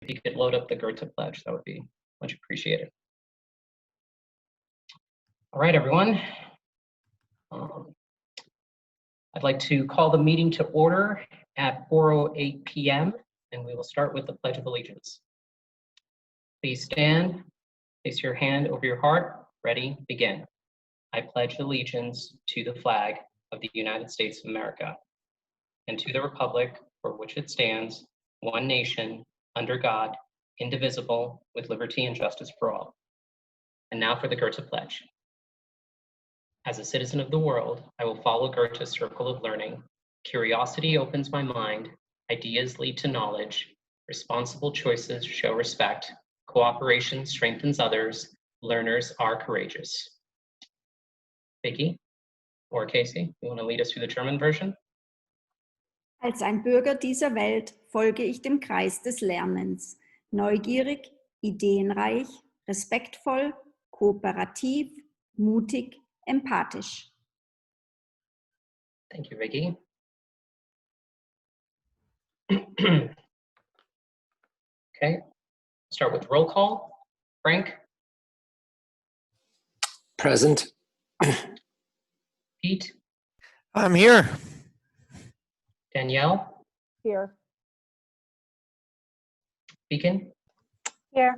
if you could load up the Goethe Pledge, that would be much appreciated. All right, everyone. I'd like to call the meeting to order at 4:08 p.m. and we will start with the Pledge of Allegiance. Please stand, place your hand over your heart, ready, begin. I pledge allegiance to the flag of the United States of America and to the republic for which it stands, one nation, under God, indivisible, with liberty and justice for all. And now for the Goethe Pledge. As a citizen of the world, I will follow Goethe's circle of learning. Curiosity opens my mind, ideas lead to knowledge, responsible choices show respect, cooperation strengthens others, learners are courageous. Vicky or Casey, you want to lead us through the German version? Als ein Bürger dieser Welt folge ich dem Kreis des Lernens. Neugierig, ideenreich, respektvoll, kooperativ, mutig, empathisch. Thank you, Vicky. Okay, start with roll call. Frank? Present. Pete? I'm here. Danielle? Here. Beacon? Here.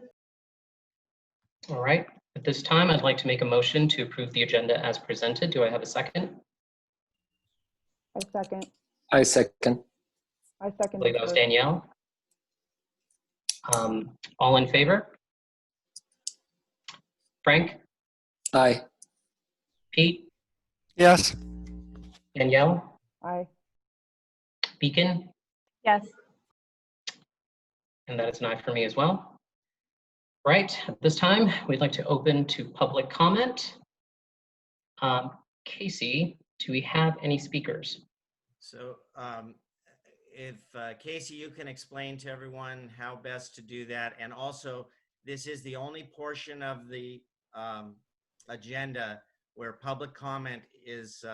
All right, at this time, I'd like to make a motion to approve the agenda as presented. Do I have a second? I second. I second. I I second. believe that was Danielle. All in favor? Frank? Aye. Pete? Yes. Danielle? Aye. Beacon? Yes. And that is an aye for me as well. Right, at this time, we'd like to open to public comment. Casey, do we have any speakers? So if Casey, you can explain to everyone how best to do that. And also, this is the only portion of the agenda where public comment is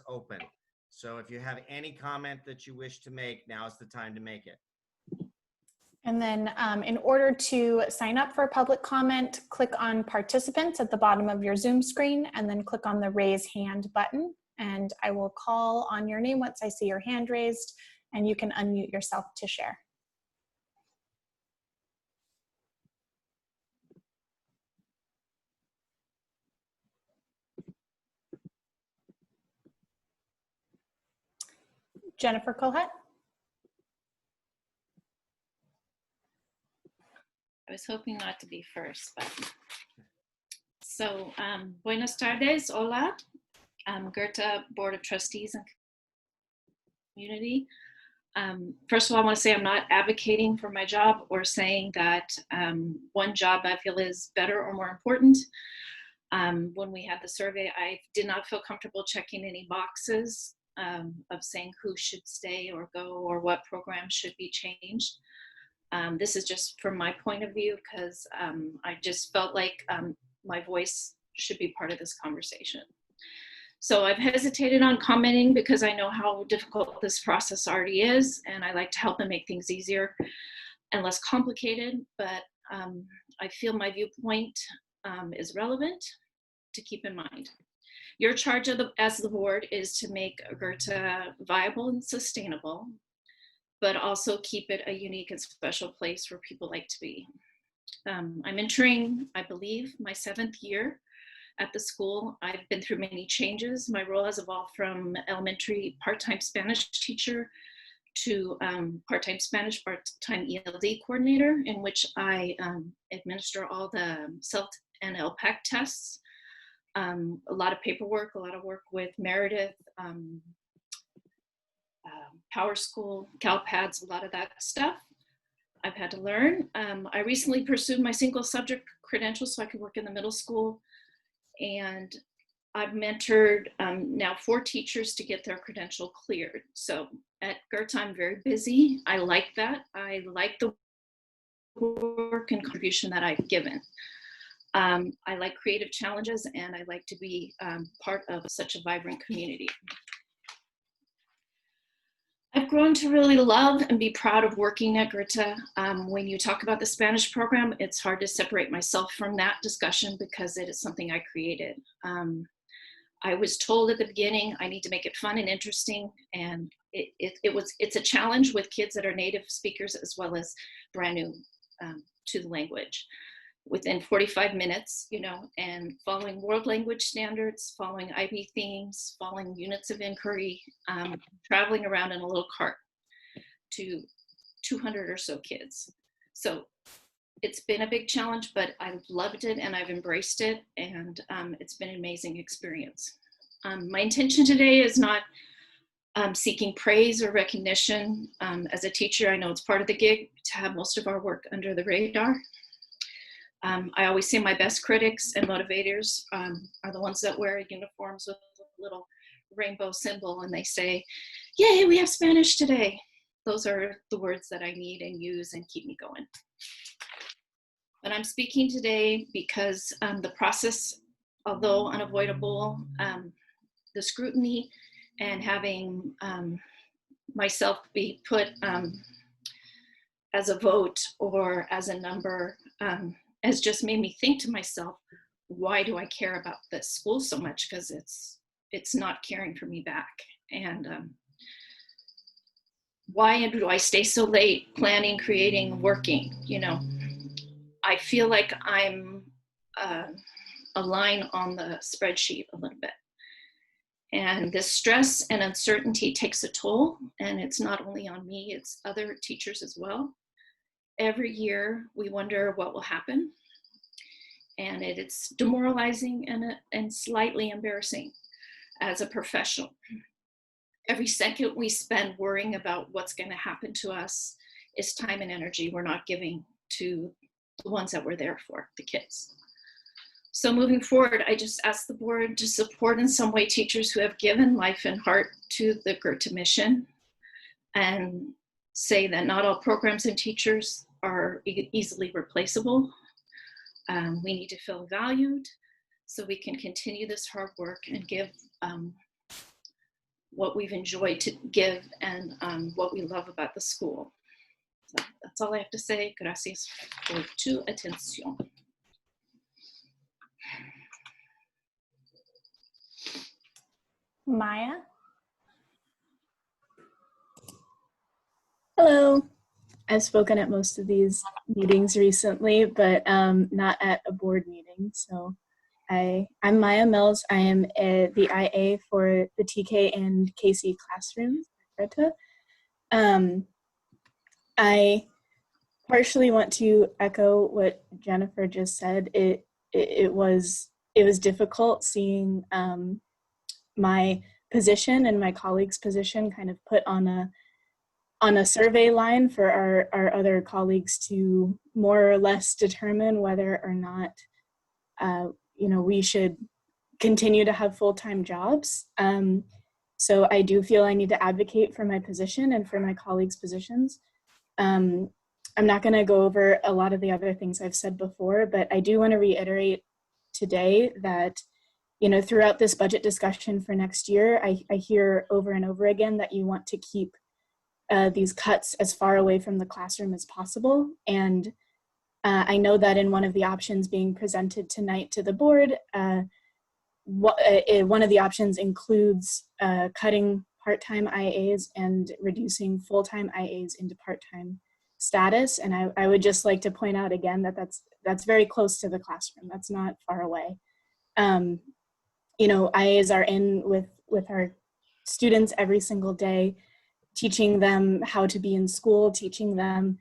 open. So if you have any comment that you wish to make, now is the time to make it. And then in order to sign up for public comment, click on participants at the bottom of your Zoom screen and then click on the raise hand button. And I will call on your name once I see your hand raised and you can unmute yourself to share. Jennifer Colette. I was hoping not to be first, but so buenas tardes, hola, Goethe Board of Trustees and community. First of all, I want to say I'm not advocating for my job or saying that one job I feel is better or more important. When we had the survey, I did not feel comfortable checking any boxes of saying who should stay or go or what programs should be changed. This is just from my point of view because I just felt like my voice should be part of this conversation. So I've hesitated on commenting because I know how difficult this process already is, and I like to help and make things easier and less complicated, but I feel my viewpoint is relevant to keep in mind. Your charge as the board is to make Goethe viable and sustainable, but also keep it a unique and special place where people like to be. I'm entering, I believe, my 7th year at the school. I've been through many changes. My role has evolved from elementary part-time Spanish teacher to part-time Spanish, part-time ELD coordinator, in which I administer all the CELT and LPAC tests. A lot of paperwork, a lot of work with Meredith, Power School, CalPads, a lot of that stuff I've had to learn. I recently pursued my single subject credentials so I could work in the middle school. And I've mentored now 4 teachers to get their credential cleared. So at Goethe, I'm very busy. I like that. I like the work and contribution that I've given. I like creative challenges and I like to be part of such a vibrant community. I've grown to really love and be proud of working at Goethe. When you talk about the Spanish program, it's hard to separate myself from that discussion because it is something I created. I was told at the beginning I need to make it fun and interesting, and it's a challenge with kids that are native speakers as well as brand new to the language. Within 45 minutes, and following world language standards, following IB themes, following units of inquiry, traveling around in a little cart to 200 or so kids. So it's been a big challenge, but I've loved it and I've embraced it, and it's been an amazing experience. My intention today is not seeking praise or recognition. As a teacher, I know it's part of the gig to have most of our work under the radar. I always say my best critics and motivators are the ones that wear uniforms with a little rainbow symbol and they say, "Yay, we have Spanish today." Those are the words that I need and use and keep me going. But I'm speaking today because the process, although unavoidable, the scrutiny and having myself be put as a vote or as a number has just made me think to myself, why do I care about this school so much? Because it's not caring for me back. And why do I stay so late planning, creating, working? I feel like I'm a line on the spreadsheet a little bit. And this stress and uncertainty takes a toll, and it's not only on me, it's other teachers as well. Every year we wonder what will happen, and it's demoralizing and slightly embarrassing as a professional. Every second we spend worrying about what's going to happen to us is time and energy we're not giving to the ones that we're there for, the kids. So moving forward, I just ask the board to support in some way teachers who have given life and heart to the Goethe mission, and say that not all programs and teachers are easily replaceable. We need to feel valued so we can continue this hard work and give what we've enjoyed to give and what we love about the school. So that's all I have to say. Gracias por tu atención. Maya? Hello. I've spoken at most of these meetings recently, but not at a board meeting. So I'm Maya Mills. I am the IA for the TK and KC classrooms at Goethe. I partially want to echo what Jennifer just said. It was difficult seeing my position and my colleagues' position kind of put on a survey line for our other colleagues to more or less determine whether or not we should continue to have full-time jobs. So I do feel I need to advocate for my position and for my colleagues' positions. I'm not going to go over a lot of the other things I've said before, but I do want to reiterate today that throughout this budget discussion for next year, I hear over and over again that you want to keep these cuts as far away from the classroom as possible. And I know that in one of the options being presented tonight to the board, one of the options includes cutting part-time IAs and reducing full-time IAs into part-time status. And I would just like to point out again that that's very close to the classroom. That's not far away. IAs are in with our students every single day, teaching them how to be in school, teaching them,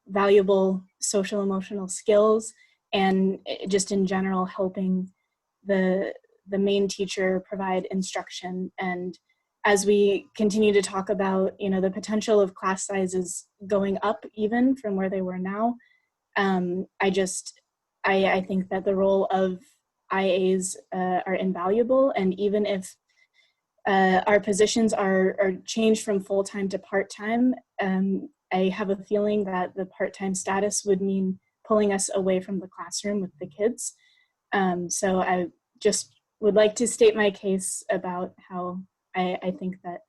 valuable social emotional skills, and just in general helping the main teacher provide instruction. And as we continue to talk about, the potential of class sizes going up even from where they were now, I think that the role of IAs are invaluable, and even if our positions are changed from full-time to part-time, I have a feeling that the part-time status would mean pulling us away from the classroom with the kids. So I just would like to state my case about how I think that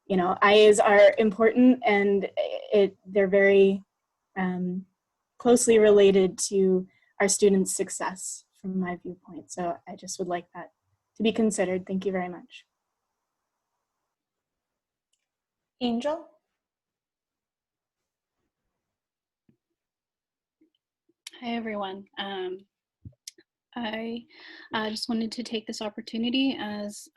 you know, IAs are important, and they're very closely related to our students' success from my viewpoint. So I just would like that to be considered. Thank you very much. Angel? Hi, everyone. I just wanted to take this opportunity as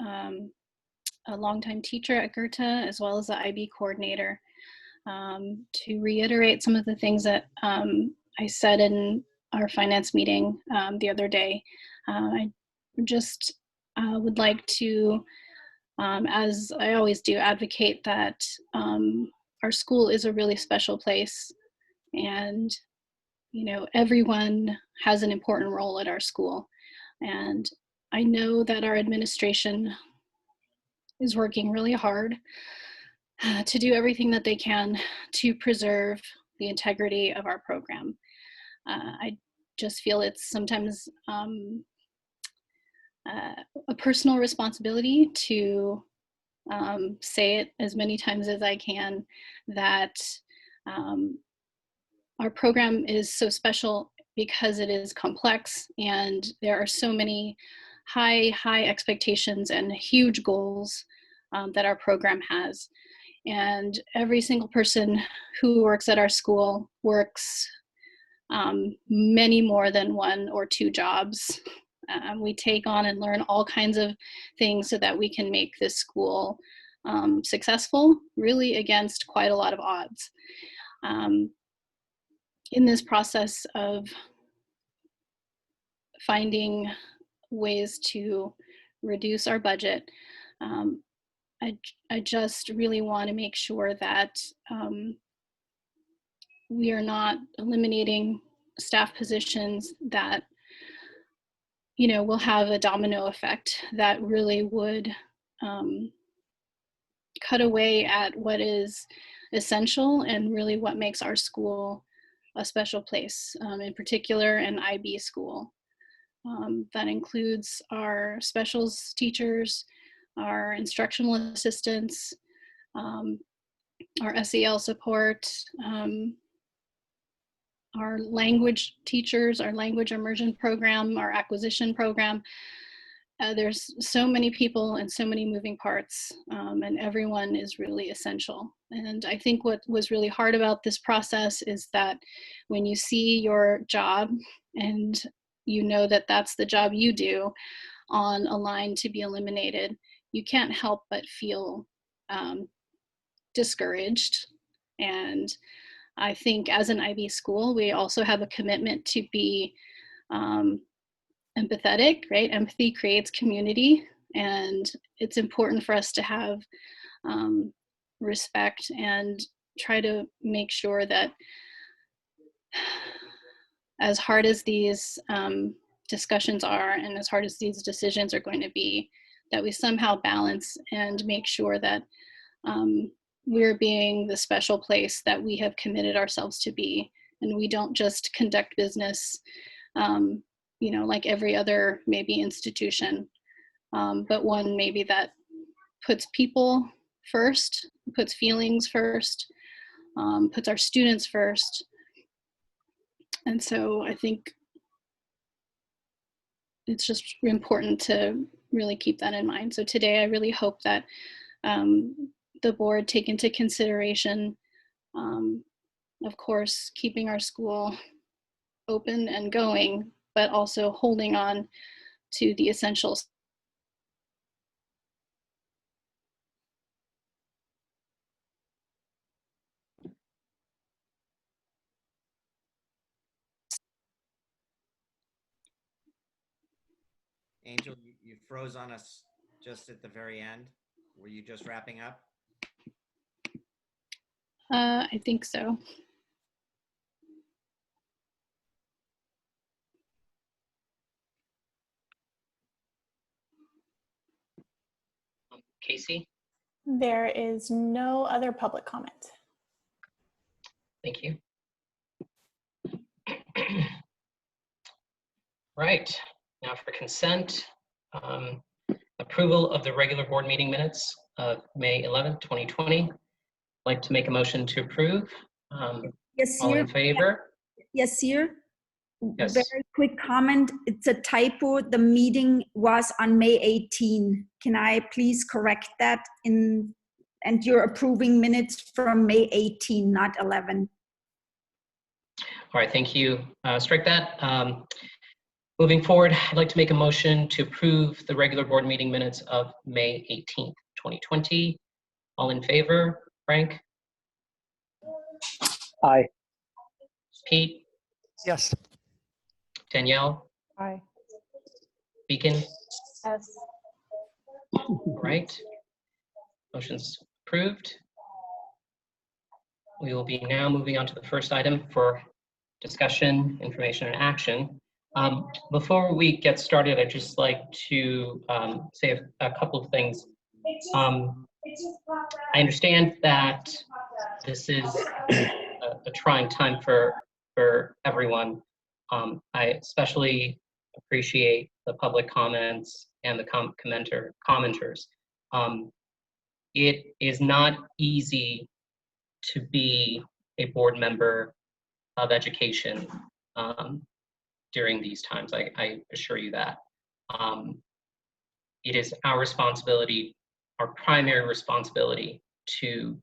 a longtime teacher at Goethe, as well as the IB coordinator, to reiterate some of the things that I said in our finance meeting the other day. I just would like to, as I always do, advocate that our school is a really special place, and you know, everyone has an important role at our school. And I know that our administration is working really hard to do everything that they can to preserve the integrity of our program. I just feel it's sometimes a personal responsibility to say it as many times as I can, that our program is so special because it is complex, and there are so many high expectations and huge goals that our program has. And every single person who works at our school works many more than 1 or 2 jobs. We take on and learn all kinds of things so that we can make this school successful, really against quite a lot of odds. In this process of finding ways to reduce our budget, I just really want to make sure that we are not eliminating staff positions that, you know, will have a domino effect that really would cut away at what is essential and really what makes our school a special place, in particular an IB school. That includes our specials teachers, our instructional assistants, our SEL support, our language teachers, our language immersion program, our acquisition program. There's so many people and so many moving parts, and everyone is really essential. And I think what was really hard about this process is that when you see your job and you know that that's the job you do on a line to be eliminated, you can't help but feel discouraged. And I think as an IB school, we also have a commitment to be empathetic, right? Empathy creates community, and it's important for us to have respect and try to make sure that as hard as these discussions are and as hard as these decisions are going to be, that we somehow balance and make sure that we're being the special place that we have committed ourselves to be, and we don't just conduct business you know, like every other maybe institution, but one maybe that puts people first, puts feelings first, puts our students first. And so I think it's just important to really keep that in mind. So today I really hope that the board take into consideration, of course, keeping our school open and going, but also holding on to the essentials. Angel, you froze on us just at the very end. Were you just wrapping up? I think so. Casey, There is no other public comment. thank you. Right, now for consent, approval of the regular board meeting minutes of May 11th, 2020. I'd like to make a motion to approve. Yes, All sir. in favor? Yes, sir. Yes. Very quick comment. It's a typo. The meeting was on May 18. Can I please correct that and you're approving minutes from May 18, not 11. All right, thank you. Strike that. Moving forward, I'd like to make a motion to approve the regular board meeting minutes of May 18th, 2020. All in favor? Frank? Aye. Pete? Yes. Danielle? Aye. Beacon? Yes. All right. Motion's approved. We will be now moving on to the first item for discussion, information, and action. Before we get started, I'd just like to say a couple of things. I understand that this is a trying time for everyone. I especially appreciate the public comments and the commenters. It is not easy to be a board member of education during these times. I assure you that. It is our responsibility, our primary responsibility, to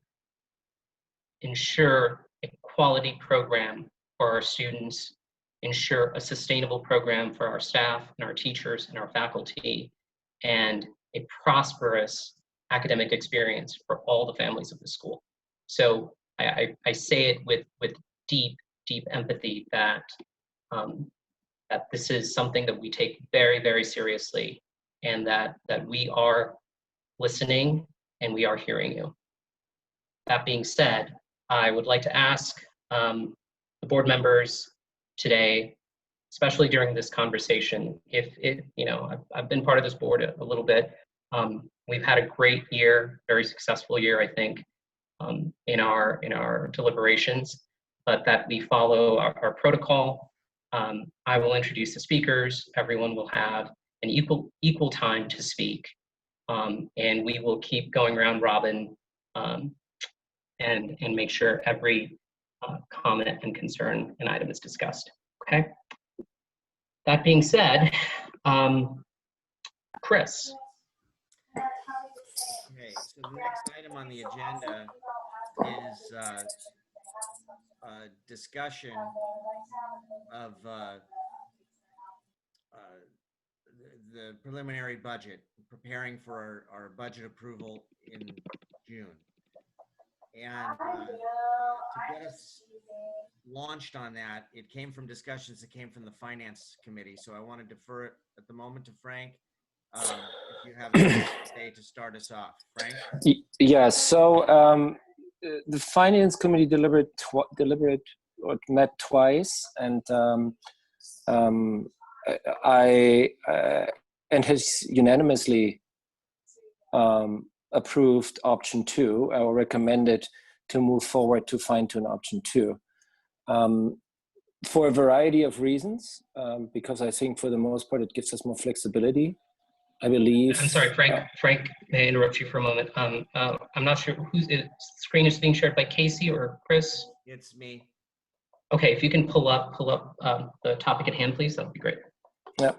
ensure a quality program for our students, ensure a sustainable program for our staff and our teachers and our faculty, and a prosperous academic experience for all the families of the school. So I say it with deep empathy that that this is something that we take very, very seriously, and that we are listening and we are hearing you. That being said, I would like to ask the board members today, especially during this conversation, if I've been part of this board a little bit. We've had a great year, very successful year, I think, in our deliberations, but that we follow our protocol. I will introduce the speakers. Everyone will have an equal time to speak, and we will keep going round robin and make sure every comment and concern and item is discussed. Okay. That being said, Chris. Okay, so the next item on the agenda is a discussion of the preliminary budget, preparing for our budget approval in June. And to get us launched on that, it came from discussions that came from the Finance Committee. So I want to defer it at the moment to Frank. If you have anything to say to start us off, Frank? Yeah, so the Finance Committee met twice, and has unanimously approved option 2, or recommended to move forward to fine-tune option 2. For a variety of reasons, because I think for the most part it gives us more flexibility. I believe. I'm sorry, Frank. Frank, may I interrupt you for a moment? I'm not sure whose screen is being shared by Casey or Chris. It's me. Okay, if you can pull up the topic at hand, please, that would be great. Yeah.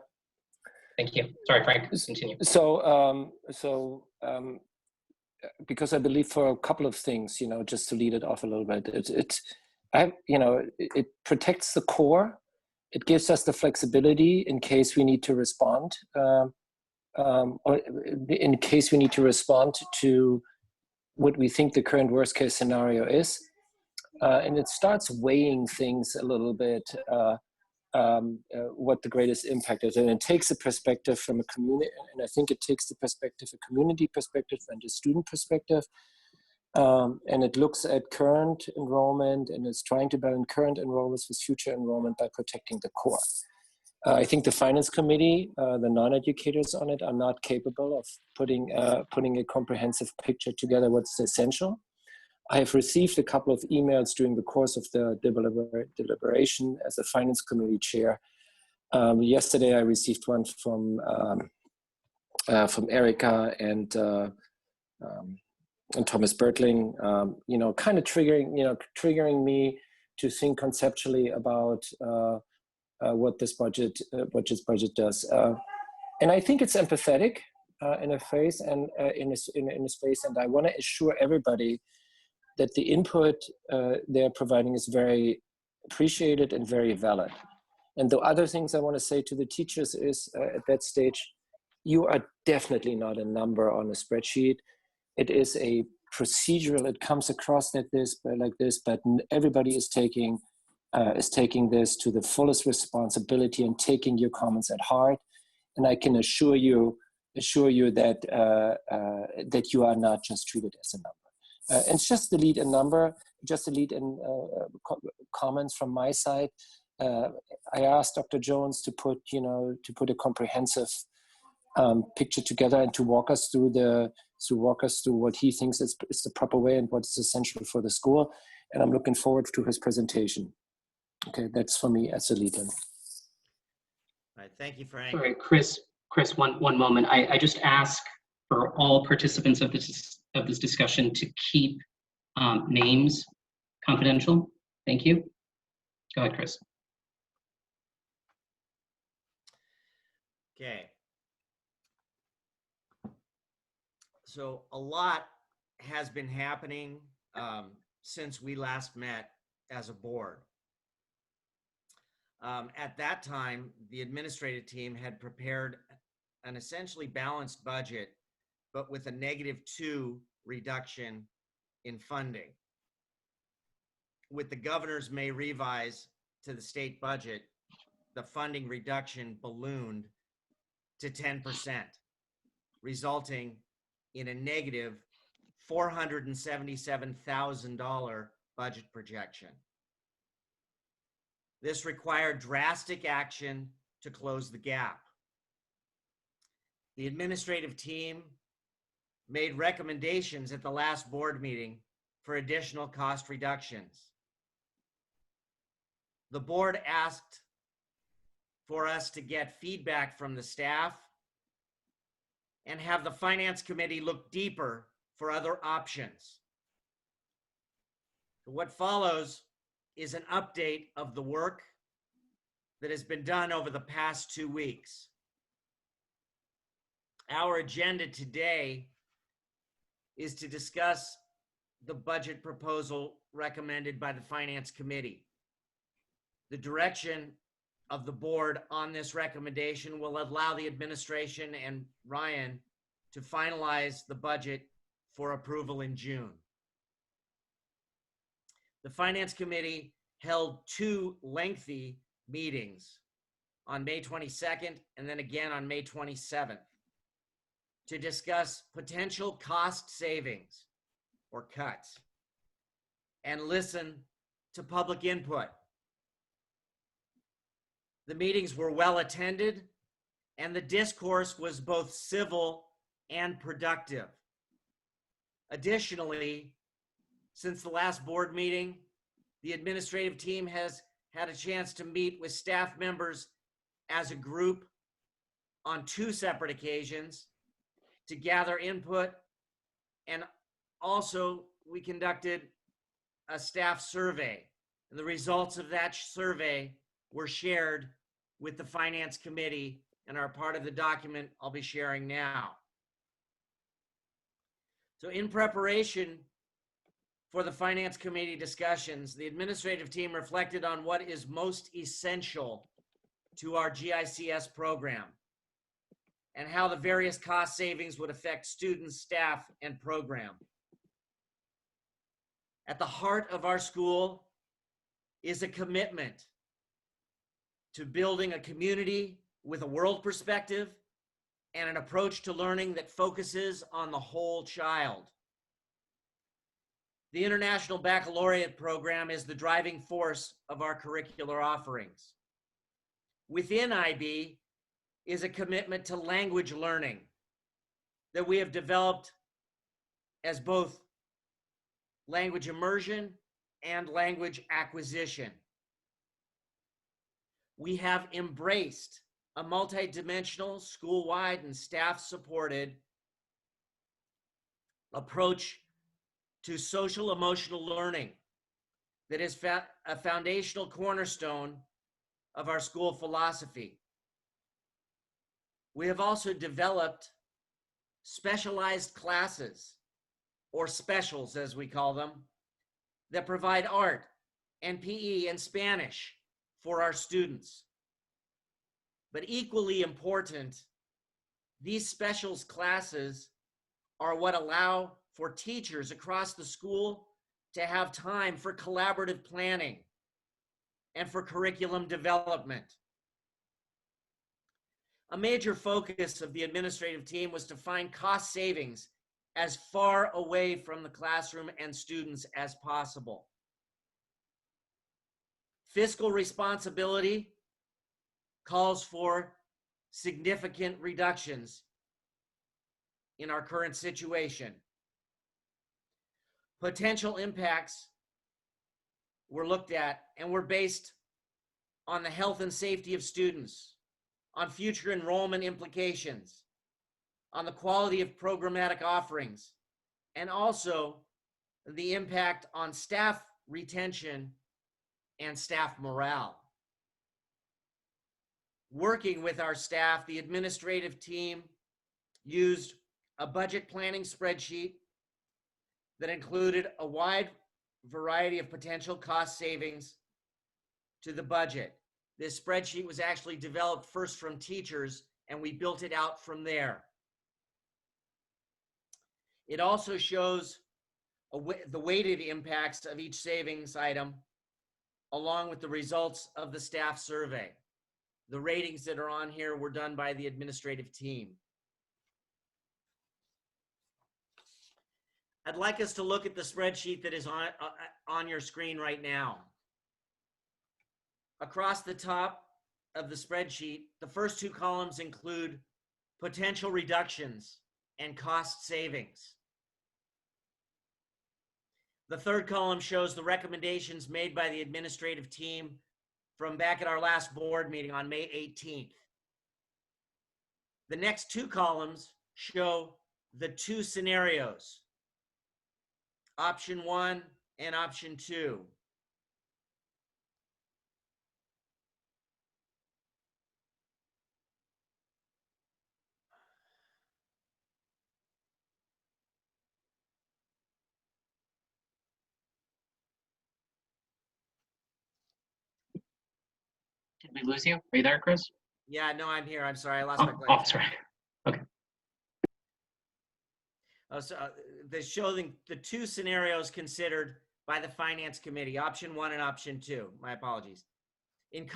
Thank you. Sorry, Frank. Continue. So, because I believe for a couple of things, just to lead it off a little bit, it protects the core. It gives us the flexibility in case we need to respond. Or in case we need to respond to what we think the current worst case scenario is. And it starts weighing things a little bit, what the greatest impact is. And it takes a perspective from a community, and I think it takes the perspective, a community perspective and a student perspective. And it looks at current enrollment, and it's trying to balance current enrollments with future enrollment by protecting the core. I think the Finance Committee, the non-educators on it, are not capable of putting a comprehensive picture together what's essential. I have received a couple of emails during the course of the deliberation as a Finance Committee chair. Yesterday I received one from Erica and and Thomas Bertling, kind of triggering me to think conceptually about what this budget does. And I think it's empathetic in a phase and in a space, and I want to assure everybody that the input they're providing is very appreciated and very valid. And the other things I want to say to the teachers is at that stage, you are definitely not a number on a spreadsheet. It is a procedural, it comes across like this, but everybody is taking this to the fullest responsibility and taking your comments at heart. And I can assure you that that you are not just treated as a number. And it's just delete a number, just delete in comments from my side. I asked Dr. Jones to put a comprehensive picture together and to walk us through what he thinks is the proper way and what is essential for the school. And I'm looking forward to his presentation. Okay, that's for me as a leader. All right, thank you, Frank. Sorry, Chris, one moment. I just ask for all participants of this discussion to keep names confidential. Thank you. Go ahead, Chris. Okay. So a lot has been happening since we last met as a board. At that time, the administrative team had prepared an essentially balanced budget, but with a -2 reduction in funding. With the governor's May revise to the state budget, the funding reduction ballooned to 10%, resulting in a negative $477,000 budget projection. This required drastic action to close the gap. The administrative team made recommendations at the last board meeting for additional cost reductions. The board asked for us to get feedback from the staff and have the finance committee look deeper for other options. What follows is an update of the work that has been done over the past 2 weeks. Our agenda today is to discuss the budget proposal recommended by the Finance Committee. The direction of the board on this recommendation will allow the administration and Ryan to finalize the budget for approval in June. The Finance Committee held 2 lengthy meetings on May 22nd and then again on May 27th to discuss potential cost savings or cuts and listen to public input. The meetings were well attended and the discourse was both civil and productive. Additionally, since the last board meeting, the administrative team has had a chance to meet with staff members as a group on 2 separate occasions to gather input, and also we conducted a staff survey. And the results of that survey were shared with the Finance Committee and are part of the document I'll be sharing now. So in preparation for the Finance Committee discussions, the administrative team reflected on what is most essential to our GICS program and how the various cost savings would affect students, staff, and program. At the heart of our school is a commitment to building a community with a world perspective and an approach to learning that focuses on the whole child. The International Baccalaureate program is the driving force of our curricular offerings. Within IB is a commitment to language learning that we have developed as both language immersion and language acquisition. We have embraced a multidimensional, school-wide and staff-supported approach to social emotional learning that is a foundational cornerstone of our school philosophy. We have also developed specialized classes, or specials as we call them, that provide art and PE and Spanish for our students. But equally important, these specials classes are what allow for teachers across the school to have time for collaborative planning and for curriculum development. A major focus of the administrative team was to find cost savings as far away from the classroom and students as possible. Fiscal responsibility calls for significant reductions in our current situation. Potential impacts were looked at and were based on the health and safety of students, on future enrollment implications, on the quality of programmatic offerings, and also the impact on staff retention and staff morale. Working with our staff, the administrative team used a budget planning spreadsheet that included a wide variety of potential cost savings to the budget. This spreadsheet was actually developed first from teachers, and we built it out from there. It also shows the weighted impacts of each savings item, along with the results of the staff survey. The ratings that are on here were done by the administrative team. I'd like us to look at the spreadsheet that is on your screen right now. Across the top of the spreadsheet, the first two columns include potential reductions and cost savings. The third column shows the recommendations made by the administrative team from back at our last board meeting on May 18th. The next two columns show the two scenarios, option 1 and option 2. Did we lose you? Are you there, Chris? Yeah, no, I'm here. I'm sorry, I lost my place. Oh, sorry. Okay. They're showing the two scenarios considered by the Finance Committee, option 1 and option 2. My apologies. In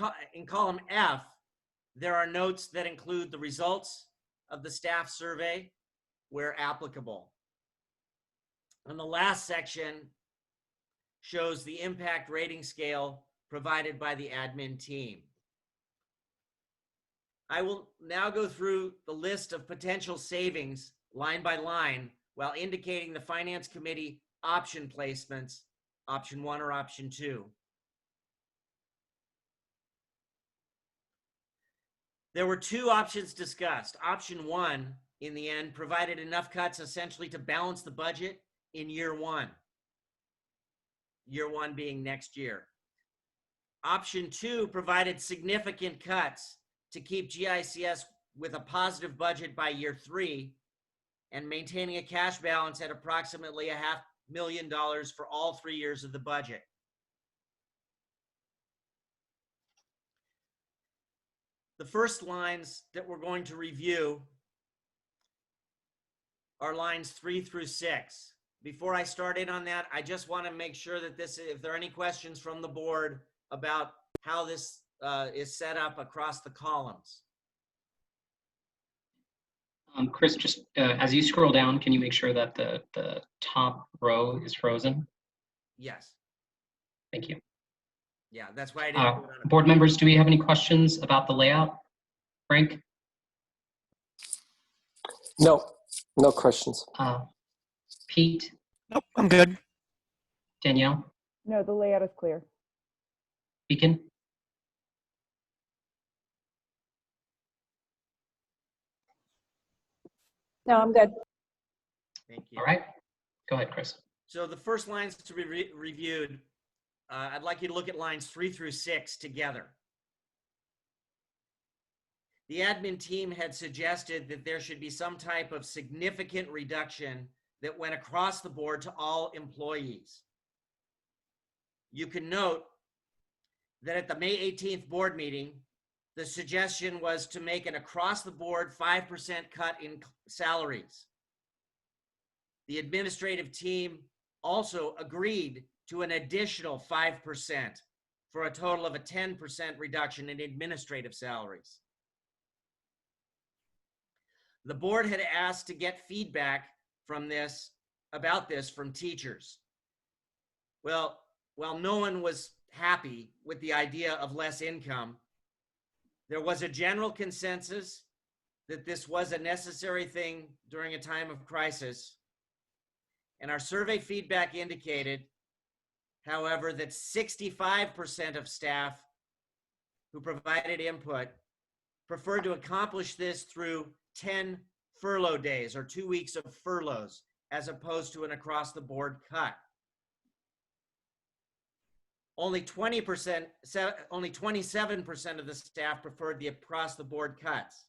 column F, there are notes that include the results of the staff survey where applicable. And the last section shows the impact rating scale provided by the admin team. I will now go through the list of potential savings line by line while indicating the Finance Committee option placements, option 1 or option 2. There were two options discussed. Option 1, in the end, provided enough cuts essentially to balance the budget in year 1. Year 1 being next year. Option 2 provided significant cuts to keep GICS with a positive budget by year 3 and maintaining a cash balance at approximately $500,000 for all 3 years of the budget. The first lines that we're going to review are lines 3 through 6. Before I start in on that, I just want to make sure that if there are any questions from the board about how this is set up across the columns. Chris, just as you scroll down, can you make sure that the top row is frozen? Yes. Thank you. Yeah, that's why I didn't do it on a board members, do we have any questions about the layout? Frank? No, no questions. Pete? Nope, I'm good. Danielle? No, the layout is clear. Beacon? No, I'm good. Thank you. All right. Go ahead, Chris. So the first lines to be reviewed, I'd like you to look at lines 3 through 6 together. The admin team had suggested that there should be some type of significant reduction that went across the board to all employees. You can note that at the May 18th board meeting, the suggestion was to make an across-the-board 5% cut in salaries. The administrative team also agreed to an additional 5% for a total of a 10% reduction in administrative salaries. The board had asked to get feedback about this from teachers. Well, while no one was happy with the idea of less income, there was a general consensus that this was a necessary thing during a time of crisis. And our survey feedback indicated, however, that 65% of staff who provided input preferred to accomplish this through 10 furlough days or 2 weeks of furloughs, as opposed to an across-the-board cut. Only 27% of the staff preferred the across-the-board cuts.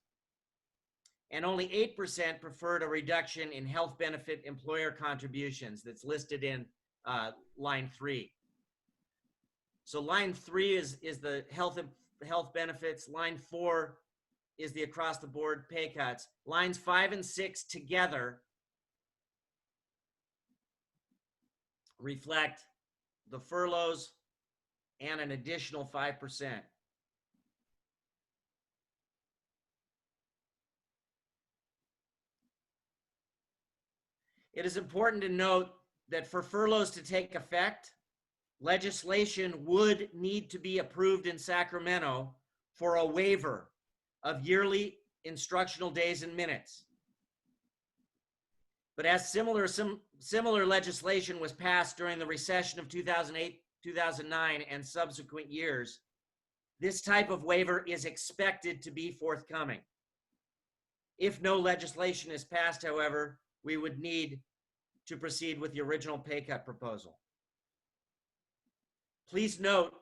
And only 8% preferred a reduction in health benefit employer contributions that's listed in line 3. So line 3 is the health benefits. Line 4 is the across-the-board pay cuts. Lines 5 and 6 together reflect the furloughs and an additional 5%. It is important to note that for furloughs to take effect, legislation would need to be approved in Sacramento for a waiver of yearly instructional days and minutes. But as similar legislation was passed during the recession of 2008, 2009, and subsequent years, this type of waiver is expected to be forthcoming. If no legislation is passed, however, we would need to proceed with the original pay cut proposal. Please note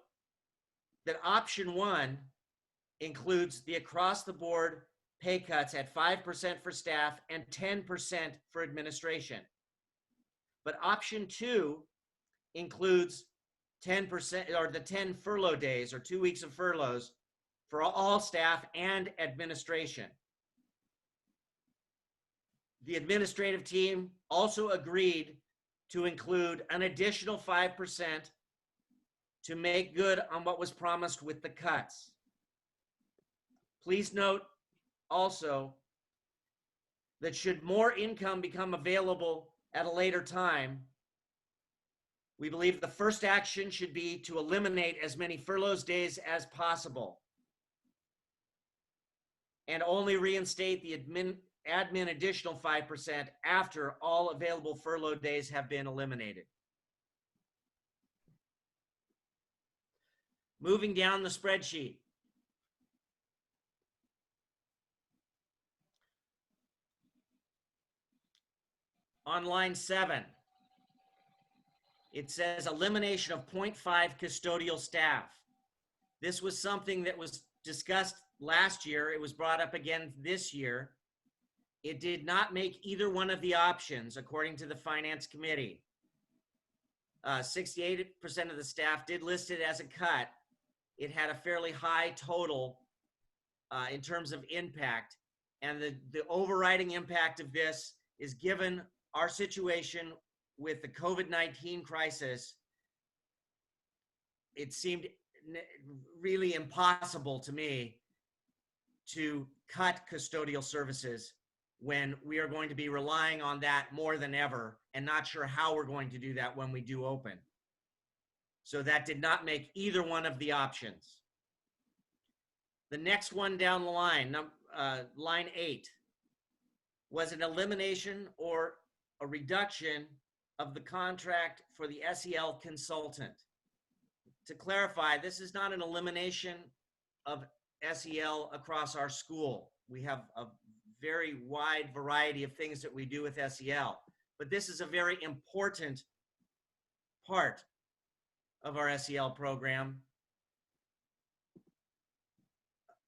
that option 1 includes the across-the-board pay cuts at 5% for staff and 10% for administration. But option 2 includes 10% or the 10 furlough days or 2 weeks of furloughs for all staff and administration. The administrative team also agreed to include an additional 5% to make good on what was promised with the cuts. Please note also that should more income become available at a later time, we believe the first action should be to eliminate as many furloughs days as possible and only reinstate the admin additional 5% after all available furlough days have been eliminated. Moving down the spreadsheet. On line 7, it says elimination of 0.5 custodial staff. This was something that was discussed last year. It was brought up again this year. It did not make either one of the options, according to the Finance Committee. 68% of the staff did list it as a cut. It had a fairly high total in terms of impact. And the overriding impact of this is, given our situation with the COVID-19 crisis, it seemed really impossible to me to cut custodial services when we are going to be relying on that more than ever and not sure how we're going to do that when we do open. So that did not make either one of the options. The next one down the line, line 8, was an elimination or a reduction of the contract for the SEL consultant. To clarify, this is not an elimination of SEL across our school. We have a very wide variety of things that we do with SEL. but this is a very important part of our SEL program.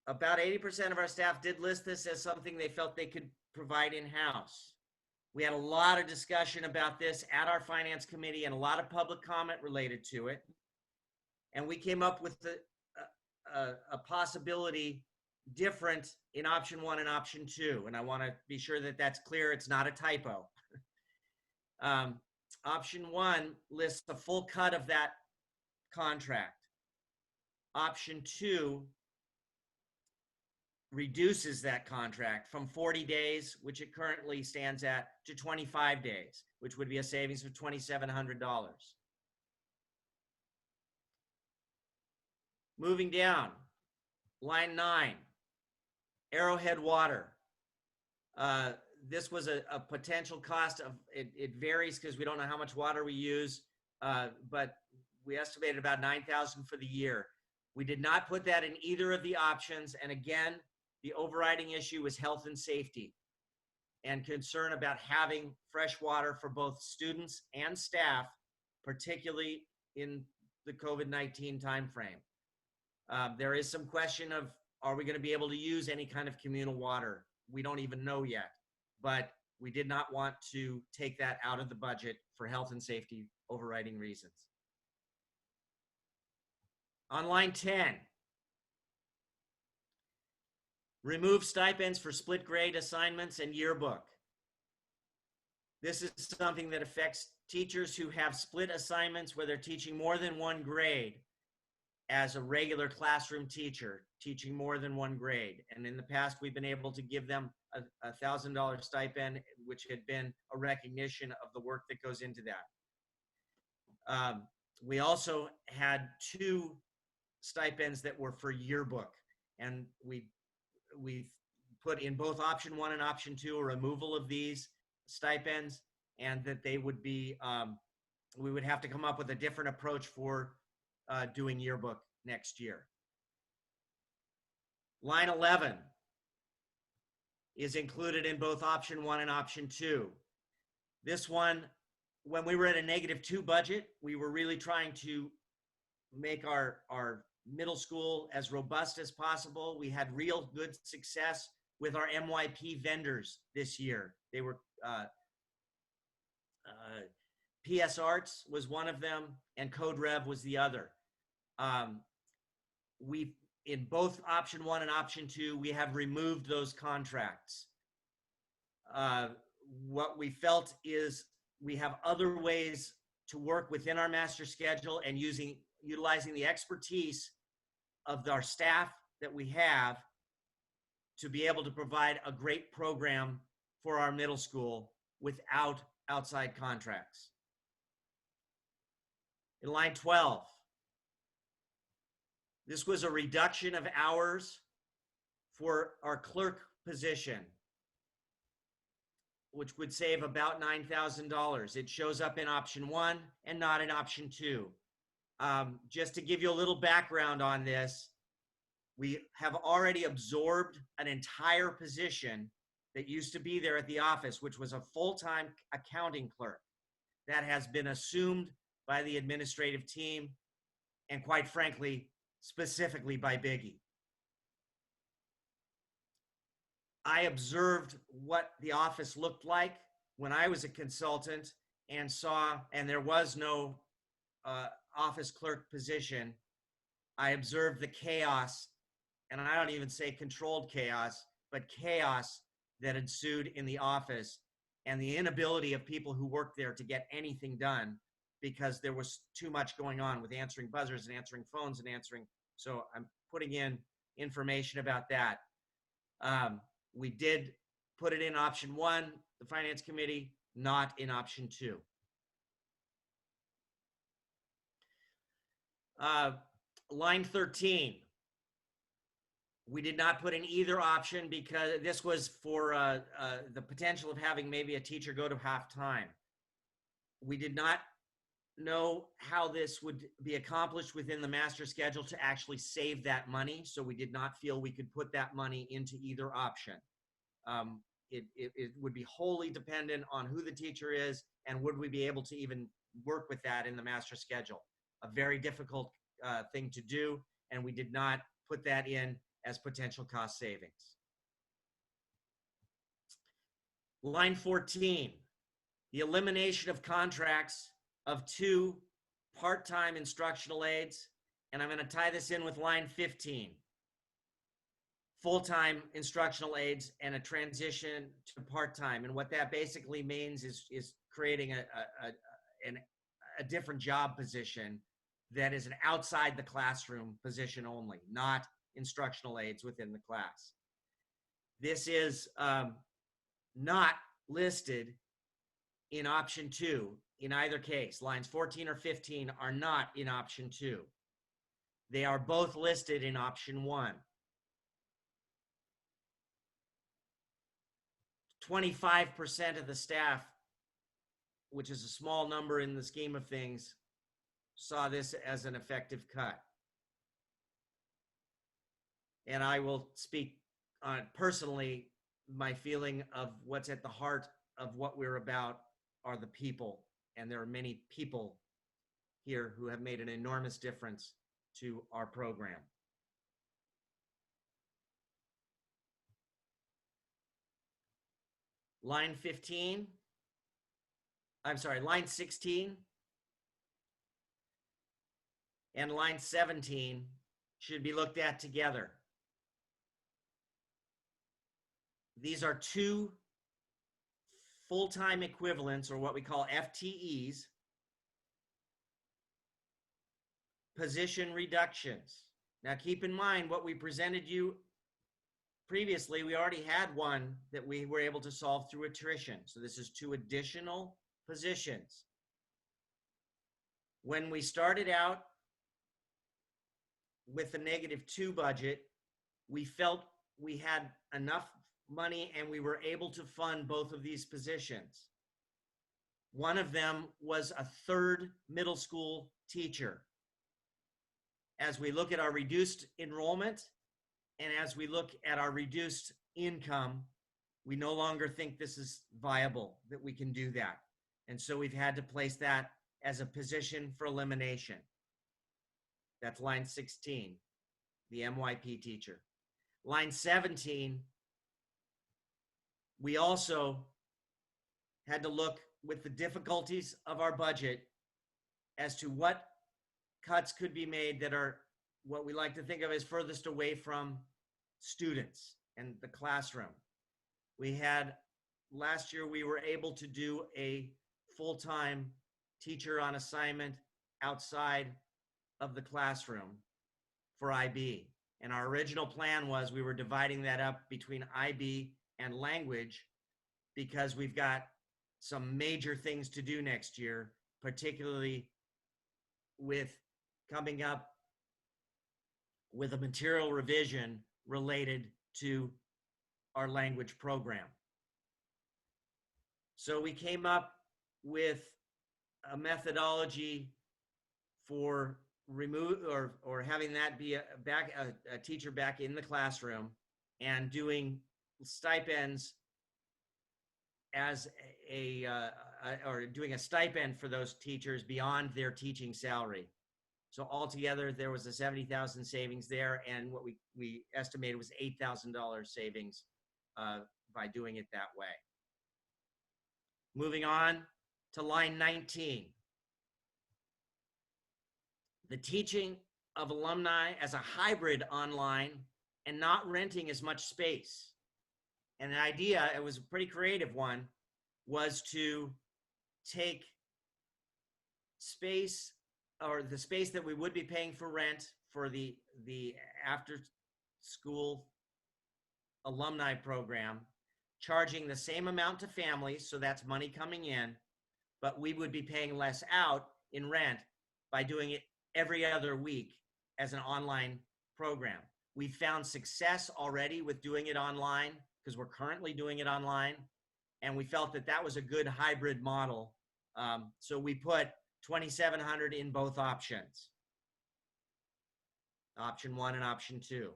About 80% of our staff did list this as something they felt they could provide in-house. We had a lot of discussion about this at our finance committee and a lot of public comment related to it. And we came up with a possibility different in option 1 and option 2. And I want to be sure that that's clear. It's not a typo. Option 1 lists a full cut of that contract. Option 2 reduces that contract from 40 days, which it currently stands at, to 25 days, which would be a savings of $2,700. Moving down, line 9, Arrowhead Water. This was a potential cost of, it varies because we don't know how much water we use, but we estimated about $9,000 for the year. We did not put that in either of the options. And again, the overriding issue was health and safety and concern about having fresh water for both students and staff, particularly in the COVID-19 timeframe. There is some question of, are we going to be able to use any kind of communal water? We don't even know yet, but we did not want to take that out of the budget for health and safety overriding reasons. On line 10, remove stipends for split grade assignments and yearbook. This is something that affects teachers who have split assignments where they're teaching more than one grade as a regular classroom teacher, teaching more than one grade. And in the past, we've been able to give them a $1,000 stipend, which had been a recognition of the work that goes into that. We also had 2 stipends that were for yearbook, and we put in both option 1 and option 2 a removal of these stipends, and that they would be, we would have to come up with a different approach for doing yearbook next year. Line 11 is included in both option 1 and option 2. This one, when we were at a -2 budget, we were really trying to make our middle school as robust as possible. We had real good success with our MYP vendors this year. They were, PS Arts was one of them, and Code Rev was the other. In both option 1 and option 2, we have removed those contracts. What we felt is we have other ways to work within our master schedule and utilizing the expertise of our staff that we have to be able to provide a great program for our middle school without outside contracts. In line 12, this was a reduction of hours for our clerk position, which would save about $9,000. It shows up in option 1 and not in option 2. Just to give you a little background on this, we have already absorbed an entire position that used to be there at the office, which was a full-time accounting clerk. That has been assumed by the administrative team, and quite frankly, specifically by Biggie. I observed what the office looked like when I was a consultant and there was no office clerk position. I observed the chaos, and I don't even say controlled chaos, but chaos that ensued in the office, and the inability of people who worked there to get anything done because there was too much going on with answering buzzers and answering phones and answering. So I'm putting in information about that. We did put it in option 1, the finance committee, not in option 2. Line 13. We did not put in either option because this was for the potential of having maybe a teacher go to half-time. We did not know how this would be accomplished within the master schedule to actually save that money, so we did not feel we could put that money into either option. it would be wholly dependent on who the teacher is and would we be able to even work with that in the master schedule. A very difficult thing to do, and we did not put that in as potential cost savings. Line 14, the elimination of contracts of 2 part-time instructional aides, and I'm going to tie this in with line 15. Full-time instructional aides and a transition to part-time. And what that basically means is creating a different job position that is an outside the classroom position only, not instructional aides within the class. This is not listed in option 2 in either case. Lines 14 or 15 are not in option 2. They are both listed in option 1. 25% of the staff, which is a small number in the scheme of things, saw this as an effective cut. And I will speak on personally, my feeling of what's at the heart of what we're about are the people. And there are many people here who have made an enormous difference to our program. Line 16 and line 17 should be looked at together. These are 2 full-time equivalents, or what we call FTEs, position reductions. Now keep in mind what we presented you previously, we already had one that we were able to solve through attrition. So this is 2 additional positions. When we started out with the -2 budget, we felt we had enough money and we were able to fund both of these positions. One of them was a 3rd middle school teacher. As we look at our reduced enrollment, and as we look at our reduced income, we no longer think this is viable, that we can do that. And so we've had to place that as a position for elimination. That's line 16, the MYP teacher. Line 17, we also had to look with the difficulties of our budget as to what cuts could be made that are what we like to think of as furthest away from students and the classroom. We had, last year, we were able to do a full-time teacher on assignment outside of the classroom for IB. And our original plan was we were dividing that up between IB and language because we've got some major things to do next year, particularly with coming up with a material revision related to our language program. So we came up with a methodology for or having that be a teacher back in the classroom and doing stipends as or doing a stipend for those teachers beyond their teaching salary. So altogether, there was a $70,000 savings there, and what we estimated was $8,000 savings by doing it that way. Moving on to line 19. The teaching of alumni as a hybrid online and not renting as much space. And the idea, it was a pretty creative one, was to take space, or the space that we would be paying for rent for the after school alumni program, charging the same amount to families, so that's money coming in, but we would be paying less out in rent by doing it every other week as an online program. We found success already with doing it online because we're currently doing it online, and we felt that that was a good hybrid model. So we put $2,700 in both options, option 1 and option 2.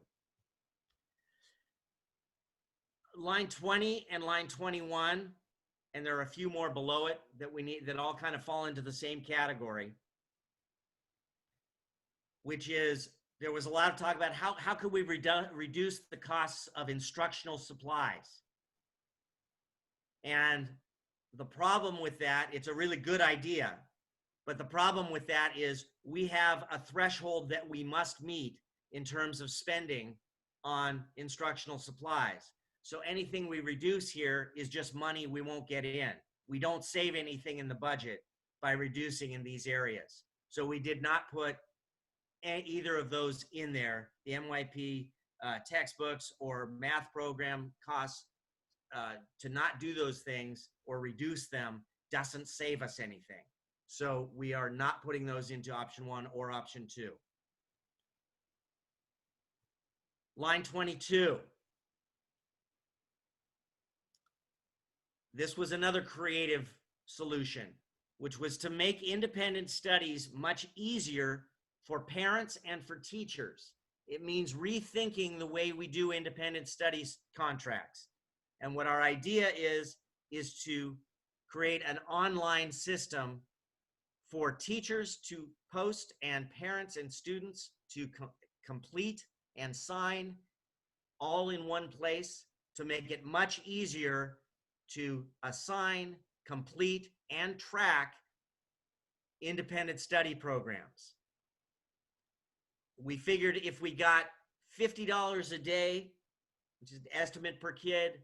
line 20 and line 21, and there are a few more below it that we need, that all kind of fall into the same category, which is, there was a lot of talk about how could we reduce the costs of instructional supplies. And the problem with that, it's a really good idea, but the problem with that is we have a threshold that we must meet in terms of spending on instructional supplies. So anything we reduce here is just money we won't get in. We don't save anything in the budget by reducing in these areas. So we did not put either of those in there, the MYP textbooks or math program costs. To not do those things or reduce them doesn't save us anything. So we are not putting those into option 1 or option 2. Line 22. This was another creative solution, which was to make independent studies much easier for parents and for teachers. It means rethinking the way we do independent studies contracts. And what our idea is to create an online system for teachers to post and parents and students to complete and sign all in one place, to make it much easier to assign, complete, and track independent study programs. We figured if we got $50 a day, which is the estimate per kid,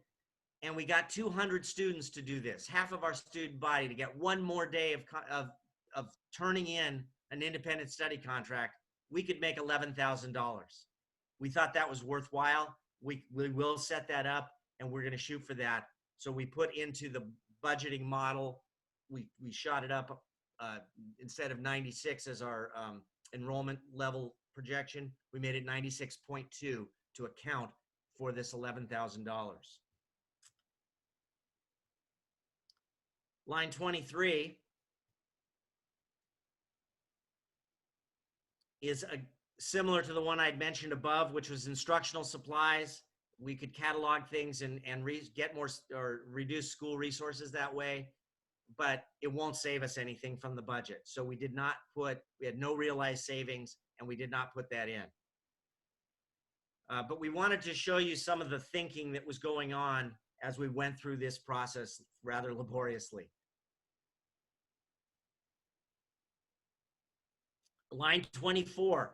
and we got 200 students to do this, half of our student body, to get one more day of turning in an independent study contract, we could make $11,000. We thought that was worthwhile. We will set that up, and we're going to shoot for that. So we put into the budgeting model, we shot it up instead of 96 as our enrollment level projection, we made it 96.2 to account for this $11,000. Line 23 is similar to the one I'd mentioned above, which was instructional supplies. We could catalog things and get more or reduce school resources that way, but it won't save us anything from the budget. So we did not we had no realized savings, and we did not put that in. But we wanted to show you some of the thinking that was going on as we went through this process rather laboriously. Line 24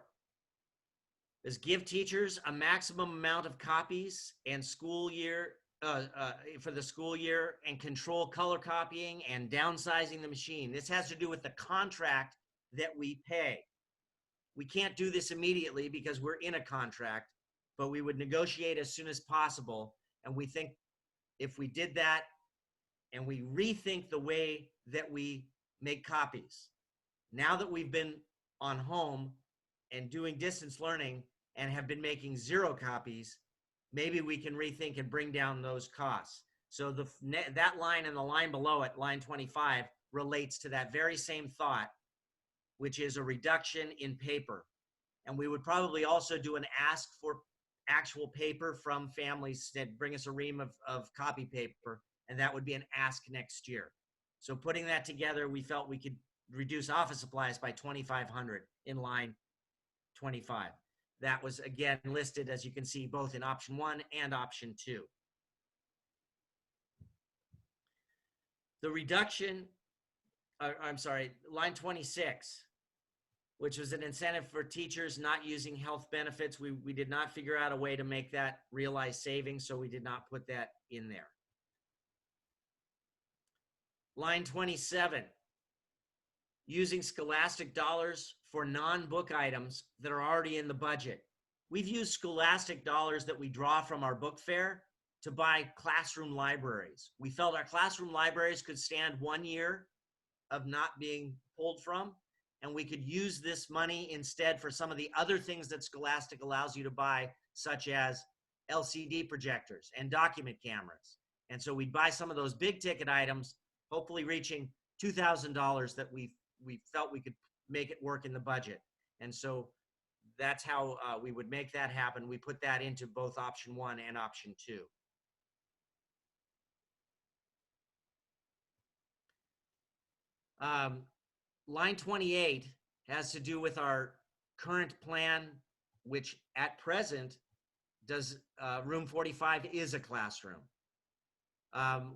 is give teachers a maximum amount of copies and school year for the school year, and control color copying and downsizing the machine. This has to do with the contract that we pay. We can't do this immediately because we're in a contract, but we would negotiate as soon as possible. And we think if we did that and we rethink the way that we make copies, now that we've been on home and doing distance learning and have been making 0 copies, maybe we can rethink and bring down those costs. So that line and the line below it, line 25, relates to that very same thought, which is a reduction in paper. And we would probably also do an ask for actual paper from families that bring us a ream of copy paper, and that would be an ask next year. So putting that together, we felt we could reduce office supplies by $2,500 in line 25. That was again listed, as you can see, both in option 1 and option 2. The reduction, I'm sorry, line 26, which was an incentive for teachers not using health benefits. We did not figure out a way to make that realized savings, so we did not put that in there. Line 27, using Scholastic dollars for non-book items that are already in the budget. We've used Scholastic dollars that we draw from our book fair to buy classroom libraries. We felt our classroom libraries could stand 1 year of not being pulled from, and we could use this money instead for some of the other things that Scholastic allows you to buy, such as LCD projectors and document cameras. And so we'd buy some of those big ticket items, hopefully reaching $2,000 that we felt we could make it work in the budget. And so that's how we would make that happen. We put that into both option 1 and option 2. Line 28 has to do with our current plan, which at present does, room 45 is a classroom.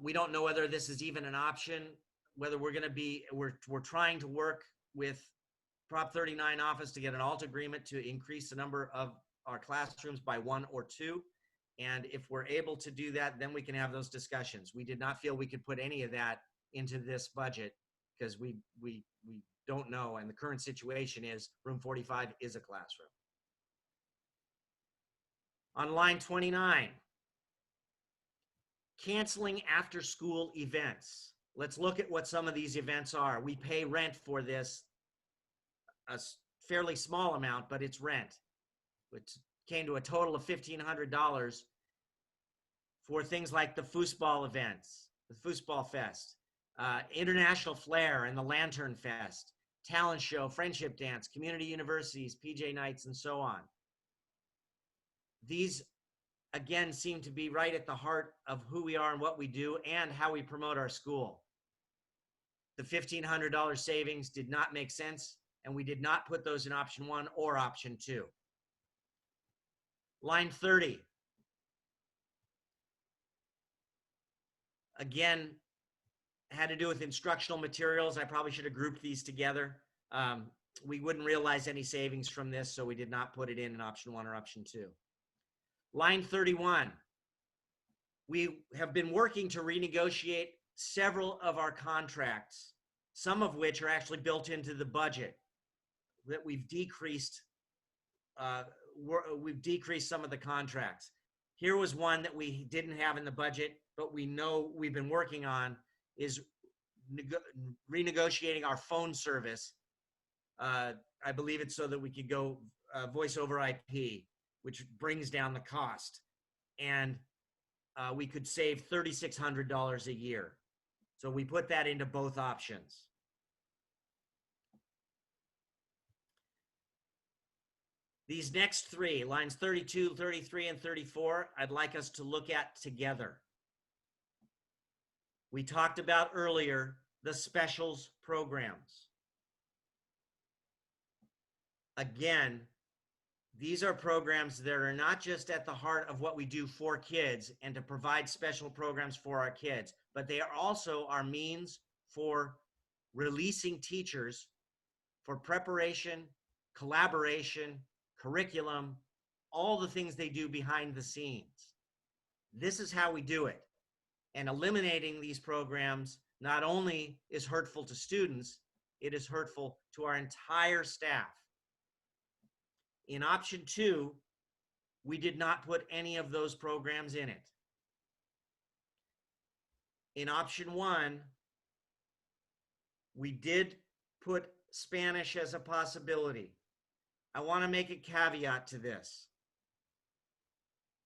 We don't know whether this is even an option, whether we're going to be, we're trying to work with Prop 39 office to get an alt agreement to increase the number of our classrooms by 1 or 2. And if we're able to do that, then we can have those discussions. We did not feel we could put any of that into this budget because we don't know. And the current situation is room 45 is a classroom. On line 29, canceling after school events. Let's look at what some of these events are. We pay rent for this, a fairly small amount, but it's rent, which came to a total of $1,500 for things like the foosball events, the Foosball Fest, International Flair and the Lantern Fest, talent show, friendship dance, community universities, PJ nights, and so on. These, again, seem to be right at the heart of who we are and what we do and how we promote our school. The $1,500 savings did not make sense, and we did not put those in option 1 or option 2. Line 30. Again, had to do with instructional materials. I probably should have grouped these together. We wouldn't realize any savings from this, so we did not put it in option 1 or option 2. Line 31. We have been working to renegotiate several of our contracts, some of which are actually built into the budget that we've decreased. We've decreased some of the contracts. Here was one that we didn't have in the budget, but we know we've been working on, is renegotiating our phone service. I believe it's so that we could go voice over IP, which brings down the cost. And we could save $3,600 a year. So we put that into both options. These next three, lines 32, 33, and 34, I'd like us to look at together. We talked about earlier the specials programs. Again, these are programs that are not just at the heart of what we do for kids and to provide special programs for our kids, but they are also our means for releasing teachers for preparation, collaboration, curriculum, all the things they do behind the scenes. This is how we do it. And eliminating these programs not only is hurtful to students, it is hurtful to our entire staff. In option 2, we did not put any of those programs in it. In option 1, we did put Spanish as a possibility. I want to make a caveat to this.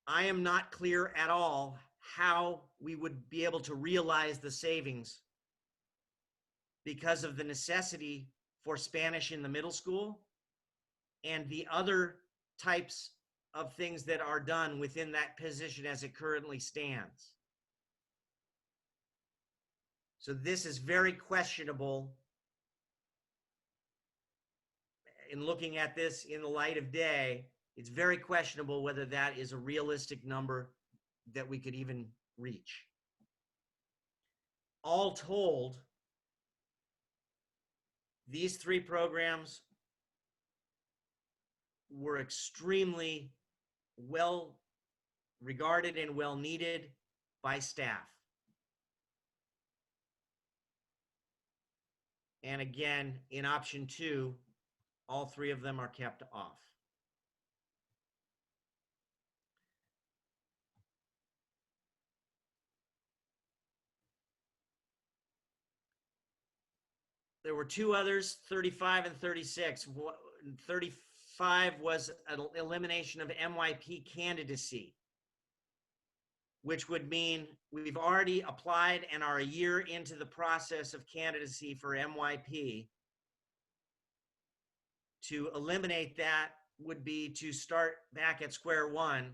I am not clear at all how we would be able to realize the savings because of the necessity for Spanish in the middle school and the other types of things that are done within that position as it currently stands. So this is very questionable in looking at this in the light of day. It's very questionable whether that is a realistic number that we could even reach. All told, these 3 programs were extremely well regarded and well needed by staff. And again, in option 2, all 3 of them are kept off. There were 2 others, 35 and 36. 35 was an elimination of MYP candidacy, which would mean we've already applied and are a year into the process of candidacy for MYP. To eliminate that would be to start back at square one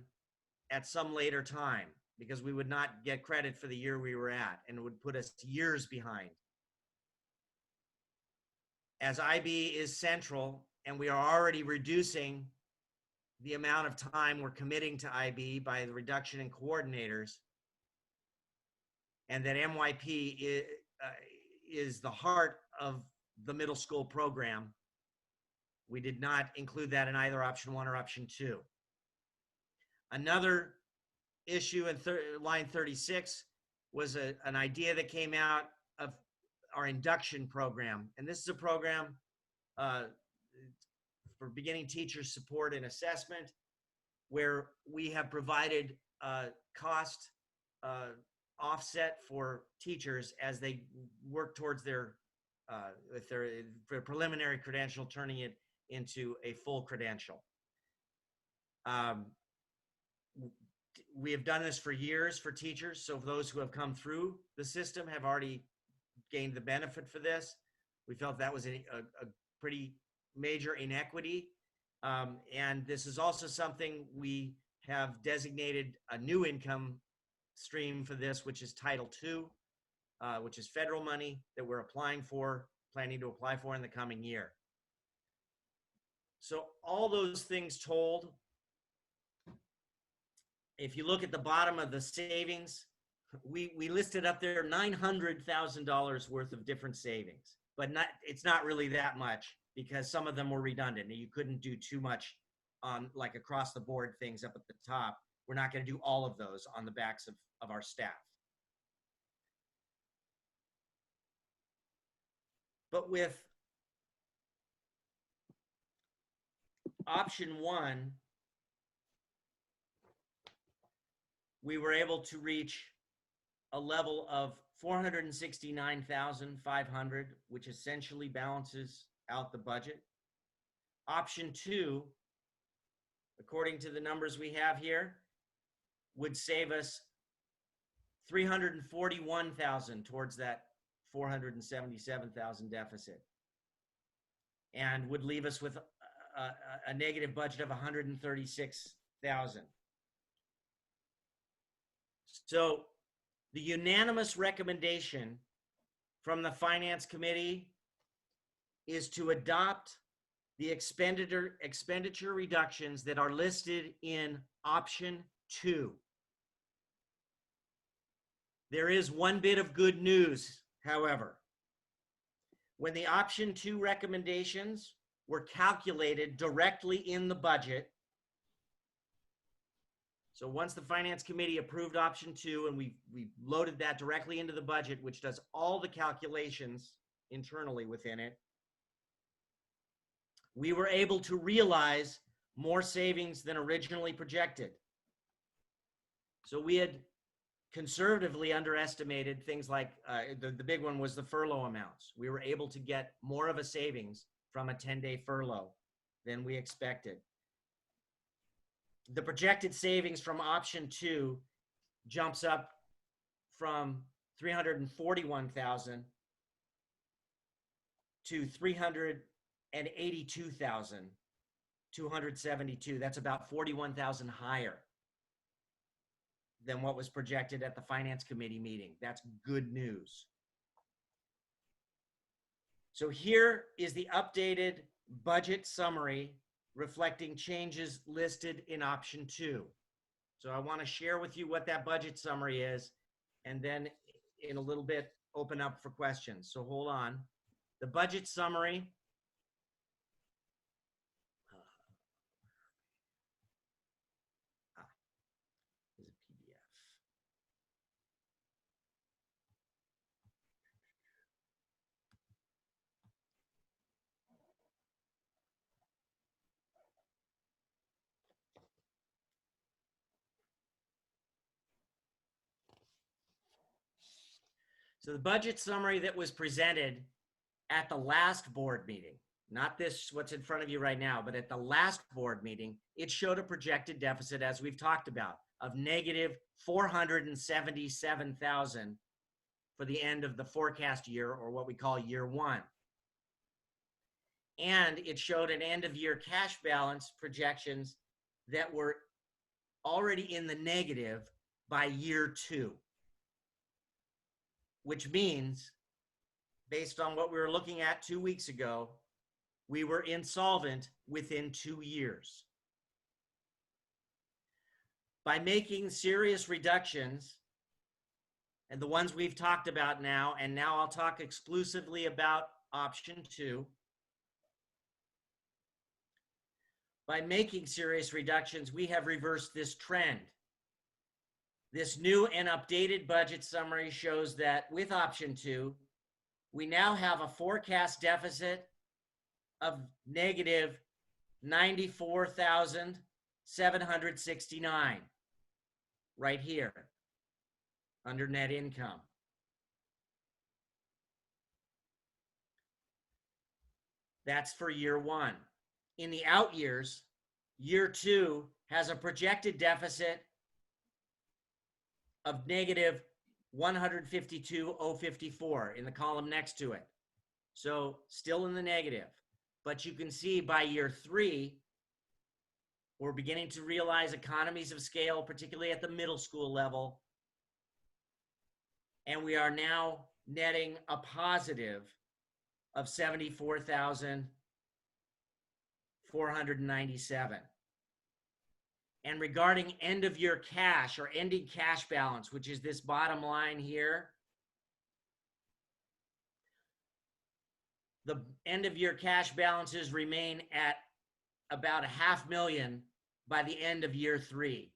at some later time, because we would not get credit for the year we were at, and it would put us years behind. as IB is central and we are already reducing the amount of time we're committing to IB by the reduction in coordinators, and that MYP is the heart of the middle school program, we did not include that in either option 1 or option 2. Another issue in line 36 was an idea that came out of our induction program. And this is a program for beginning teacher support and assessment, where we have provided cost offset for teachers as they work towards their preliminary credential, turning it into a full credential. We have done this for years for teachers, so those who have come through the system have already gained the benefit for this. We felt that was a pretty major inequity. And this is also something we have designated a new income stream for this, which is Title II, which is federal money that we're planning to apply for in the coming year. So all those things told, if you look at the bottom of the savings, we listed up there $900,000 worth of different savings, but it's not really that much because some of them were redundant. You couldn't do too much on like across the board things up at the top. We're not going to do all of those on the backs of our staff. But with option 1, we were able to reach a level of $469,500, which essentially balances out the budget. Option 2, according to the numbers we have here, would save us $341,000 towards that $477,000 deficit, and would leave us with a negative budget of $136,000. So the unanimous recommendation from the Finance Committee is to adopt the expenditure reductions that are listed in option 2. There is one bit of good news, however. When the option 2 recommendations were calculated directly in the budget, so once the Finance Committee approved option 2 and we loaded that directly into the budget, which does all the calculations internally within it, we were able to realize more savings than originally projected. So we had conservatively underestimated things like, the big one was the furlough amounts. We were able to get more of a savings from a 10-day furlough than we expected. The projected savings from option 2 jumps up from $341,000 to $382,272. That's about $41,000 higher than what was projected at the Finance Committee meeting. That's good news. So here is the updated budget summary reflecting changes listed in option 2. So I want to share with you what that budget summary is, and then in a little bit open up for questions. So hold on. The budget summary is a PDF. So the budget summary that was presented at the last board meeting, not this, what's in front of you right now, but at the last board meeting, it showed a projected deficit, as we've talked about, of negative $477,000 for the end of the forecast year, or what we call year 1. And it showed an end of year cash balance projections that were already in the negative by year 2. Which means based on what we were looking at 2 weeks ago, we were insolvent within 2 years. By making serious reductions, and the ones we've talked about now, and now I'll talk exclusively about option 2. By making serious reductions, we have reversed this trend. This new and updated budget summary shows that with option 2, we now have a forecast deficit of negative 94,769 right here under net income. That's for year 1. In the out years, year 2 has a projected deficit of negative 152,054 in the column next to it. So still in the negative. But you can see by year 3, we're beginning to realize economies of scale, particularly at the middle school level. And we are now netting a positive of 74,497. And regarding end of year cash or ending cash balance, which is this bottom line here, the end of year cash balances remain at about $500,000 by the end of year 3,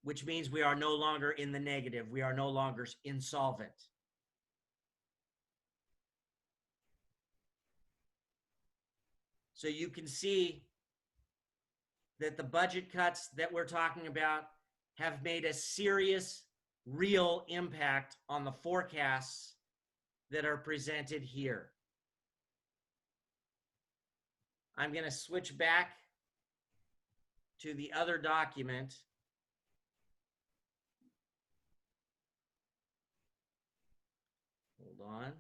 which means we are no longer in the negative. We are no longer insolvent. So you can see that the budget cuts that we're talking about have made a serious, real impact on the forecasts that are presented here. I'm going to switch back to the other document. Hold on.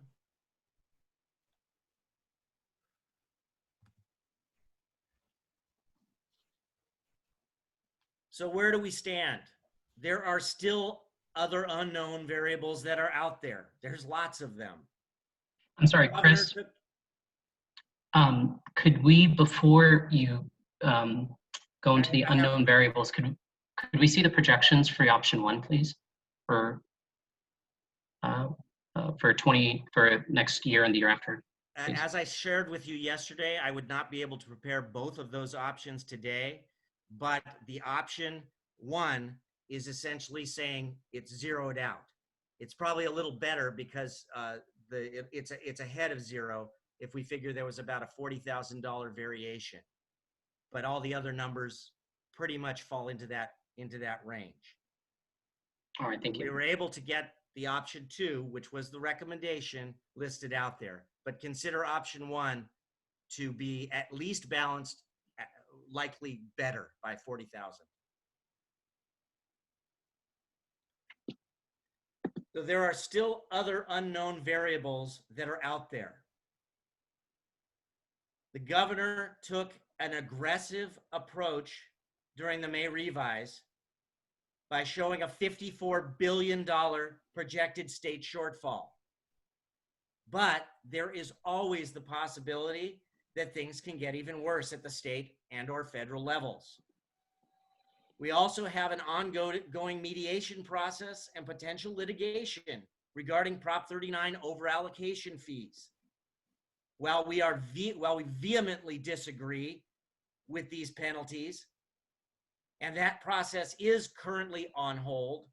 So where do we stand? There are still other unknown variables that are out there. There's lots of them. I'm sorry, Chris. Could we, before you go into the unknown variables, could we see the projections for option 1, please, for next year and the year after? Please. As I shared with you yesterday, I would not be able to prepare both of those options today, but the option 1 is essentially saying it's zeroed out. It's probably a little better because it's ahead of zero if we figure there was about a $40,000 variation, but all the other numbers pretty much fall into that range. All right, thank you. We were able to get the option 2, which was the recommendation, listed out there, but consider option 1 to be at least balanced, likely better by 40,000. So there are still other unknown variables that are out there. The governor took an aggressive approach during the May revise by showing a $54 billion projected state shortfall. But there is always the possibility that things can get even worse at the state and/or federal levels. We also have an ongoing mediation process and potential litigation regarding Prop 39 overallocation fees. While we vehemently disagree with these penalties, and that process is currently on hold,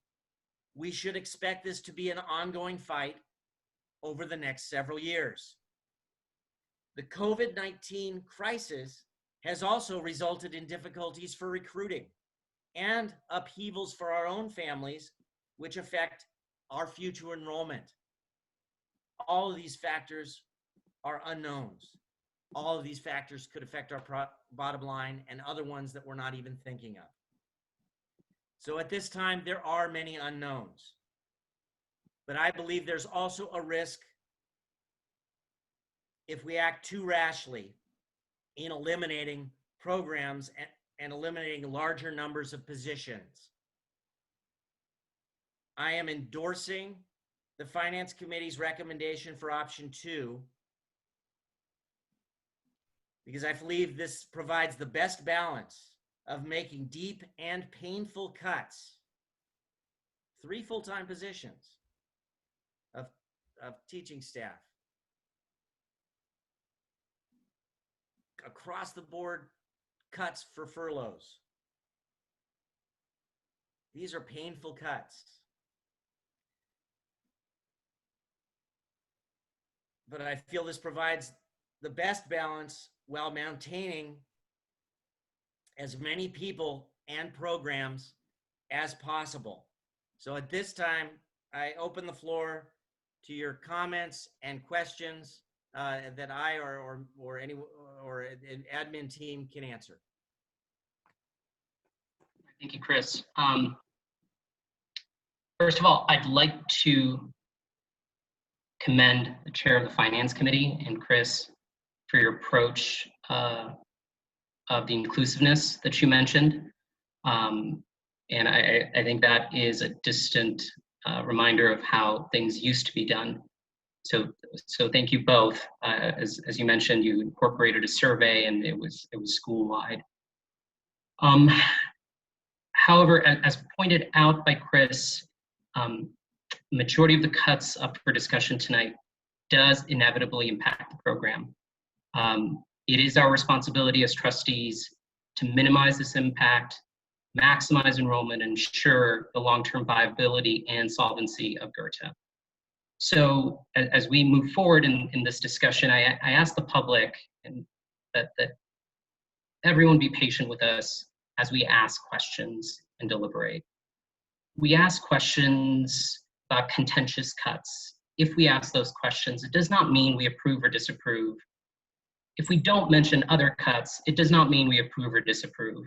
we should expect this to be an ongoing fight over the next several years. The COVID-19 crisis has also resulted in difficulties for recruiting and upheavals for our own families, which affect our future enrollment. All of these factors are unknowns. All of these factors could affect our bottom line and other ones that we're not even thinking of. So at this time, there are many unknowns. But I believe there's also a risk if we act too rashly in eliminating programs and eliminating larger numbers of positions. I am endorsing the Finance Committee's recommendation for option 2, because I believe this provides the best balance of making deep and painful cuts. 3 full-time positions of teaching staff. Across the board cuts for furloughs. These are painful cuts. But I feel this provides the best balance while maintaining as many people and programs as possible. So at this time, I open the floor to your comments and questions that I or an admin team can answer. Thank you, Chris. First of all, I'd like to commend the chair of the Finance Committee and Chris for your approach of the inclusiveness that you mentioned. And I think that is a distant reminder of how things used to be done. So thank you both. As you mentioned, you incorporated a survey and it was school-wide. However, as pointed out by Chris, majority of the cuts up for discussion tonight does inevitably impact the program. It is our responsibility as trustees to minimize this impact, maximize enrollment, and ensure the long-term viability and solvency of Goethe. So as we move forward in this discussion, I ask the public and that everyone be patient with us as we ask questions and deliberate. We ask questions about contentious cuts. If we ask those questions, it does not mean we approve or disapprove. If we don't mention other cuts, it does not mean we approve or disapprove.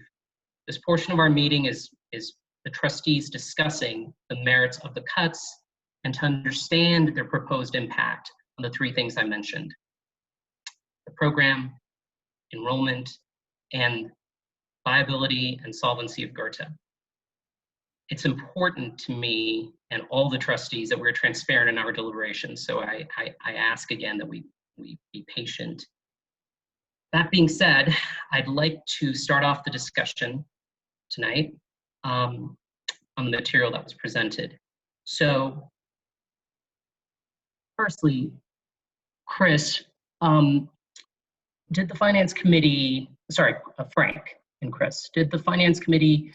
This portion of our meeting is the trustees discussing the merits of the cuts and to understand their proposed impact on the 3 things I mentioned: the program, enrollment, and viability and solvency of Goethe. It's important to me and all the trustees that we're transparent in our deliberations. So I ask again that we be patient. That being said, I'd like to start off the discussion tonight on the material that was presented. So firstly, Chris, did the Finance Committee, Frank and Chris, did the Finance Committee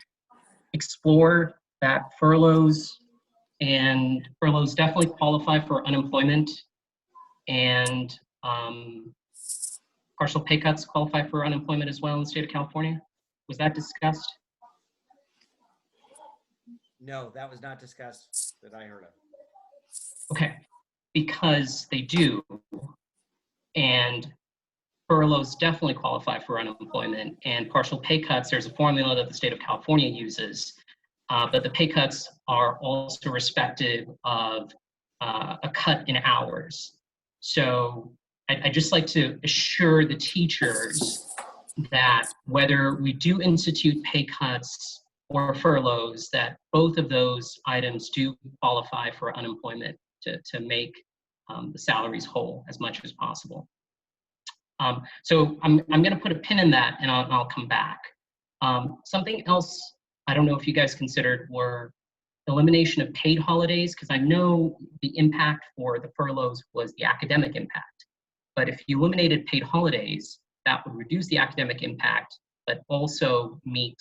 explore that furloughs definitely qualify for unemployment and partial pay cuts qualify for unemployment as well in the state of California? Was that discussed? No, that was not discussed that I heard of. Okay, because they do, and furloughs definitely qualify for unemployment, and partial pay cuts, there's a formula that the state of California uses, but the pay cuts are also respective of a cut in hours. So I'd just like to assure the teachers that whether we do institute pay cuts or furloughs, that both of those items do qualify for unemployment to make the salaries whole as much as possible. So I'm going to put a pin in that, and I'll come back. Something else I don't know if you guys considered were elimination of paid holidays, because I know the impact for the furloughs was the academic impact. But if you eliminated paid holidays, that would reduce the academic impact, but also meet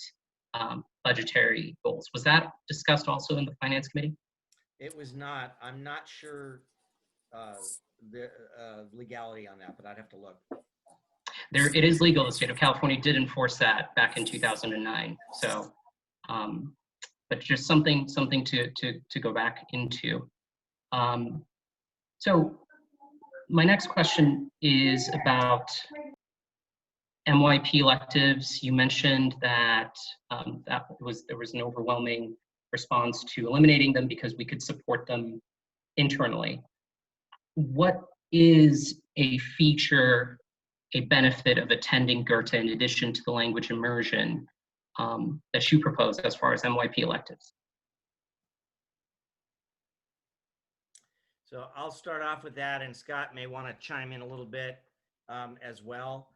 budgetary goals. Was that discussed also in the Finance Committee? It was not. I'm not sure the legality on that, but I'd have to look. It is legal. The state of California did enforce that back in 2009. So, but just something to go back into. So my next question is about MYP electives. You mentioned that there was an overwhelming response to eliminating them because we could support them internally. What is a feature, a benefit of attending Goethe in addition to the language immersion that you propose as far as MYP electives? So I'll start off with that, and Scott may want to chime in a little bit as well.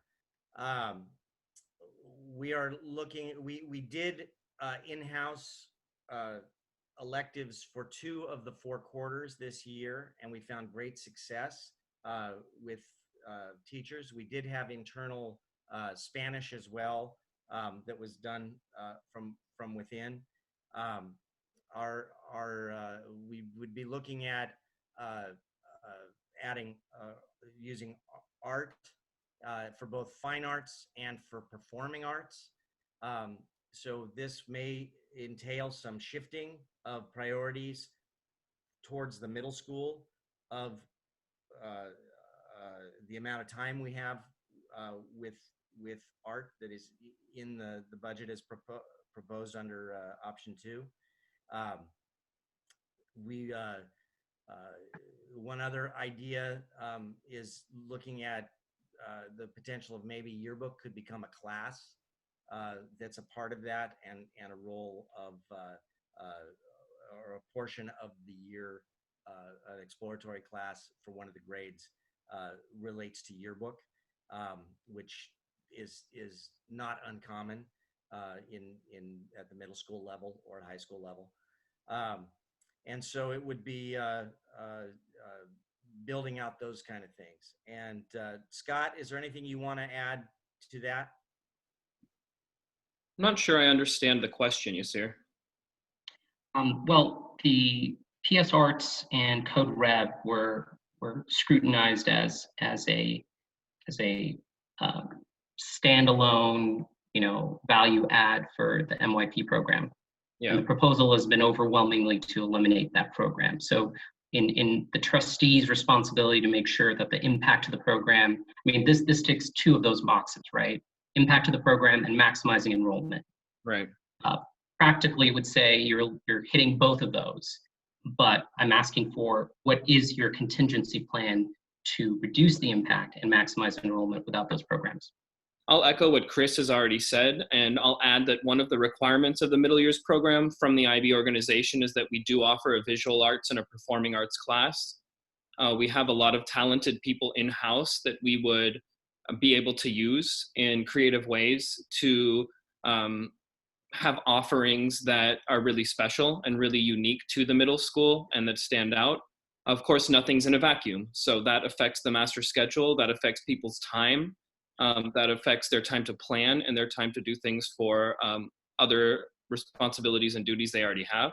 We are looking, we did in-house electives for 2 of the 4 quarters this year, and we found great success with teachers. We did have internal Spanish as well that was done from within. We would be looking at adding using art for both fine arts and for performing arts. So this may entail some shifting of priorities towards the middle school of the amount of time we have with art that is in the budget as proposed under option 2. One other idea is looking at the potential of maybe yearbook could become a class that's a part of that, and a role of or a portion of the year, an exploratory class for one of the grades relates to yearbook, which is not uncommon at the middle school level or at high school level. And so it would be building out those kind of things. And Scott, is there anything you want to add to that? I'm not sure I understand the question, Yasir. Well, the PS Arts and Code Rev were scrutinized as a standalone, value add for the MYP program. Yeah. And the proposal has been overwhelmingly to eliminate that program. So in the trustees' responsibility to make sure that the impact of the program, this ticks 2 of those boxes, right? Impact of the program and maximizing enrollment. Right. Practically, it would say you're hitting both of those, but I'm asking for what is your contingency plan to reduce the impact and maximize enrollment without those programs? I'll echo what Chris has already said, and I'll add that one of the requirements of the middle years program from the IB organization is that we do offer a visual arts and a performing arts class. We have a lot of talented people in-house that we would be able to use in creative ways to have offerings that are really special and really unique to the middle school and that stand out. Of course, nothing's in a vacuum. So that affects the master schedule, that affects people's time, that affects their time to plan and their time to do things for other responsibilities and duties they already have.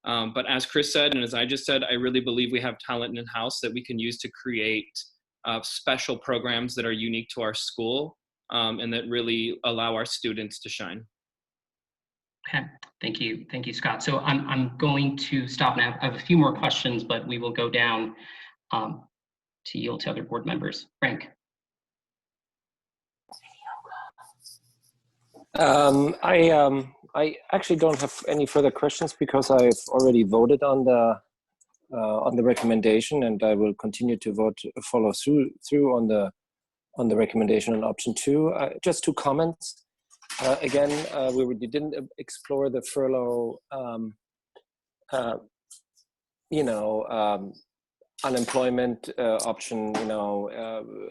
But as Chris said, and as I just said, I really believe we have talent in-house that we can use to create special programs that are unique to our school and that really allow our students to shine. Okay, thank you, Scott. So I'm going to stop now. I have a few more questions, but we will go down to yield to other board members. Frank. I actually don't have any further questions because I've already voted on the recommendation, and I will continue to follow through on the recommendation on option 2. Just 2 comments. Again, we didn't explore the furlough, unemployment option.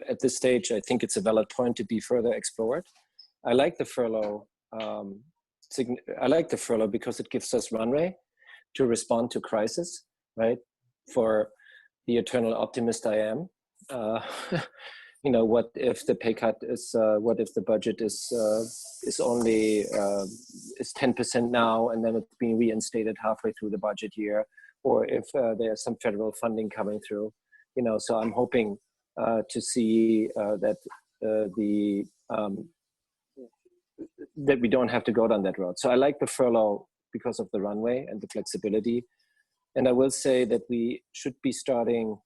At this stage, I think it's a valid point to be further explored. I like the furlough. I like the furlough because it gives us runway to respond to crisis, right? For the eternal optimist I am. What if the pay cut is? What if the budget is only is 10% now, and then it's being reinstated halfway through the budget year, or if there's some federal funding coming through? So I'm hoping to see that that we don't have to go down that road. So I like the furlough because of the runway and the flexibility. And I will say that we should be starting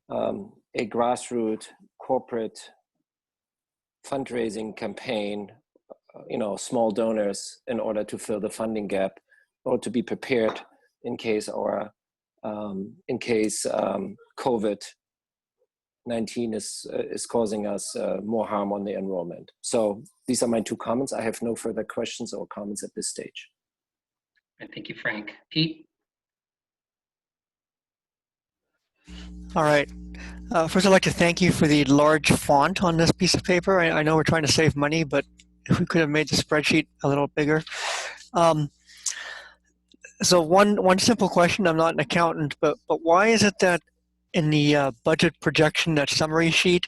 a grassroots corporate fundraising campaign, small donors, in order to fill the funding gap or to be prepared in case COVID-19 is causing us more harm on the enrollment. So these are my 2 comments. I have no further questions or comments at this stage. Thank you, Frank. Pete? All right. First, I'd like to thank you for the large font on this piece of paper. I know we're trying to save money, but if we could have made the spreadsheet a little bigger. So one simple question, I'm not an accountant, but why is it that in the budget projection, that summary sheet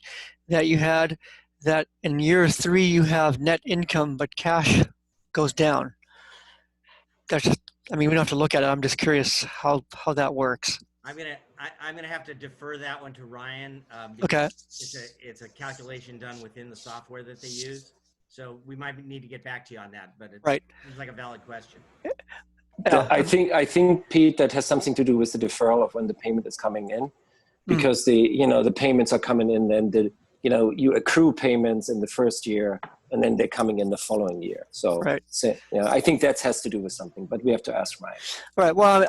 that you had, that in year 3 you have net income, but cash goes down? That's just, I mean, we don't have to look at it. I'm just curious how that works. I'm gonna have to defer that one to Ryan. Okay. It's a calculation done within the software that they use. So we might need to get back to you on that, but it Right. seems like a valid question. I think Pete, that has something to do with the deferral of when the payment is coming in, because the payments are coming in, and you accrue payments in the first year, and then they're coming in the following year. So, Right. I think that has to do with something, but we have to ask Ryan. Right. Well,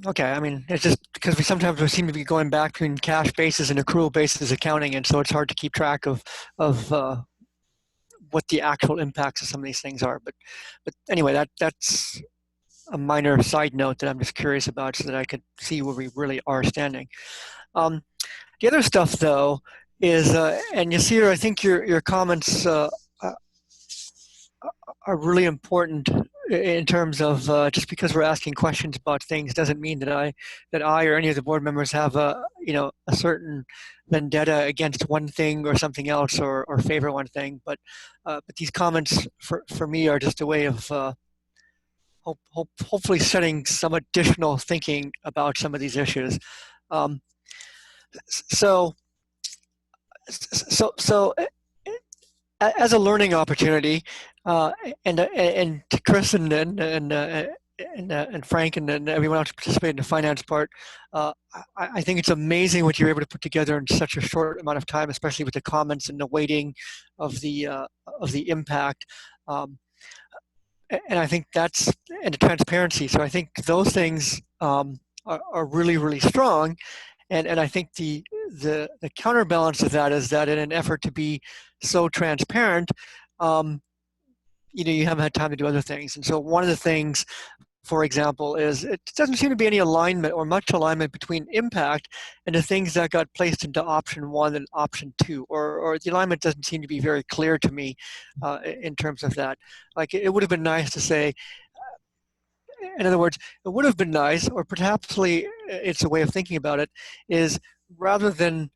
okay. I mean, it's just because we sometimes seem to be going back between cash basis and accrual basis accounting, and so it's hard to keep track of what the actual impacts of some of these things are. But anyway, that's a minor side note that I'm just curious about, so that I could see where we really are standing. The other stuff, though, is and Yasir, I think your comments are really important in terms of just because we're asking questions about things doesn't mean that I or any of the board members have a certain vendetta against one thing or something else, or favor one thing. But these comments for me are just a way of hopefully setting some additional thinking about some of these issues. So as a learning opportunity, and to Chris and Frank and everyone else who participated in the finance part, I think it's amazing what you're able to put together in such a short amount of time, especially with the comments and the weighting of the impact. And I think and the transparency. So I think those things are really, really strong. And I think the counterbalance of that is that in an effort to be so transparent, you haven't had time to do other things. And so one of the things, for example, is it doesn't seem to be any alignment or much alignment between impact and the things that got placed into option 1 and option 2, or the alignment doesn't seem to be very clear to me in terms of that. Like, it would have been nice to say, in other words, it would have been nice, or perhaps it's a way of thinking about it, is rather than,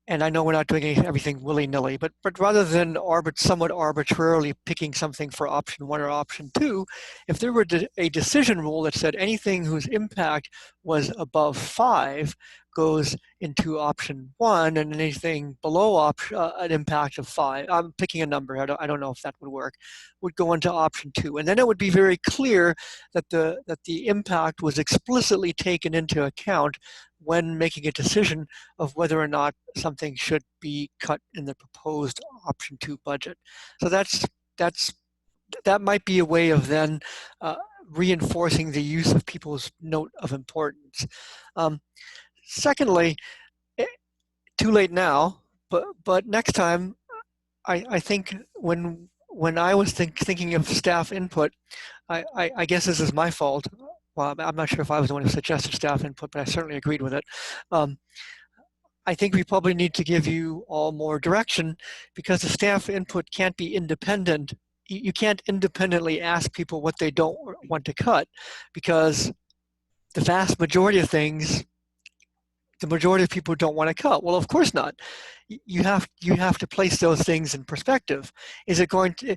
and I know we're not doing everything willy-nilly, but rather than somewhat arbitrarily picking something for option 1 or option 2, if there were a decision rule that said anything whose impact was above 5 goes into option 1, and anything below an impact of 5, I'm picking a number, I don't know if that would work, would go into option 2. And then it would be very clear that the impact was explicitly taken into account when making a decision of whether or not something should be cut in the proposed option 2 budget. So that might be a way of then reinforcing the use of people's note of importance. Secondly, too late now, but next time, I think when I was thinking of staff input, I guess this is my fault. Well, I'm not sure if I was the one who suggested staff input, but I certainly agreed with it. I think we probably need to give you all more direction, because the staff input can't be independent. You can't independently ask people what they don't want to cut, because the vast majority of things, the majority of people don't want to cut. Well, of course not. You have to place those things in perspective. Is it going to,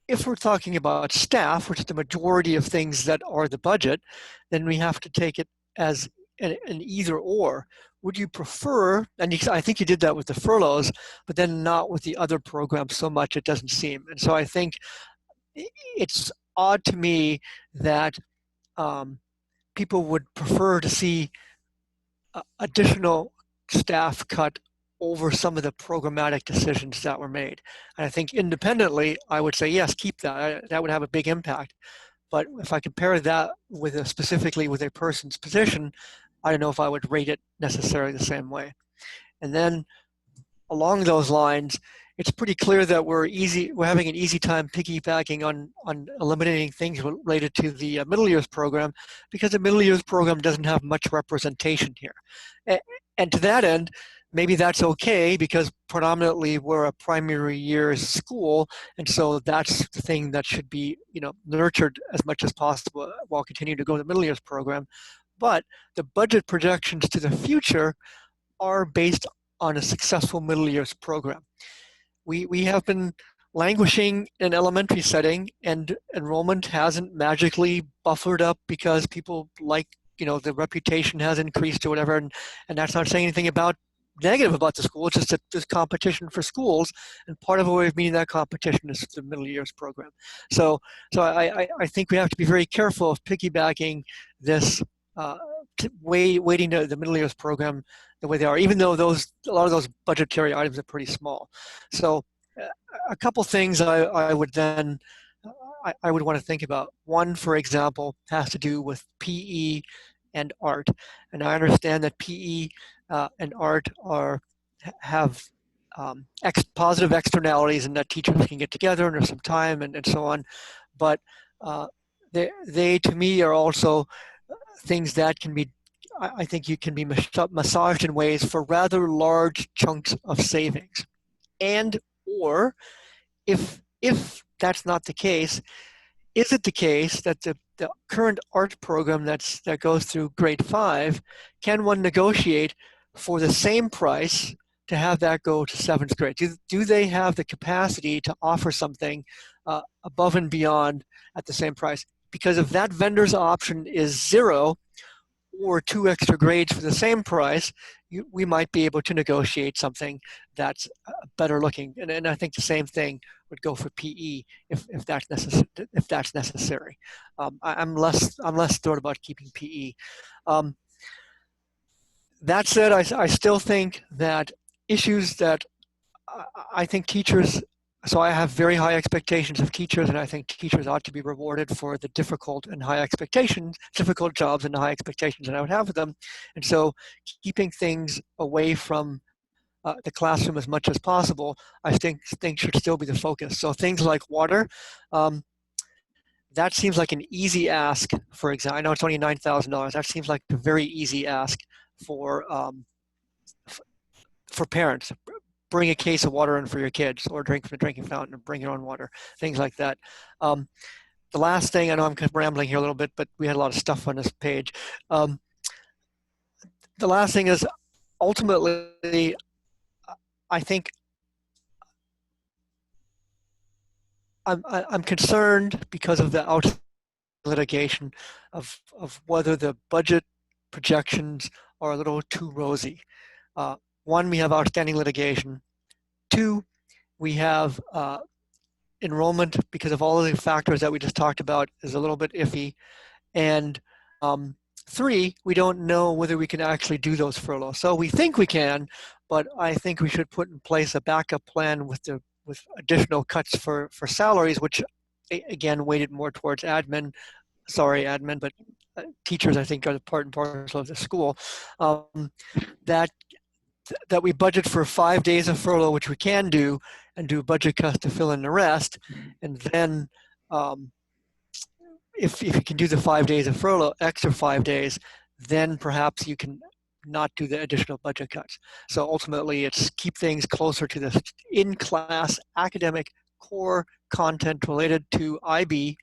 if we're talking about staff, which is the majority of things that are the budget, then we have to take it as an either or. Would you prefer, and I think you did that with the furloughs, but then not with the other programs so much, it doesn't seem. And so I think it's odd to me that people would prefer to see additional staff cut over some of the programmatic decisions that were made. And I think independently, I would say, yes, keep that. That would have a big impact. But if I compare that with specifically with a person's position, I don't know if I would rate it necessarily the same way. And then along those lines, it's pretty clear that we're having an easy time piggybacking on eliminating things related to the middle years program, because the middle years program doesn't have much representation here. And to that end, maybe that's okay, because predominantly we're a primary years school, and so that's the thing that should be, nurtured as much as possible while continuing to go to the middle years program. But the budget projections to the future are based on a successful middle years program. We have been languishing in an elementary setting, and enrollment hasn't magically buffered up because people the reputation has increased or whatever, and that's not saying anything negative about the school. It's just that there's competition for schools, and part of a way of meeting that competition is the middle years program. So I think we have to be very careful of piggybacking this weighting the middle years program the way they are, even though a lot of those budgetary items are pretty small. So a couple things I would want to think about. One, for example, has to do with PE and art, and I understand that PE and art have positive externalities, and that teachers can get together and there's some time and so on, but they to me are also things that can be, I think you can be massaged in ways for rather large chunks of savings. And or if that's not the case, is it the case that the current art program that goes through grade 5, can one negotiate for the same price to have that go to 7th grade? Do they have the capacity to offer something above and beyond at the same price? Because if that vendor's option is 0 or 2 extra grades for the same price, we might be able to negotiate something that's better looking. And I think the same thing would go for PE if that's necessary. I'm less thrilled about keeping PE. That said, I still think that issues that I think teachers, so I have very high expectations of teachers, and I think teachers ought to be rewarded for the difficult jobs and the high expectations that I would have with them. And so keeping things away from the classroom as much as possible, I think should still be the focus. So things like water, that seems like an easy ask. For example, I know it's only $9,000. That seems like a very easy ask for parents. Bring a case of water in for your kids, or drink from the drinking fountain, or bring your own water, things like that. The last thing, I know I'm kind of rambling here a little bit, but we had a lot of stuff on this page. The last thing is, ultimately, I think I'm concerned because of the litigation of whether the budget projections are a little too rosy. One, we have outstanding litigation. 2, we have enrollment, because of all of the factors that we just talked about, is a little bit iffy. And 3, we don't know whether we can actually do those furloughs. So we think we can, but I think we should put in place a backup plan with additional cuts for salaries, which again weighted more towards admin, but teachers, I think, are the part and parcel of the school. That we budget for 5 days of furlough, which we can do, and do budget cuts to fill in the rest. And then if you can do the 5 days of furlough, extra 5 days, then perhaps you can not do the additional budget cuts. So ultimately, it's keep things closer to the in-class academic core content related to IB,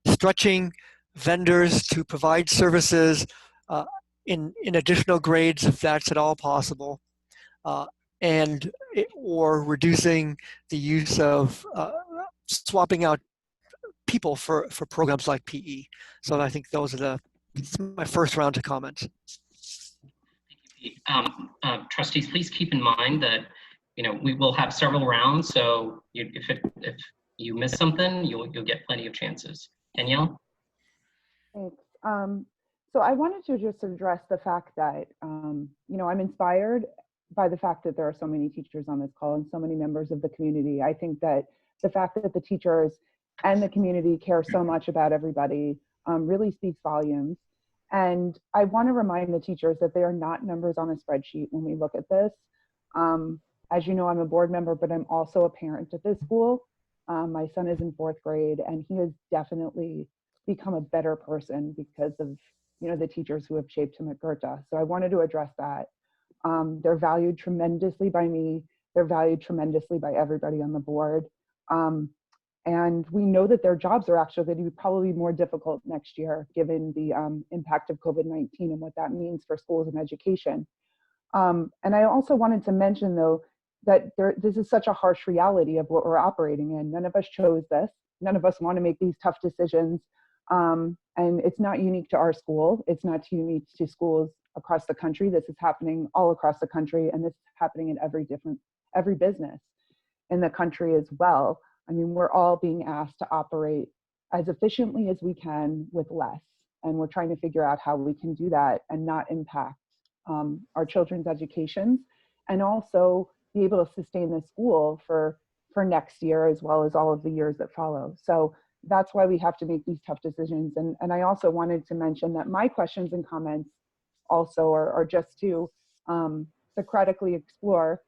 stretching vendors to provide services in additional grades if that's at all possible, or reducing the use of swapping out people for programs like PE. So I think those are my first round of comments. Trustees, please keep in mind that we will have several rounds, so if you miss something, you'll get plenty of chances. Danielle? Thanks. So I wanted to just address the fact that I'm inspired by the fact that there are so many teachers on this call and so many members of the community. I think that the fact that the teachers and the community care so much about everybody really speaks volumes. And I want to remind the teachers that they are not numbers on a spreadsheet when we look at this. As you know, I'm a board member, but I'm also a parent at this school. My son is in 4th grade, and he has definitely become a better person because of, you know, the teachers who have shaped him at Goethe. So I wanted to address that. They're valued tremendously by me. They're valued tremendously by everybody on the board. And we know that their jobs are actually going to be probably more difficult next year, given the impact of COVID-19 and what that means for schools and education. And I also wanted to mention, though, that this is such a harsh reality of what we're operating in. None of us chose this. None of us want to make these tough decisions. And it's not unique to our school. It's not unique to schools across the country. This is happening all across the country, and this is happening in every business in the country as well. I mean, we're all being asked to operate as efficiently as we can with less. And we're trying to figure out how we can do that and not impact our children's educations, and also be able to sustain the school for next year as well as all of the years that follow. So that's why we have to make these tough decisions. And I also wanted to mention that my questions and comments also are just to critically explore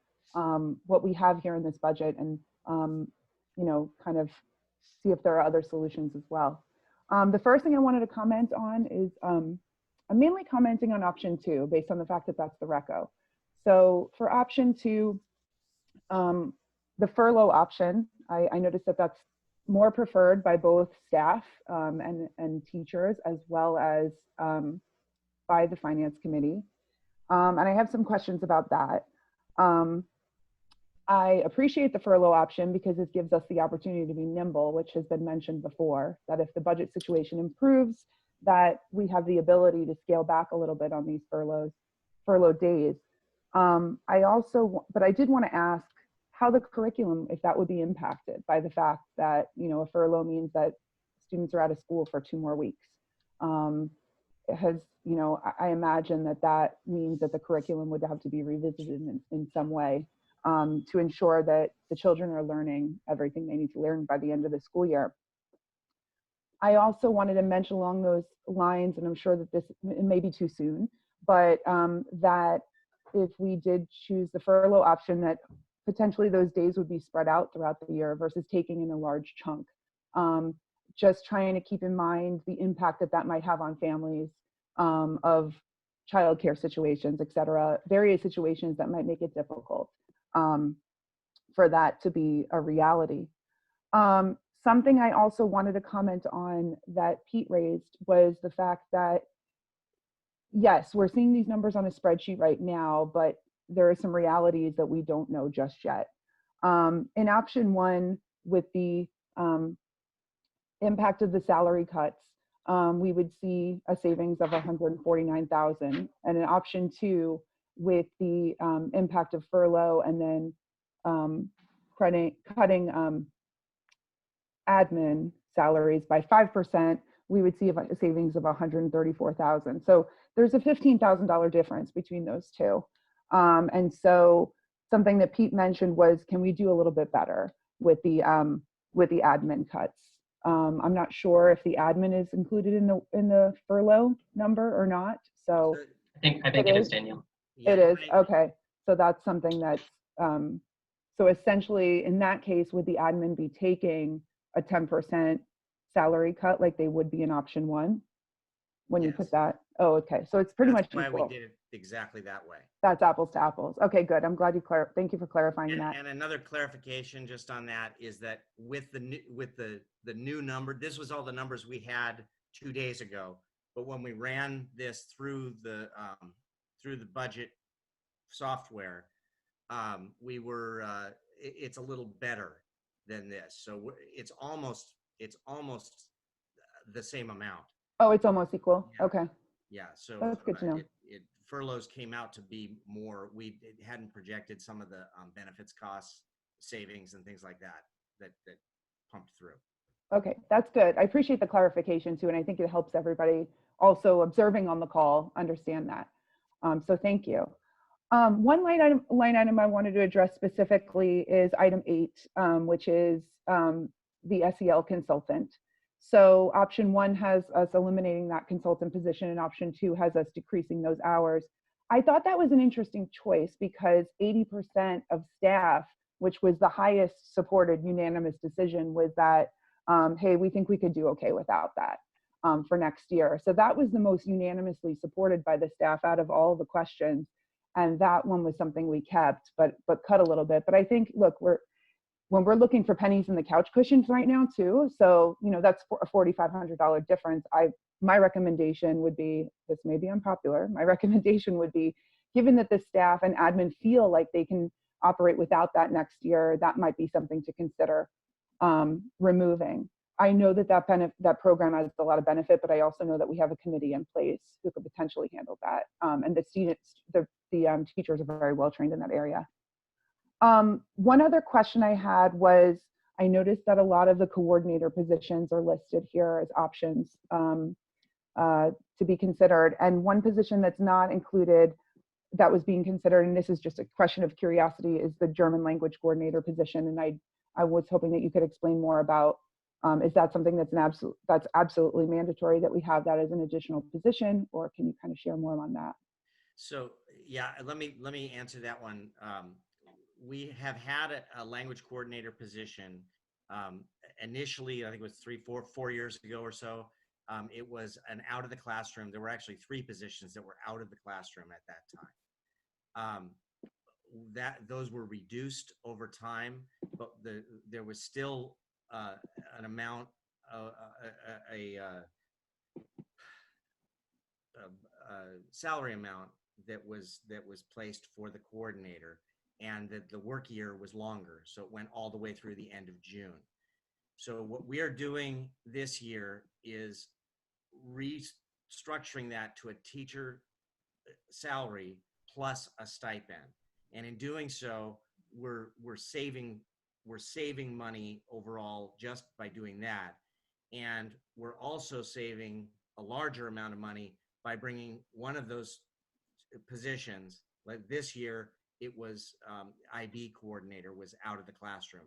what we have here in this budget, and you know, kind of see if there are other solutions as well. The first thing I wanted to comment on is I'm mainly commenting on option 2 based on the fact that that's the RECO. So for option 2, the furlough option, I noticed that that's more preferred by both staff and teachers, as well as by the finance committee. And I have some questions about that. I appreciate the furlough option because it gives us the opportunity to be nimble, which has been mentioned before, that if the budget situation improves, that we have the ability to scale back a little bit on these furlough days. But I did want to ask how the curriculum, if that would be impacted by the fact that, you know, a furlough means that students are out of school for 2 more weeks. You know, I imagine that means that the curriculum would have to be revisited in some way to ensure that the children are learning everything they need to learn by the end of the school year. I also wanted to mention along those lines, and I'm sure that it may be too soon, but that if we did choose the furlough option, that potentially those days would be spread out throughout the year versus taking in a large chunk. Just trying to keep in mind the impact that might have on families of childcare situations, et cetera, various situations that might make it difficult for that to be a reality. Something I also wanted to comment on that Pete raised was the fact that, yes, we're seeing these numbers on a spreadsheet right now, but there are some realities that we don't know just yet. In option 1, with the impact of the salary cuts, we would see a savings of $149,000. And in option 2, with the impact of furlough and then cutting admin salaries by 5%, we would see a savings of $134,000. So there's a $15,000 difference between those two. And so something that Pete mentioned was, can we do a little bit better with the admin cuts? I'm not sure if the admin is included in the furlough number or not. So I think it is, Danielle. Yeah, it is, okay. So that's something that's, so essentially in that case, would the admin be taking a 10% salary cut like they would be in option 1 when you put that? Oh, okay. So it's pretty much why equal. we did it exactly that way. That's apples to apples. Okay, good. I'm glad thank you for clarifying And, that. and another clarification just on that is that with the new number, this was all the numbers we had 2 days ago. But when we ran this through the budget software, it's a little better than this. So it's almost the same amount. Oh, it's almost equal. Yeah. Okay. Yeah. So That's good to know. Furloughs came out to be more. We hadn't projected some of the benefits costs, savings, and things like that pumped through. Okay, that's good. I appreciate the clarification too, and I think it helps everybody also observing on the call understand that. So thank you. One line item I wanted to address specifically is item 8, which is the SEL consultant. So option 1 has us eliminating that consultant position, and option 2 has us decreasing those hours. I thought that was an interesting choice because 80% of staff, which was the highest supported unanimous decision, was that, hey, we think we could do okay without that for next year. So that was the most unanimously supported by the staff out of all the questions. And that one was something we kept, but cut a little bit. But I think, look, when we're looking for pennies in the couch cushions right now too, so, you know, that's a $4,500 difference. My recommendation would be, this may be unpopular, my recommendation would be, given that the staff and admin feel like they can operate without that next year, that might be something to consider removing. I know that program has a lot of benefit, but I also know that we have a committee in place who could potentially handle that. And the students, the teachers are very well trained in that area. One other question I had was, I noticed that a lot of the coordinator positions are listed here as options to be considered. And one position that's not included that was being considered, and this is just a question of curiosity, is the German language coordinator position. And I was hoping that you could explain more about, is that something that's absolutely mandatory that we have that as an additional position, or can you kind of share more on that? So yeah, let me answer that one. We have had a language coordinator position. Initially, I think it was 4 years ago or so. It was an out of the classroom. There were actually 3 positions that were out of the classroom at that time. Those were reduced over time, but there was still an amount, a salary amount that was placed for the coordinator, and that the work year was longer, so it went all the way through the end of June. So what we are doing this year is restructuring that to a teacher salary plus a stipend, and in doing so, we're saving money overall just by doing that, and we're also saving a larger amount of money by bringing one of those positions. Like this year, it was IB coordinator was out of the classroom,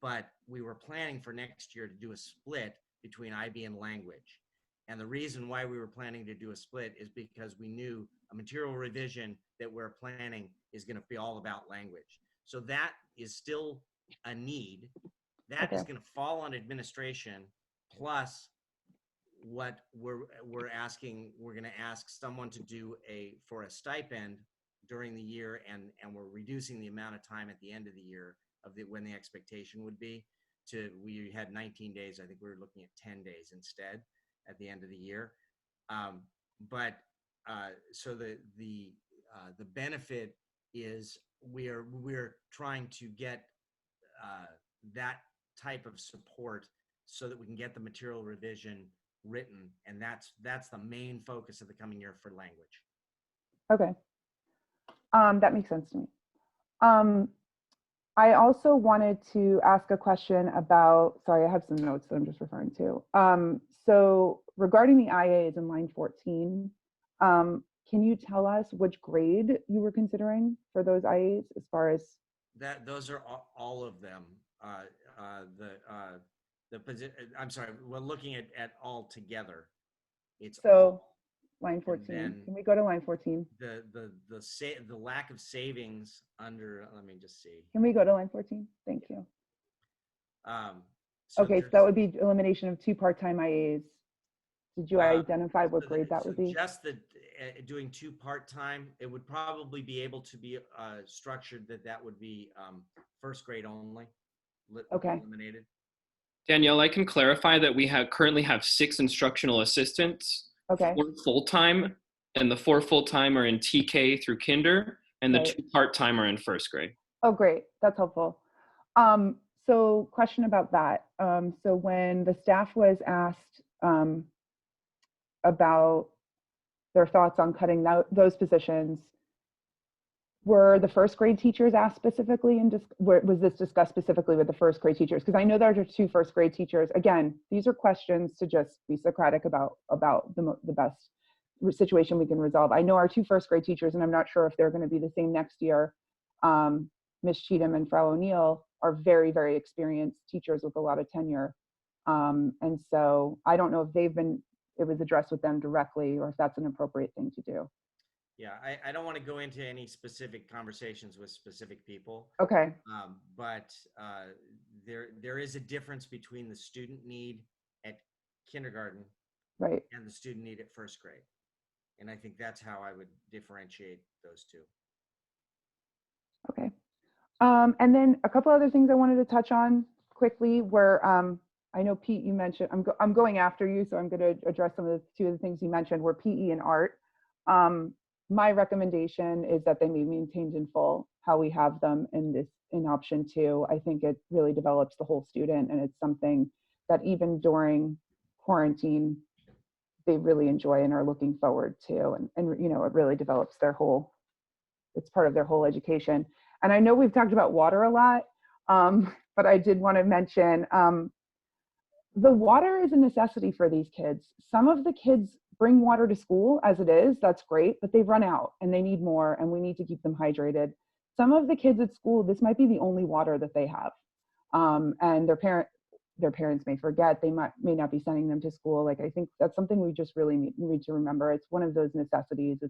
but we were planning for next year to do a split between IB and language. And the reason why we were planning to do a split is because we knew a material revision that we're planning is going to be all about language. So that is still a need. That is going to fall on administration, plus what we're going to ask someone to do for a stipend during the year, and we're reducing the amount of time at the end of the year when the expectation would be we had 19 days. I think we were looking at 10 days instead at the end of the year. So the benefit is we're trying to get that type of support so that we can get the material revision written, and that's the main focus of the coming year for language. Okay. That makes sense to me. I also wanted to ask a question about, sorry, I have some notes that I'm just referring to. So regarding the IAs in line 14, can you tell us which grade you were considering for those IAs as far as? Those are all of them. I'm sorry, we're looking at all together. It's so line 14. Can we go to line 14? The lack of savings under, let me just see. Can we go to line 14? Thank you. So okay, so that would be elimination of 2 part-time IAs. Did you identify what grade that would be? Just doing 2 part-time, it would probably be able to be structured that would be first grade only. Eliminated. Danielle, I can clarify that we currently have 6 instructional assistants. Okay. 4 full-time, and the 4 full-time are in TK through kinder, and the 2 part-time are in first grade. Oh, great. That's helpful. So question about that. So when the staff was asked about their thoughts on cutting those positions, were the first grade teachers asked specifically, and was this discussed specifically with the first grade teachers? Because I know there are 2 first grade teachers. Again, these are questions to just be Socratic about the best situation we can resolve. I know our 2 first grade teachers, and I'm not sure if they're going to be the same next year. Ms. Cheatham and Frau O'Neill are very, very experienced teachers with a lot of tenure. And so I don't know if it was addressed with them directly, or if that's an appropriate thing to do. Yeah, I don't want to go into any specific conversations with specific people, Okay. but there is a difference between the student need at kindergarten Right. and the student need at first grade. And I think that's how I would differentiate those two. Okay. And then a couple other things I wanted to touch on quickly were, I know Pete, you mentioned, I'm going after you, so I'm going to address two of the things you mentioned were PE and art. My recommendation is that they be maintained in full, how we have them in option 2. I think it really develops the whole student, and it's something that even during quarantine, they really enjoy and are looking forward to. And you know, it really develops it's part of their whole education. And I know we've talked about water a lot, but I did want to mention the water is a necessity for these kids. Some of the kids bring water to school as it is, that's great, but they've run out and they need more, and we need to keep them hydrated. Some of the kids at school, this might be the only water that they have. And their parents may forget, they may not be sending them to school. Like, I think that's something we just really need to remember. It's one of those necessities.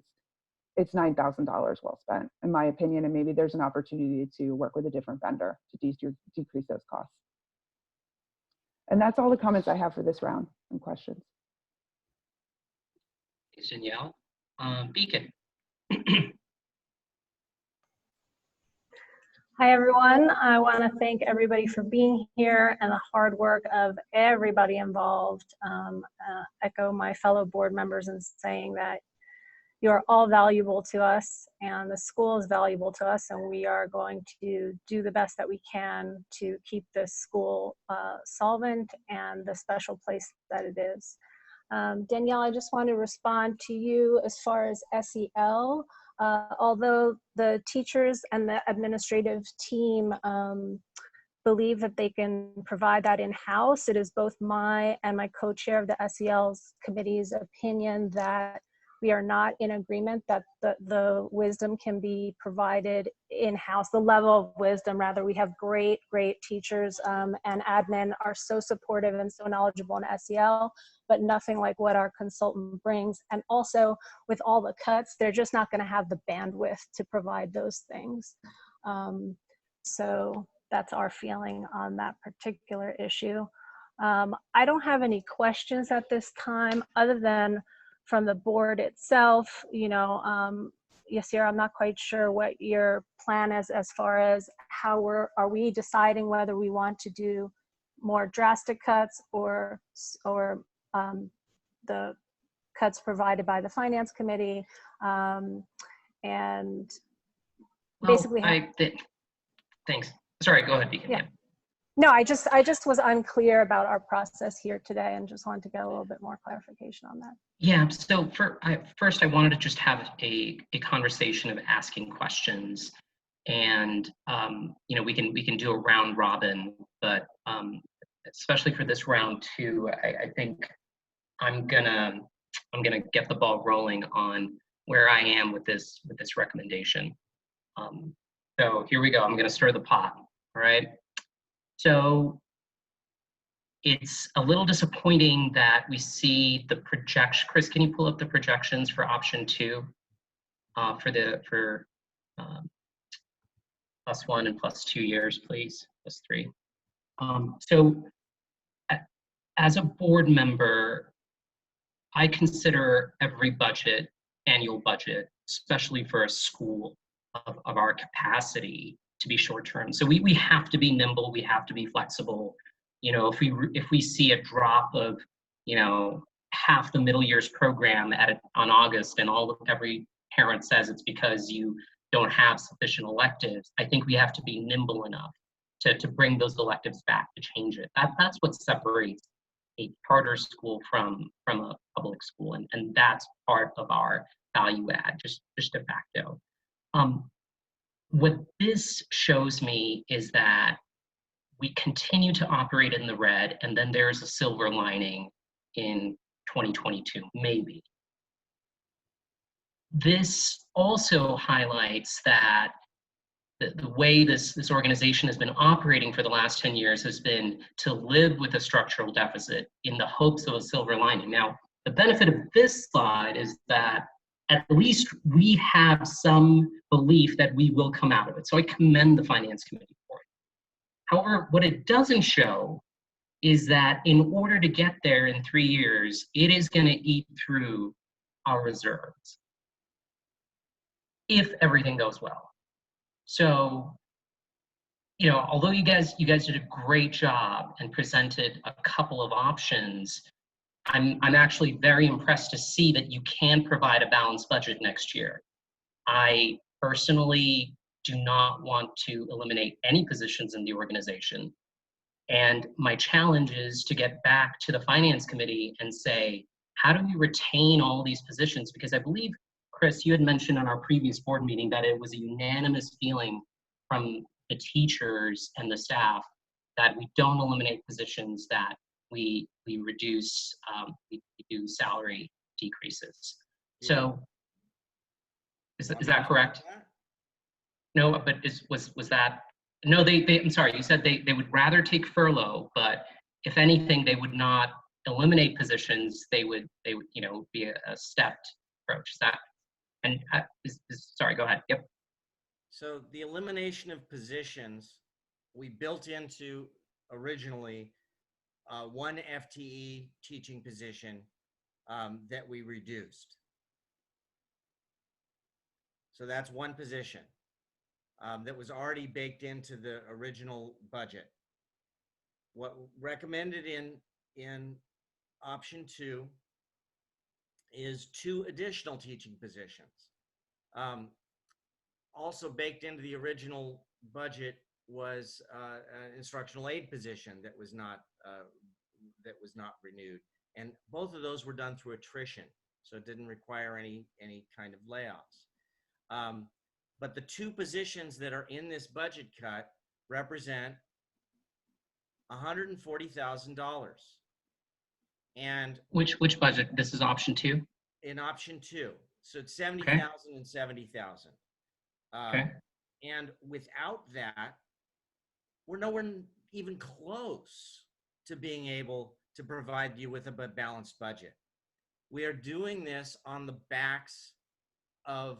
It's $9,000 well spent, in my opinion, and maybe there's an opportunity to work with a different vendor to decrease those costs. And that's all the comments I have for this round and questions. Thanks, Danielle. Beacon. Hi, everyone. I want to thank everybody for being here and the hard work of everybody involved. Echo my fellow board members in saying that you're all valuable to us, and the school is valuable to us, and we are going to do the best that we can to keep this school solvent and the special place that it is. Danielle, I just want to respond to you as far as SEL. Although the teachers and the administrative team believe that they can provide that in-house, it is both my and my co-chair of the SEL's committee's opinion that we are not in agreement that the wisdom can be provided in-house, the level of wisdom, rather. We have great teachers, and admin are so supportive and so knowledgeable in SEL, but nothing like what our consultant brings. And also with all the cuts, they're just not gonna have the bandwidth to provide those things. So that's our feeling on that particular issue. I don't have any questions at this time other than from the board itself. You know, Yasir, I'm not quite sure what your plan is as far as how are we deciding whether we want to do more drastic cuts or the cuts provided by the finance committee, and basically. Thanks. Sorry, go ahead, Beacon. Yeah. No, I just was unclear about our process here today and just wanted to get a little bit more clarification on that. Yeah, so first I wanted to just have a conversation of asking questions, and you know, we can do a round robin, but especially for this round 2, I think I'm gonna get the ball rolling on where I am with this recommendation. So here we go. I'm gonna stir the pot. All right. So it's a little disappointing that we see the projection. Chris, can you pull up the projections for option 2 for +1 and +2 years, please, +3. So as a board member, I consider every budget, annual budget, especially for a school of our capacity, to be short-term. So we have to be nimble, we have to be flexible. You know, if we see a drop of, you know, half the middle years program on August, and every parent says it's because you don't have sufficient electives, I think we have to be nimble enough to bring those electives back, to change it. That's what separates a charter school from a public school, and that's part of our value add, just de facto. What this shows me is that we continue to operate in the red, and then there's a silver lining in 2022, maybe. This also highlights that the way this organization has been operating for the last 10 years has been to live with a structural deficit in the hopes of a silver lining. Now, the benefit of this slide is that at least we have some belief that we will come out of it. So I commend the Finance Committee for it. However, what it doesn't show is that in order to get there in 3 years, it is going to eat through our reserves if everything goes well. So, you know, although you guys did a great job and presented a couple of options, I'm actually very impressed to see that you can provide a balanced budget next year. I personally do not want to eliminate any positions in the organization. And my challenge is to get back to the Finance Committee and say, how do we retain all these positions? Because I believe, Chris, you had mentioned on our previous board meeting that it was a unanimous feeling from the teachers and the staff that we don't eliminate positions, that we reduce, we do salary decreases. So is that correct? No, but was that, no, I'm sorry, you said they would rather take furlough, but if anything, they would not eliminate positions, they would you know, be a stepped approach. Is that, and sorry, go ahead. Yep. So the elimination of positions, we built into originally one FTE teaching position that we reduced. So that's one position that was already baked into the original budget. What recommended in option 2 is 2 additional teaching positions. Also baked into the original budget was an instructional aid position that was not renewed, and both of those were done through attrition, so it didn't require any kind of layoffs. But the 2 positions that are in this budget cut represent $140,000. And which budget? This is option 2? In option 2. So it's 70,000 and 70,000. Okay. And without that, we're nowhere even close to being able to provide you with a balanced budget. We are doing this on the backs of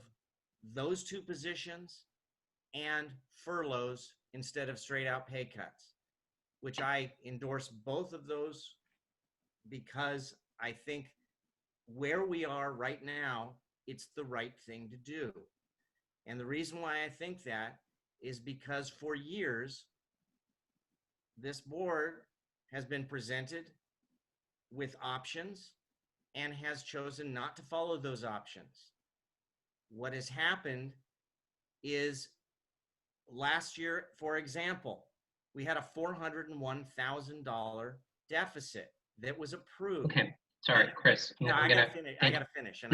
those 2 positions and furloughs instead of straight out pay cuts, which I endorse both of those because I think where we are right now, it's the right thing to do. And the reason why I think that is because for years, this board has been presented with options and has chosen not to follow those options. What has happened is last year, for example, we had a $401,000 deficit that was approved. Okay, sorry, Chris. No, I gotta finish.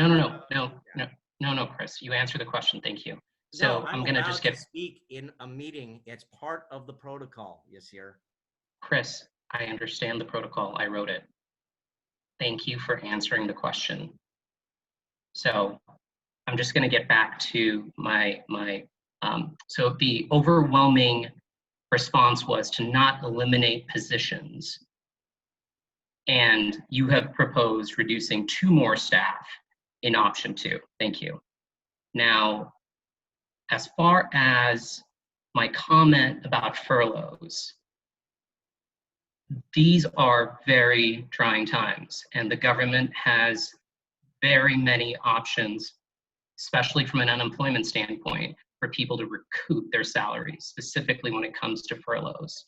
No, Chris, you answered the question. Thank you. So no, I'm gonna just get speak in a meeting. It's part of the protocol, Yasir. Chris, I understand the protocol. I wrote it. Thank you for answering the question. So I'm just going to get back to so the overwhelming response was to not eliminate positions. And you have proposed reducing 2 more staff in option 2. Thank you. Now, as far as my comment about furloughs, these are very trying times, and the government has very many options, especially from an unemployment standpoint, for people to recoup their salaries, specifically when it comes to furloughs.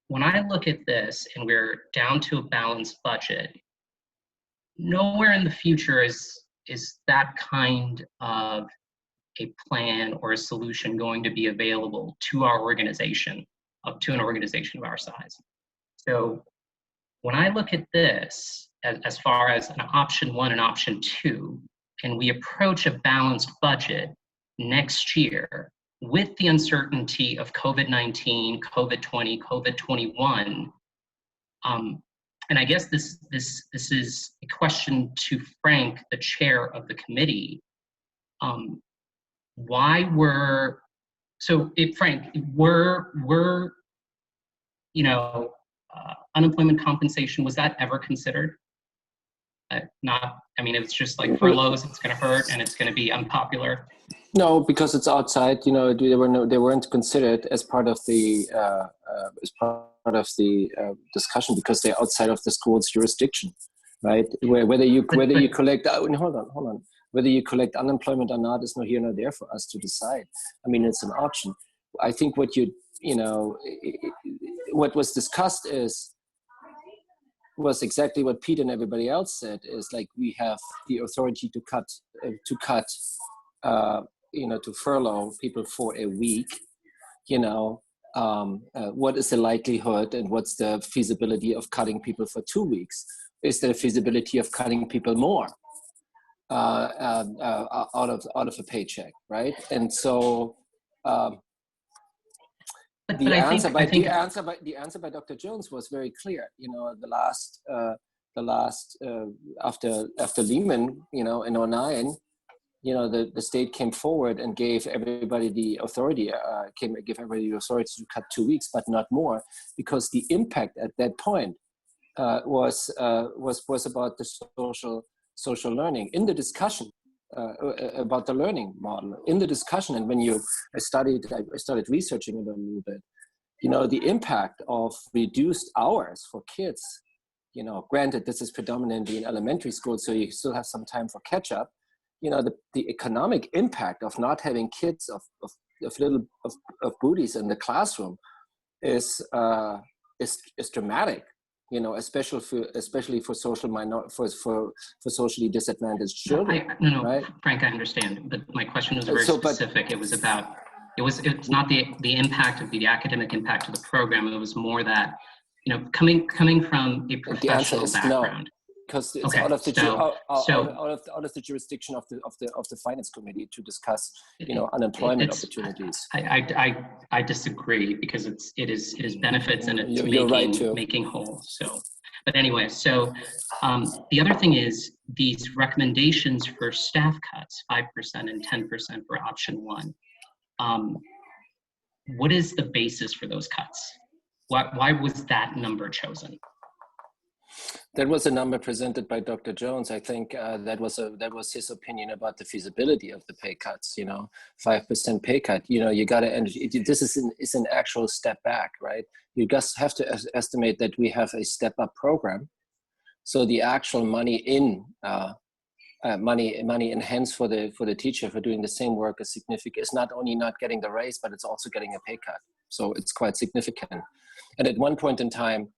When I look at this and we're down to a balanced budget, nowhere in the future is that kind of a plan or a solution going to be available to our organization, to an organization of our size. So when I look at this, as far as an option 1 and option 2, and we approach a balanced budget next year with the uncertainty of COVID-19, COVID-20, COVID-21, and I guess this is a question to Frank, the chair of the committee. Frank, were unemployment compensation, was that ever considered? I mean, it's just like furloughs, it's going to hurt and it's going to be unpopular. No, because it's outside. You know, they weren't considered as part of the discussion because they're outside of the school's jurisdiction, right? Whether you collect hold on, whether you collect unemployment or not is not here nor there for us to decide. I mean, it's an option. I think what what was discussed was exactly what Pete and everybody else said, is like we have the authority to cut, to furlough people for a week. What is the likelihood and what's the feasibility of cutting people for 2 weeks? Is there a feasibility of cutting people more out of a paycheck, right? And so the answer by Dr. Jones was very clear. After Lehman, in 2009, the state came forward and gave everybody the authority, to cut 2 weeks, but not more, because the impact at that point was about the social learning. In the discussion about the learning model, in the discussion, and when I started researching it a little bit, the impact of reduced hours for kids, granted this is predominantly in elementary school, so you still have some time for catch up. The economic impact of not having kids of booties in the classroom is dramatic. Especially for for socially disadvantaged children. Right? Frank, I understand, but my question was very specific. It's not the impact of the academic impact of the program. It was more that, coming from a professional background. Because it's okay, out of the jurisdiction of the finance committee to discuss, unemployment opportunities. I disagree, because it is benefits and it's making whole. So, but anyway, so the other thing is these recommendations for staff cuts, 5% and 10% for option 1. What is the basis for those cuts? Why was that number chosen? That was a number presented by Dr. Jones. I think that was his opinion about the feasibility of the pay cuts. 5% pay cut. You got to, and this is an actual step back, right? You just have to estimate that we have a step up program, so the actual money in hands for the teacher for doing the same work is significant. It's not only not getting the raise, but it's also getting a pay cut. So it's quite significant. And at one point in time,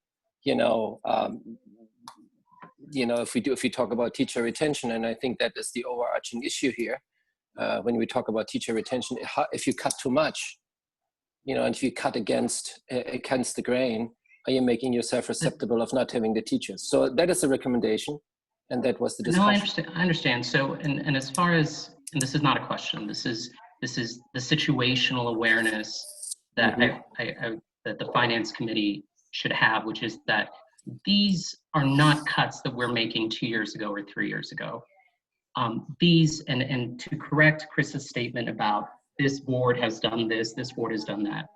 if we talk about teacher retention, and I think that is the overarching issue here, when we talk about teacher retention, if you cut too much, and if you cut against the grain, are you making yourself susceptible of not having the teachers? So that is a recommendation, and that was the discussion. No, I understand. So, and as far as, and this is not a question, this is the situational awareness that that the finance committee should have, which is that these are not cuts that we're making 2 years ago or 3 years ago. These, and to correct Chris's statement about this board has done this board has done that.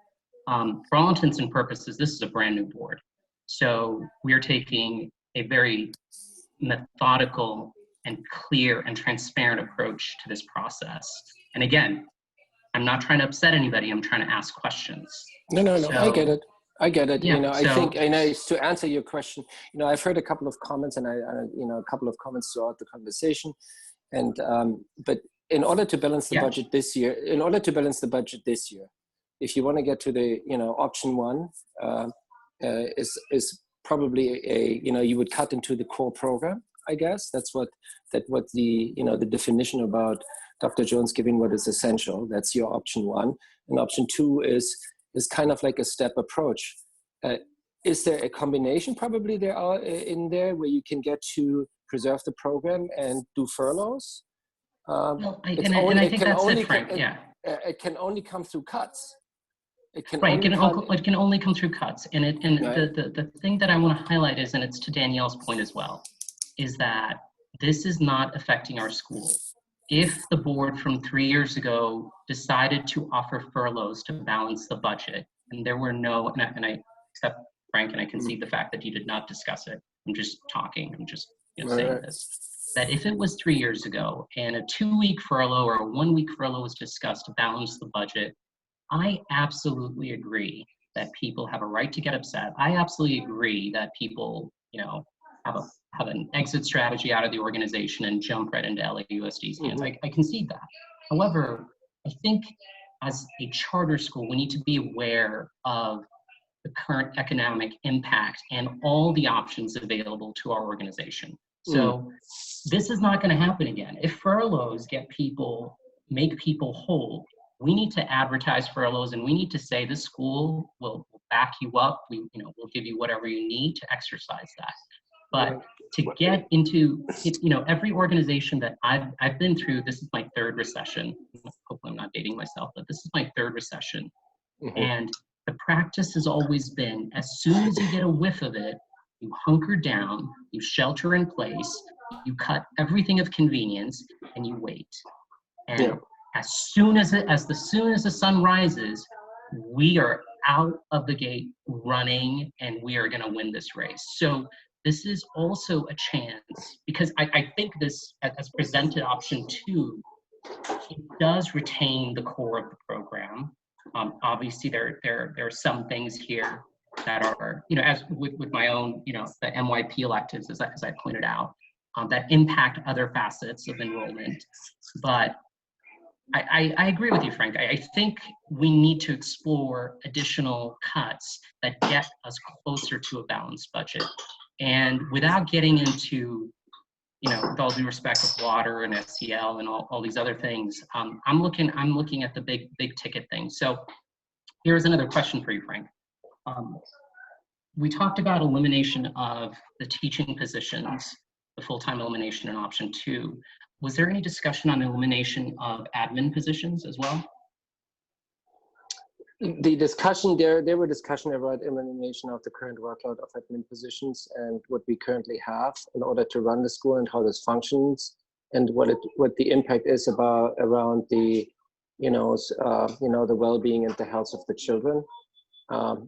For all intents and purposes, this is a brand new board. So we're taking a very methodical and clear and transparent approach to this process. And again, I'm not trying to upset anybody, I'm trying to ask questions. No, so, I get it. Yeah, I think, to answer your question, I've heard a couple of comments, and a couple of comments throughout the conversation, and but in order to balance the budget this year, if you want to get to the option 1, is probably you would cut into the core program. I guess that's what the definition about Dr. Jones giving what is essential. That's your option 1, and option 2 is kind of like a step approach. Is there a combination? Probably there are in there where you can get to preserve the program and do furloughs. It can only come through cuts. It can only come through cuts. And the thing that I want to highlight is, and it's to Danielle's point as well, is that this is not affecting our school. If the board from 3 years ago decided to offer furloughs to balance the budget, and there were no, and I accept, Frank, and I concede the fact that you did not discuss it. I'm just talking. I'm just saying this, that if it was 3 years ago and a 2-week furlough or a 1-week furlough was discussed to balance the budget, I absolutely agree that people have a right to get upset. I absolutely agree that people, have an exit strategy out of the organization and jump right into LAUSD's hands. I concede that. However, I think as a charter school, we need to be aware of the current economic impact and all the options available to our organization. So this is not going to happen again. If furloughs make people whole, we need to advertise furloughs, and we need to say this school will back you up. We'll give you whatever you need to exercise that. But to get into every organization that I've been through, this is my 3rd recession. Hopefully I'm not dating myself, but this is my 3rd recession. And the practice has always been, as soon as you get a whiff of it, you hunker down, you shelter in place, you cut everything of convenience, and you wait. And as soon as the sun rises, we are out of the gate running, and we are going to win this race. So this is also a chance, because I think this, as presented option 2, it does retain the core of the program. Obviously, there are some things here that are, as with my own, the MYP electives, as I pointed out, that impact other facets of enrollment. But I agree with you, Frank. I think we need to explore additional cuts that get us closer to a balanced budget. And without getting into, with all due respect, with water and SEL and all these other things, I'm looking at the big ticket things. So here's another question for you, Frank. We talked about elimination of the teaching positions, the full-time elimination in option 2. Was there any discussion on elimination of admin positions as well? The discussion there were discussion about elimination of the current workload of admin positions and what we currently have in order to run the school and how this functions, and what the impact is around the the well-being and the health of the children.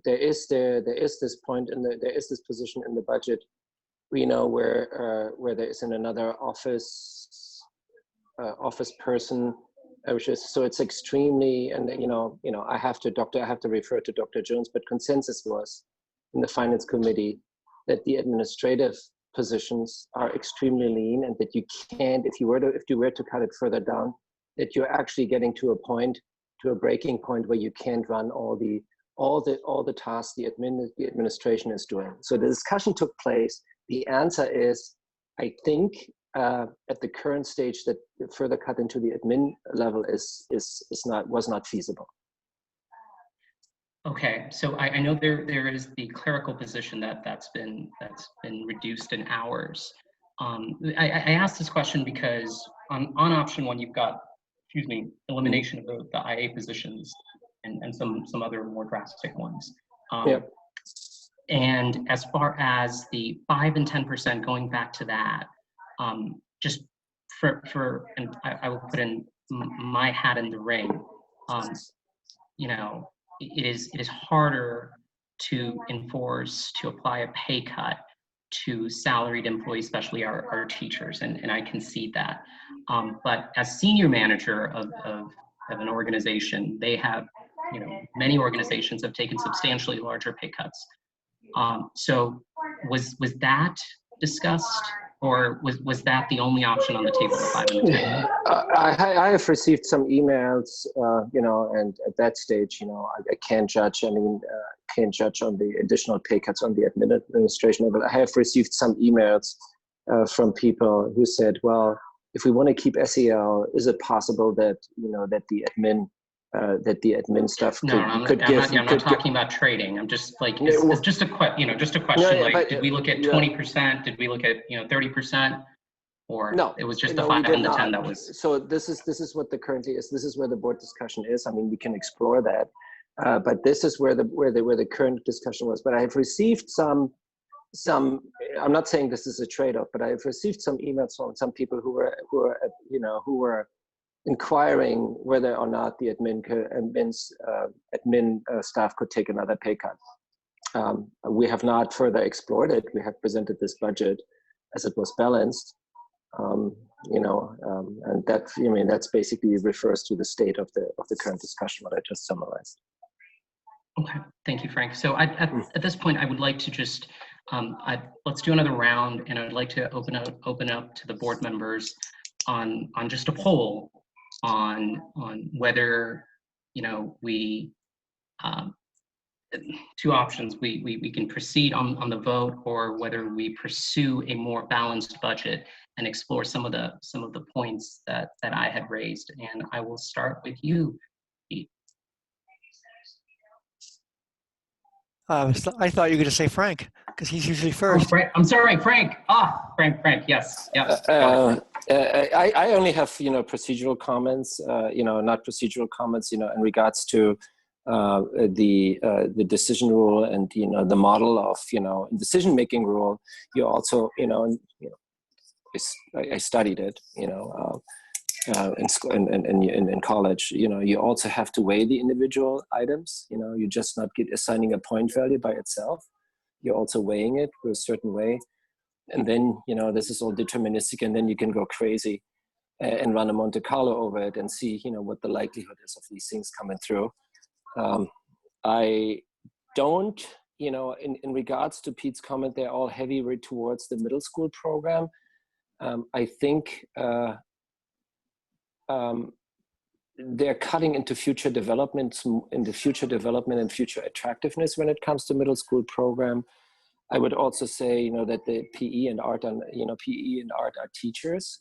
There is this point there is this position in the budget, where there is another office person. So it's extremely, and I have to refer to Dr. Jones, but consensus was in the finance committee that the administrative positions are extremely lean, and that you can't, if you were to cut it further down, that you're actually getting to a breaking point where you can't run all the tasks the administration is doing. So the discussion took place. The answer is, I think, at the current stage, that further cut into the admin level was not feasible. Okay, so I know there is the clerical position that's been reduced in hours. I asked this question because on option 1 you've got, elimination of the IA positions and some other more drastic ones. And as far as the 5 and 10% going back to that, just and I will put in my hat in the ring. It is harder to enforce, to apply a pay cut to salaried employees, especially our teachers, and I concede that. But as senior manager of an organization, they have, many organizations have taken substantially larger pay cuts. So was that discussed, or was that the only option on the table, the 5 and the 10? I have received some emails, and at that stage, I can't judge. Can't judge on the additional pay cuts on the administration. But I have received some emails from people who said, well, if we want to keep SEL, is it possible that that the admin stuff could give? I'm not talking about trading. I'm just like, it's just a question. Did we look at 20%? Did we look at 30%? Or no, it was just the 5 and the 10 that was. So this is what the currently is. This is where the board discussion is. We can explore that, but this is where the current discussion was. But I have received some. I'm not saying this is a trade-off, but I have received some emails from some people who were inquiring whether or not the admin staff could take another pay cut. We have not further explored it. We have presented this budget as it was balanced. And that, I mean, that's basically refers to the state of the current discussion, what I just summarized. Okay, thank you, Frank. So at this point, I would like to just, let's do another round, and I'd like to open up to the board members on just a poll on whether, we, two options, we can proceed on the vote, or whether we pursue a more balanced budget and explore some of the points that I had raised. And I will start with you, Pete. I thought you were going to say Frank, because he's usually Oh, first. Frank, I'm sorry, Frank. Frank, yes. I only have, procedural comments, not procedural comments, in regards to the decision rule and, the model of, decision-making rule. You also, I studied it, in school and in college. You also have to weigh the individual items. You're just not assigning a point value by itself. You're also weighing it for a certain way. And then, this is all deterministic, and then you can go crazy and run a Monte Carlo over it and see, what the likelihood is of these things coming through. I don't, in regards to Pete's comment, they're all heavy towards the middle school program. I think they're cutting into future development and future attractiveness when it comes to middle school program. I would also say, that the PE and art are teachers.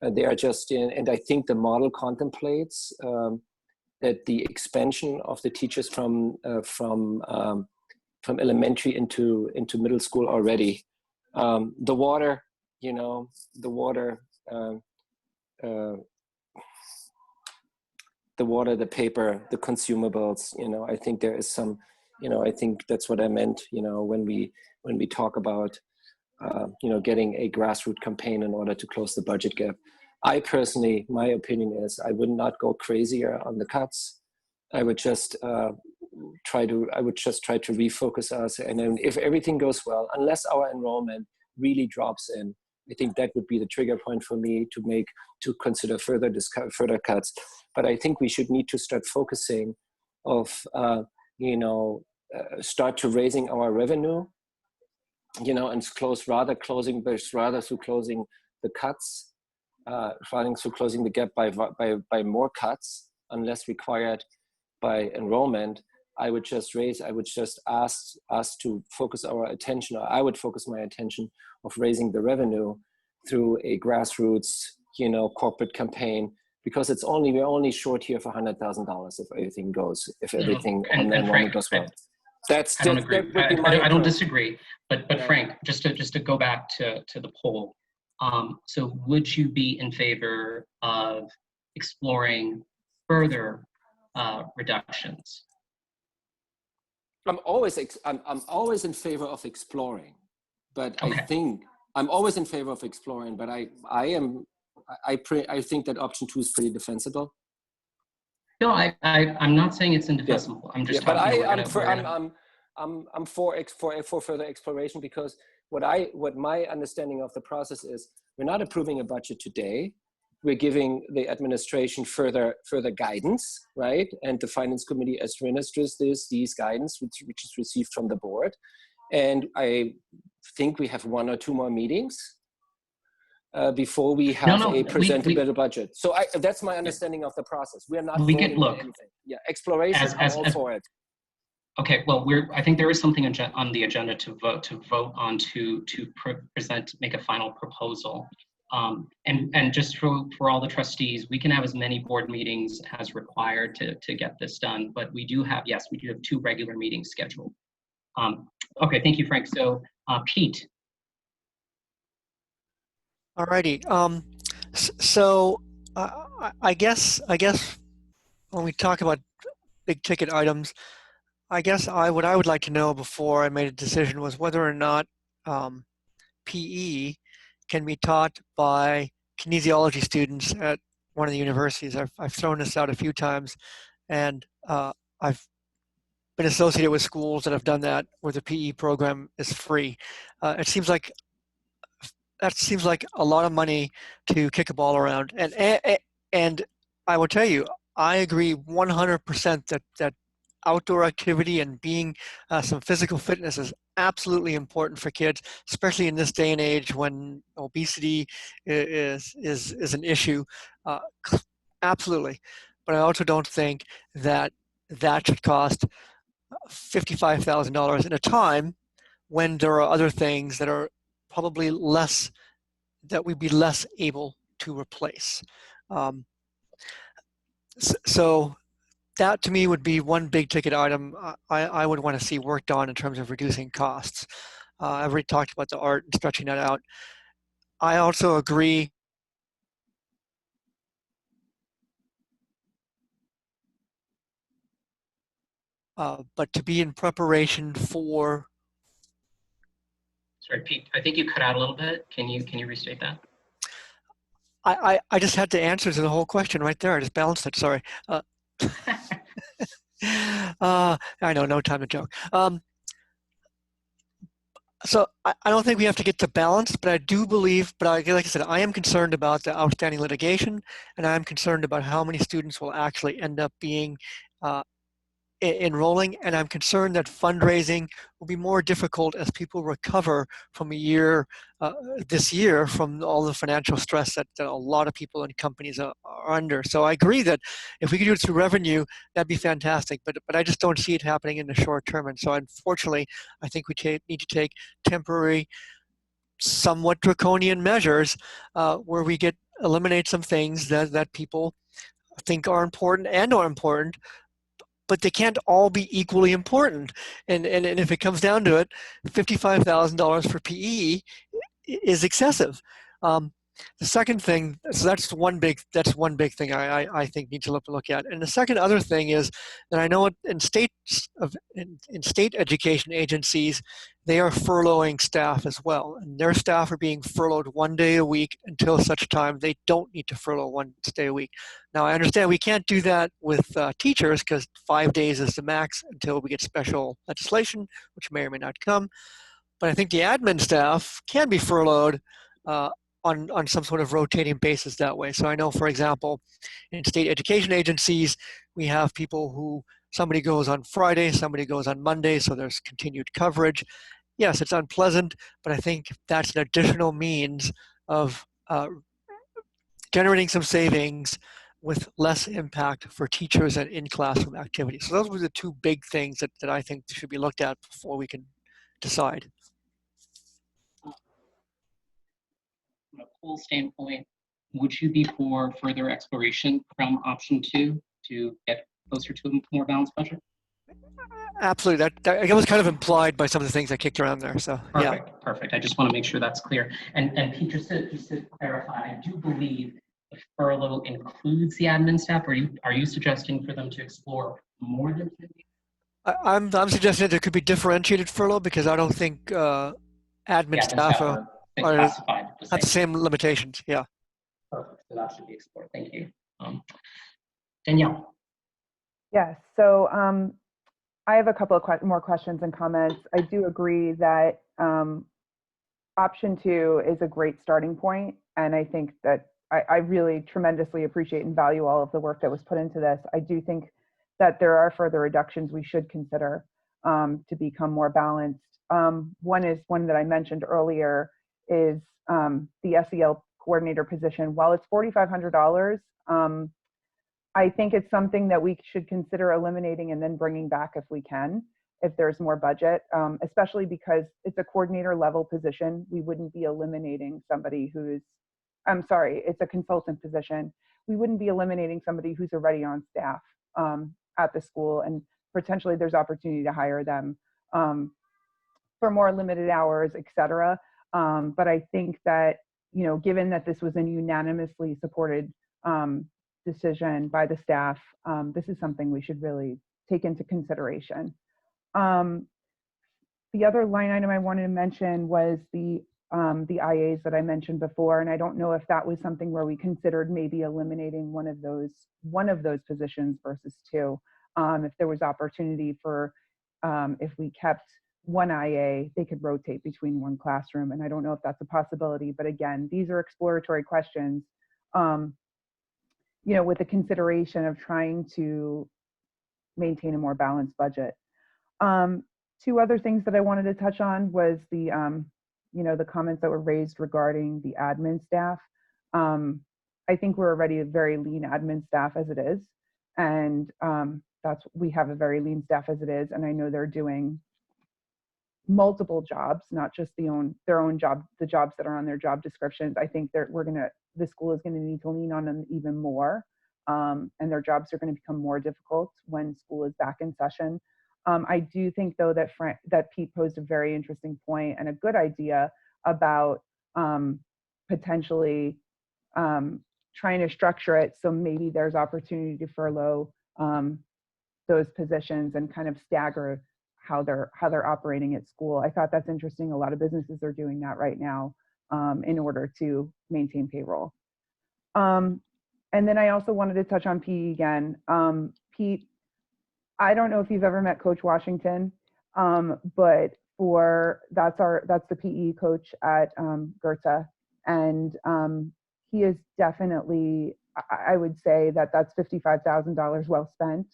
They are just and I think the model contemplates that the expansion of the teachers from elementary into middle school already. The water, the paper, the consumables, I think there is some, I think that's what I meant, when we talk about, getting a grassroots campaign in order to close the budget gap. I personally, my opinion is I would not go crazier on the cuts. I would just try to refocus us. And then if everything goes well, unless our enrollment really drops in, I think that would be the trigger point for me to consider further cuts. But I think we should need to start focusing start to raising our revenue, and closing the cuts, through closing the gap by more cuts, unless required by enrollment. I would just ask us to focus our attention, or I would focus my attention of raising the revenue through a grassroots, corporate campain, because we're only short here for $100,000 if everything goes well. I don't agree. I don't disagree, but Frank, just to go back to the poll. So would you be in favor of exploring further reductions? I'm always in favor of exploring, but Okay. I think I'm always in favor of exploring, but I think that option 2 is pretty defensible. No, I'm not saying it's indefensible. Yeah. I'm just talking. I'm for further exploration, because what my understanding of the process is, we're not approving a budget today. We're giving the administration further guidance, right? And the finance committee administers these guidance, which is received from the board. And I think we have 1 or 2 more meetings before we have a presentable budget. So that's my understanding of the process. We are not voting on anything. Yeah, exploration, I'm all for it. Okay, well, I think there is something on the agenda to vote on to make a final proposal. And just for all the trustees, we can have as many board meetings as required to get this done, but we do have 2 regular meetings scheduled. Okay, thank you, Frank. So Pete. All righty. So I guess when we talk about big ticket items, I guess what I would like to know before I made a decision was whether or not PE can be taught by kinesiology students at one of the universities. I've thrown this out a few times, and I've been associated with schools that have done that, where the PE program is free. It seems like that seems like a lot of money to kick a ball around. And I will tell you, I agree 100% that outdoor activity and being some physical fitness is absolutely important for kids, especially in this day and age when obesity is an issue. Absolutely. But I also don't think that that should cost $55,000 at a time when there are other things that are probably less, that we'd be less able to replace. So that to me would be one big ticket item I would want to see worked on in terms of reducing costs. I've already talked about the art and stretching that out. I also agree but to be in preparation for. Sorry, Pete, I think you cut out a little bit. Can you restate that? I just had the answer to the whole question right there. I just balanced it, sorry. I know, no time to joke. So I don't think we have to get to balance, but I do believe, like I said, I am concerned about the outstanding litigation, and I'm concerned about how many students will actually end up being enrolling, and I'm concerned that fundraising will be more difficult as people recover from a year, this year, from all the financial stress that a lot of people and companies are under. So I agree that if we could do it through revenue, that'd be fantastic, but I just don't see it happening in the short term. And so unfortunately, I think we need to take temporary, somewhat draconian measures where we eliminate some things that people think are important and are important, but they can't all be equally important. And if it comes down to it, $55,000 for PE is excessive. The second thing, so that's one big thing I think need to look at. And the second other thing is that I know in state education agencies, they are furloughing staff as well. And their staff are being furloughed 1 day a week until such time they don't need to furlough 1 day a week. Now I understand we can't do that with teachers because 5 days is the max until we get special legislation, which may or may not come. But I think the admin staff can be furloughed on some sort of rotating basis that way. So I know, for example, in state education agencies, we have people who somebody goes on Friday, somebody goes on Monday, so there's continued coverage. Yes, it's unpleasant, but I think that's an additional means of generating some savings with less impact for teachers and in-classroom activities. So those were the two big things that I think should be looked at before we can decide. From a pool standpoint, would you be for further exploration from option 2 to get closer to a more balanced budget? Absolutely. That was kind of implied by some of the things I kicked around there. So Perfect, yeah. perfect. I just want to make sure that's clear. And Pete, just to clarify, I do believe the furlough includes the admin staff. Are you suggesting for them to explore more than 10 days? I'm suggesting that there could be differentiated furlough because I don't think admin staff are classified have the same limitations. Yeah. Perfect. So that should be explored. Thank you. Danielle. Yes. So I have a couple of more questions and comments. I do agree that option 2 is a great starting point, and I think that I really tremendously appreciate and value all of the work that was put into this. I do think that there are further reductions we should consider to become more balanced. One is one that I mentioned earlier is the SEL coordinator position. While it's $4,500, I think it's something that we should consider eliminating and then bringing back if we can, if there's more budget, especially because it's a coordinator level position. We wouldn't be eliminating somebody who's, I'm sorry, it's a consultant position. We wouldn't be eliminating somebody who's already on staff at the school, and potentially there's opportunity to hire them for more limited hours, et cetera. But I think that, you know, given that this was a unanimously supported decision by the staff, this is something we should really take into consideration. The other line item I wanted to mention was the IAs that I mentioned before, and I don't know if that was something where we considered maybe eliminating one of those positions versus 2. If there was opportunity for, if we kept one IA, they could rotate between one classroom. And I don't know if that's a possibility, but again, these are exploratory questions, you know, with the consideration of trying to maintain a more balanced budget. Two other things that I wanted to touch on was the, you know, the comments that were raised regarding the admin staff. I think we're already a very lean admin staff as it is. And we have a very lean staff as it is. And I know they're doing multiple jobs, not just their own job, the jobs that are on their job descriptions. I think the school is going to need to lean on them even more. And their jobs are going to become more difficult when school is back in session. I do think, though, that Pete posed a very interesting point and a good idea about potentially trying to structure it so maybe there's opportunity to furlough those positions and kind of stagger how they're operating at school. I thought that's interesting. A lot of businesses are doing that right now in order to maintain payroll. And then I also wanted to touch on PE again. Pete, I don't know if you've ever met Coach Washington, but that's the PE coach at Goethe, and he is definitely, I would say that's $55,000 well spent.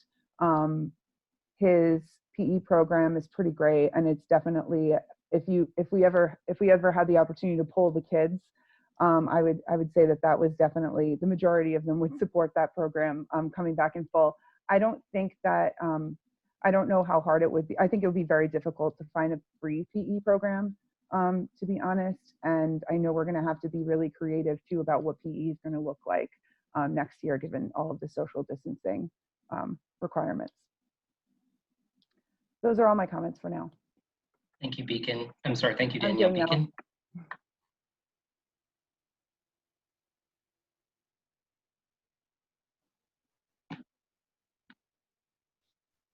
His PE program is pretty great, and it's definitely, if we ever had the opportunity to poll the kids, I would say that was definitely, the majority of them would support that program coming back in full. I don't think that, I don't know how hard it would be. I think it would be very difficult to find a free PE program, to be honest. And I know we're going to have to be really creative too about what PE is going to look like next year, given all of the social distancing requirements. Those are all my comments for now. Thank you, Beacon. I'm sorry, thank you, Danielle. Beacon.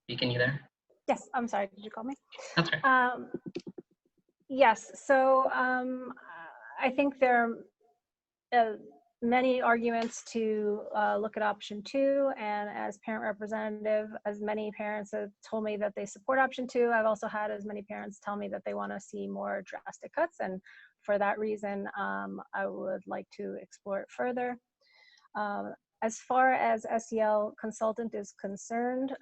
Beacon, you there? Yes, I'm sorry, did you call me? That's right. Yes, so I think there are many arguments to look at option 2, and as parent representative, as many parents have told me that they support option 2, I've also had as many parents tell me that they want to see more drastic cuts, and for that reason, I would like to explore it further. As far as SEL consultant is concerned,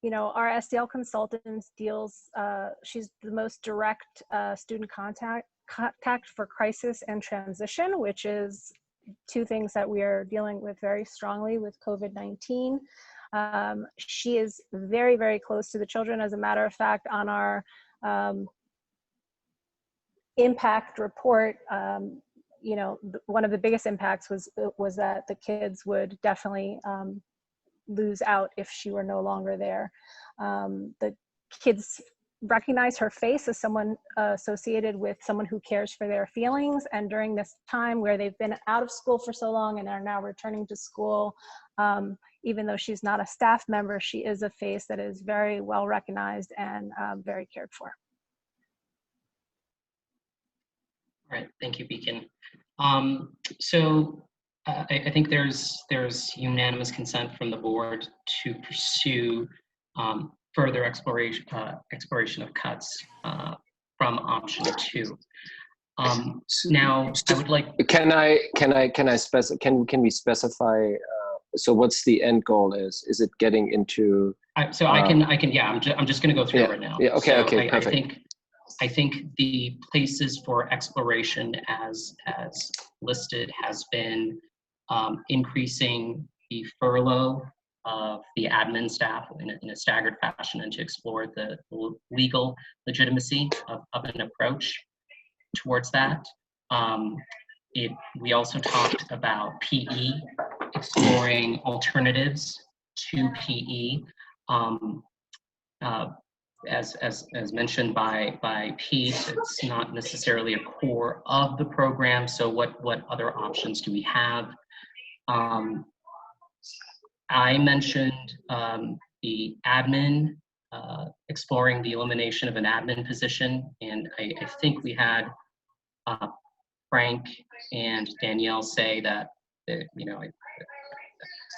you know, our SEL consultant deals, she's the most direct student contact for crisis and transition, which is 2 things that we are dealing with very strongly with COVID-19. She is very, very close to the children. As a matter of fact, on our impact report, you know, one of the biggest impacts was that the kids would definitely lose out if she were no longer there. The kids recognize her face as someone associated with someone who cares for their feelings, and during this time where they've been out of school for so long and are now returning to school, even though she's not a staff member, she is a face that is very well recognized and very cared for. All right, thank you, Beacon. So I think there's unanimous consent from the board to pursue further exploration of cuts from option 2. Now, I would like. Can we specify? So, what's the end goal? Is it getting into? I can. Yeah, I'm just going to go through it right now. Yeah. Okay. So okay. Perfect. I think the places for exploration as listed has been increasing the furlough of the admin staff in a staggered fashion, and to explore the legal legitimacy of an approach towards that. We also talked about PE, exploring alternatives to PE. As mentioned by Pete, it's not necessarily a core of the program. So what other options do we have? I mentioned the admin, exploring the elimination of an admin position, and I think we had Frank and Danielle say that you know,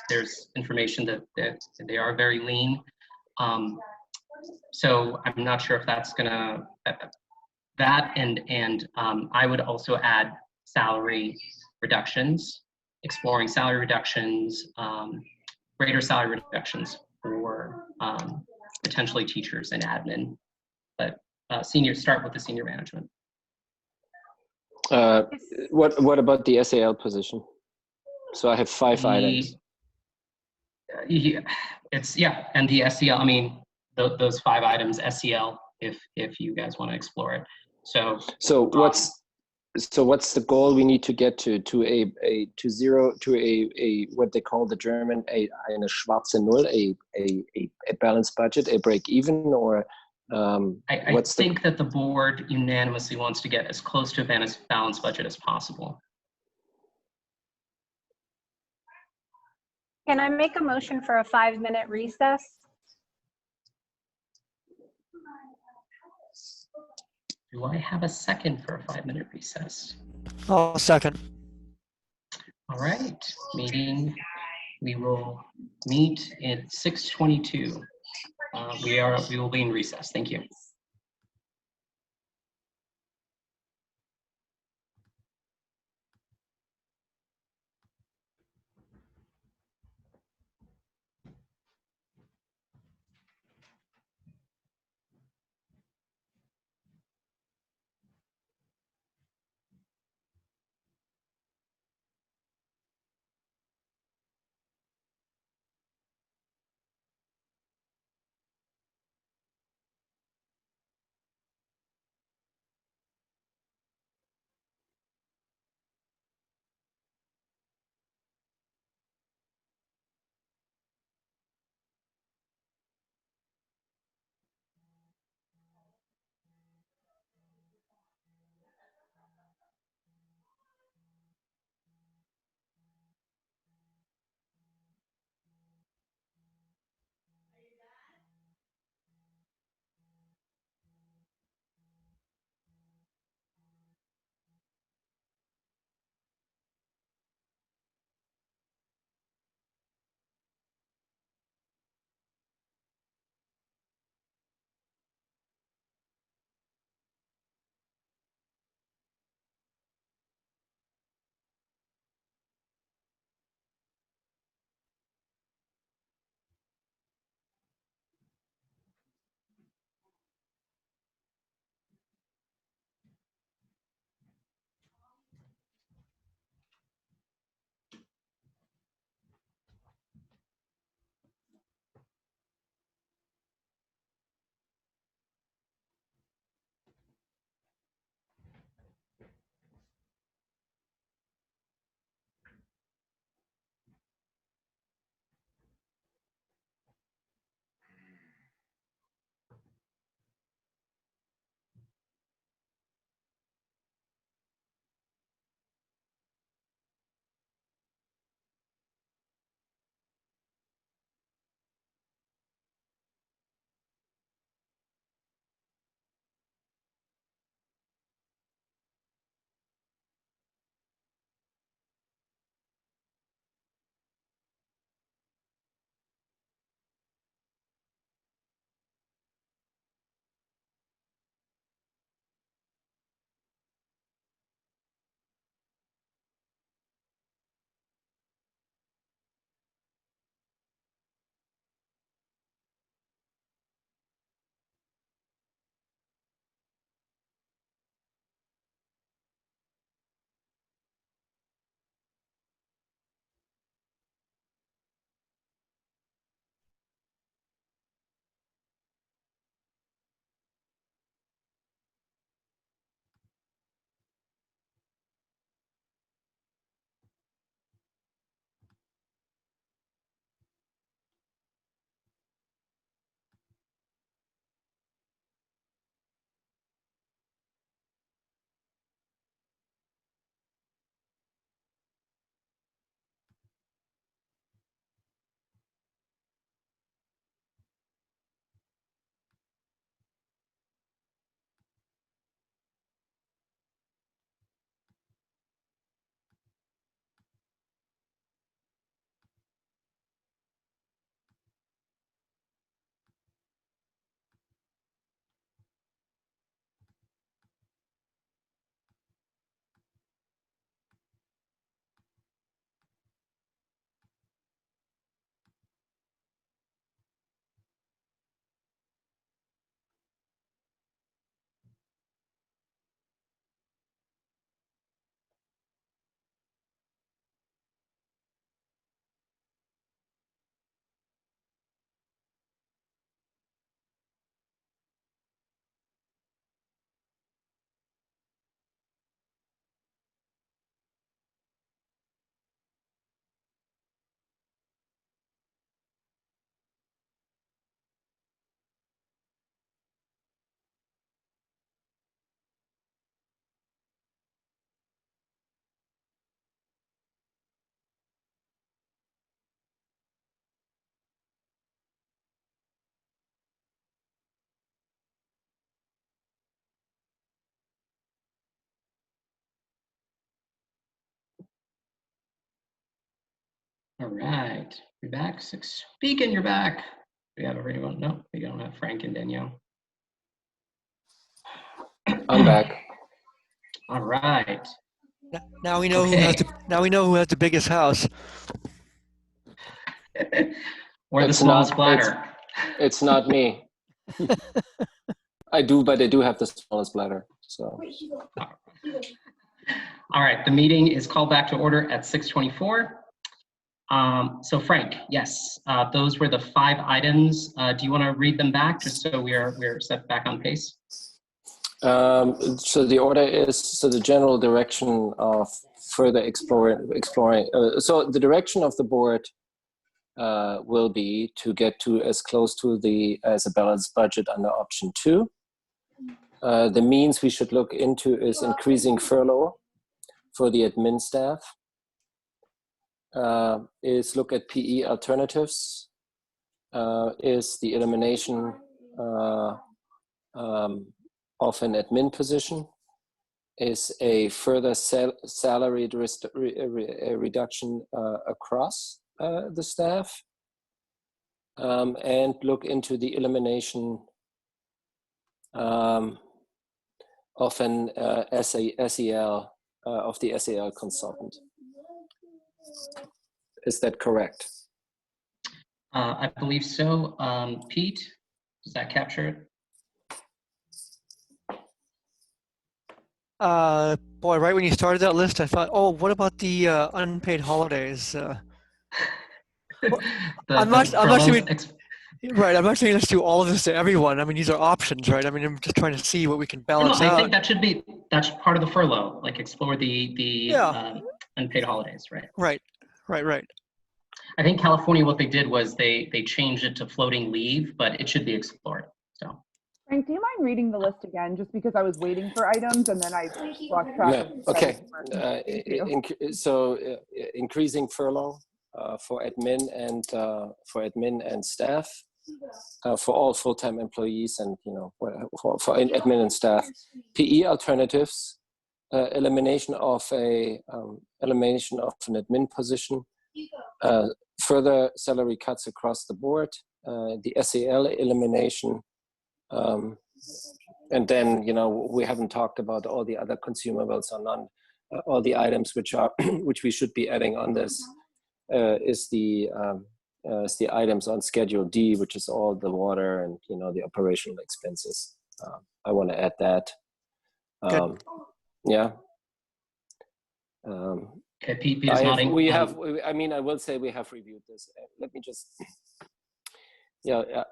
there's information that they are very lean. So I'm not sure if that's gonna, that and I would also add salary reductions, exploring salary reductions, greater salary reductions for potentially teachers and admin. But start with the senior management. What about the SAL position? So I have 5 items. Yeah, and the SEL. I mean, those 5 items, SEL, if you guys want to explore it. So what's the goal we need to get to what they call the German eine schwarze Null, a balanced budget, a break even, or I think that the board unanimously wants to get as close to a balanced budget as possible. Can I make a motion for a 5-minute recess? Do I have a second for a 5-minute recess? I'll second. All right, we will meet at 6:22. We will be in recess. Thank you. All right, you're back. Speaking, you're back. We have everyone. No, we don't have Frank and Danielle. I'm back. All right. Now we know who has the biggest house. Or the It's smallest not- bladder. It's not me. I do, but I do have the smallest bladder. So All right, the meeting is called back to order at 6:24. So Frank, yes, those were the 5 items. Do you want to read them back just so we're set back on pace? so the order is, so the general direction of further exploring. So the direction of the board will be to get to as close to as a balanced budget under option 2. The means we should look into is increasing furlough for the admin staff. Is look at PE alternatives. Is the elimination of an admin position. Is a further salary reduction across the staff. And look into the elimination of an SEL, of the SEL consultant. Is that correct? I believe so. Pete, does that capture it? Boy, right when you started that list, I thought, oh, what about the unpaid holidays? I'm not saying right. I'm not saying let's do all of this to everyone. I mean, these are options, right? I mean, I'm just trying to see what we can balance out. I think that's part of the furlough, like explore the unpaid holidays, right? Right. I think California, what they did was they changed it to floating leave, but it should be explored. So. Frank, do you mind reading the list again? Just because I was waiting for items and then I lost track. Yeah. Okay. Increasing furlough for admin and staff, for all full-time employees, and for admin and staff. PE alternatives, elimination of an admin position, further salary cuts across the board, the SEL elimination. And then, we haven't talked about all the other consumables or none, all the items which we should be adding on this is the items on Schedule D, which is all the water and, the operational expenses. I want to add that. Yeah. Okay, Pete is nodding. I will say we have reviewed this. Let me just...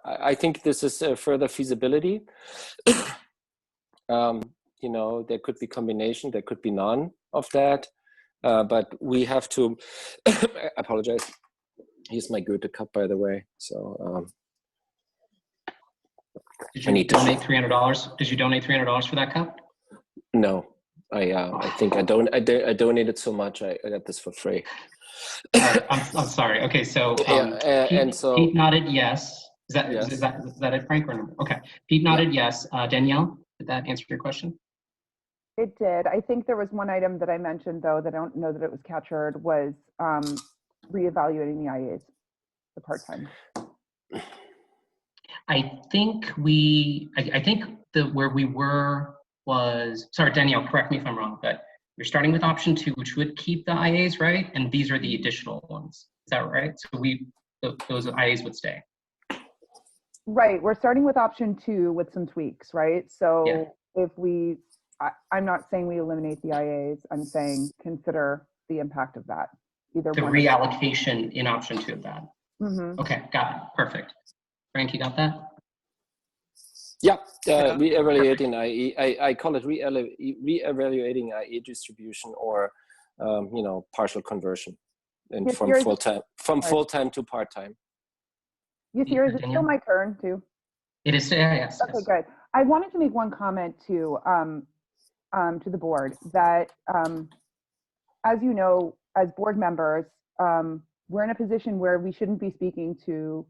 I think this is a further feasibility. There could be combination, there could be none of that, but we have to. I apologize. Here's my Goethe cup, by the way. So did you donate $300? Did you donate $300 for that cup? No, I think I donated so much. I got this for free. I'm sorry. Okay, so Pete nodded yes. Is that it, Frank? Or no? Okay, Pete nodded yes. Danielle, did that answer your question? It did. I think there was one item that I mentioned though that I don't know that it was captured was reevaluating the IAs, the part-time. I think where we were was, sorry, Danielle, correct me if I'm wrong, but you're starting with option 2, which would keep the IAs, right? And these are the additional ones. Is that right? So those IAs would stay. Right. We're starting with option 2 with some tweaks, right? So if I'm not saying we eliminate the IAs, I'm saying consider the impact of that. Either the reallocation in option 2 of that. Mm-hmm. Okay, got it. Perfect. Frank, you got that? Yeah, reevaluating IE. I call it reevaluating IE distribution, or partial conversion, and from full-time to part-time. Is it still my turn too? It is. Yes. Okay, good. I wanted to make one comment to the board that, as you know, as board members, we're in a position where we shouldn't be speaking to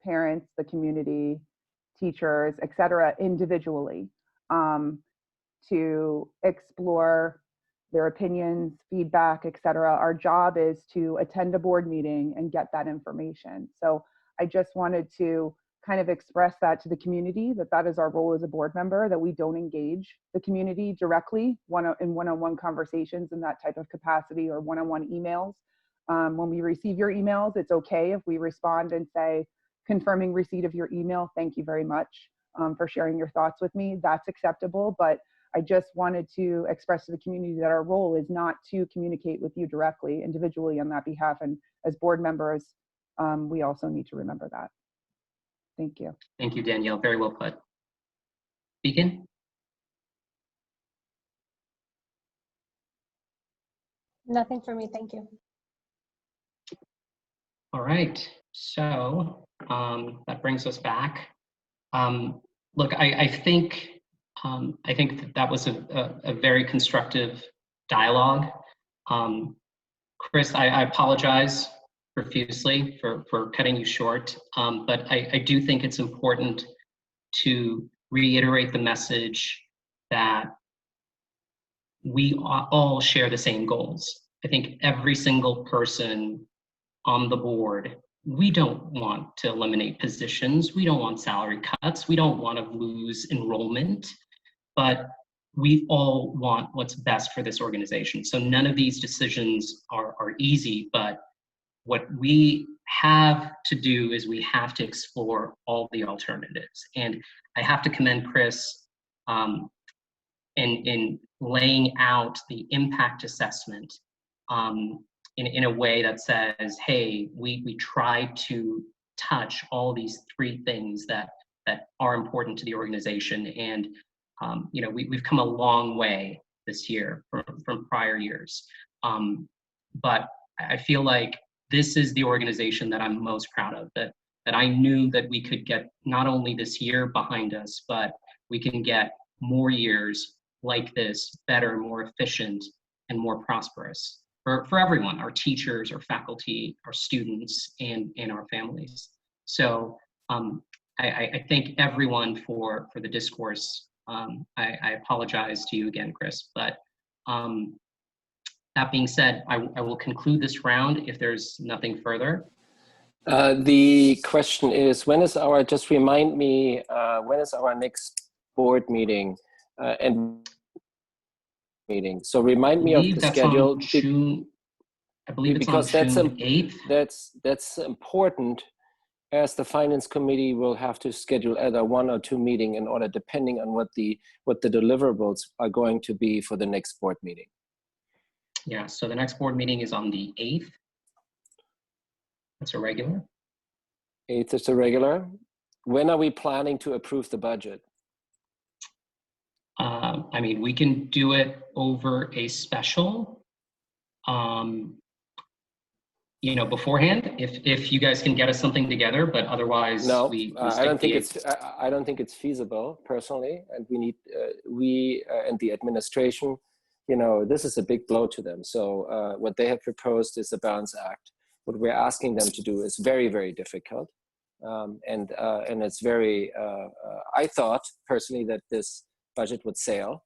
parents, the community, teachers, et cetera, individually, to explore their opinions, feedback, etc. Our job is to attend a board meeting and get that information. So I just wanted to kind of express that to the community, that that is our role as a board member, that we don't engage the community directly in one-on-one conversations in that type of capacity or one-on-one emails. When we receive your emails, it's okay if we respond and say, confirming receipt of your email, thank you very much for sharing your thoughts with me. That's acceptable, but I just wanted to express to the community that our role is not to communicate with you directly, individually on that behalf. And as board members, we also need to remember that. Thank you. Thank you, Danielle. Very well put. Beacon? Nothing for me, thank you. All right, so that brings us back. Look, I think that was a very constructive dialogue. Chris, I apologize profusely for cutting you short, but I do think it's important to reiterate the message that we all share the same goals. I think every single person on the board, we don't want to eliminate positions, we don't want salary cuts, we don't want to lose enrollment, but we all want what's best for this organization. So none of these decisions are easy, but what we have to do is we have to explore all the alternatives. And I have to commend Chris in laying out the impact assessment in a way that says, hey, we try to touch all these three things that are important to the organization. And you know, we've come a long way this year from prior years. But I feel like this is the organization that I'm most proud of, that I knew that we could get not only this year behind us, but we can get more years like this, better, more efficient, and more prosperous for everyone, our teachers, our faculty, our students, and our families. So I thank everyone for the discourse. I apologize to you again, Chris, but that being said, I will conclude this round if there's nothing further. The question is, just remind me, when is our next board meeting and meeting? So remind me of the schedule. I believe it's because on June 8th. That's important, as the finance committee will have to schedule either one or two meetings in order, depending on what the deliverables are going to be for the next board meeting. Yeah, so the next board meeting is on the 8th. That's a regular. 8th is a regular. When are we planning to approve the budget? I mean, we can do it over a special, you know, beforehand, if you guys can get us something together, but otherwise, no, we I don't think it's feasible personally, and we need we and the administration, you know, this is a big blow to them. So what they have proposed is a balance act. What we're asking them to do is very, very difficult, and it's very. I thought personally that this budget would sail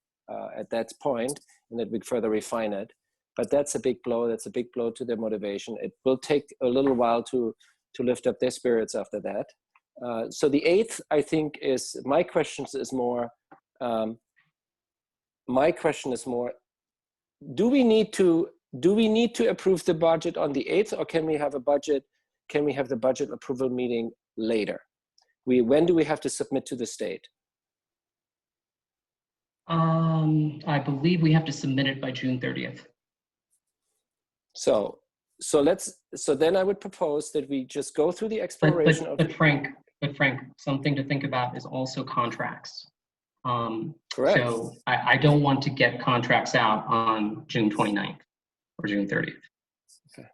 at that point, and that we'd further refine it. But that's a big blow. That's a big blow to their motivation. It will take a little while to lift up their spirits after that. So the 8th, I think, is my question is more. Do we need to approve the budget on the 8th, or can we have a budget? Can we have the budget approval meeting later? When do we have to submit to the state? I believe we have to submit it by June 30th. So then I would propose that we just go through the exploration but Frank, something to think about is also contracts. Correct. So I don't want to get contracts out on June 29th or June 30th. Okay.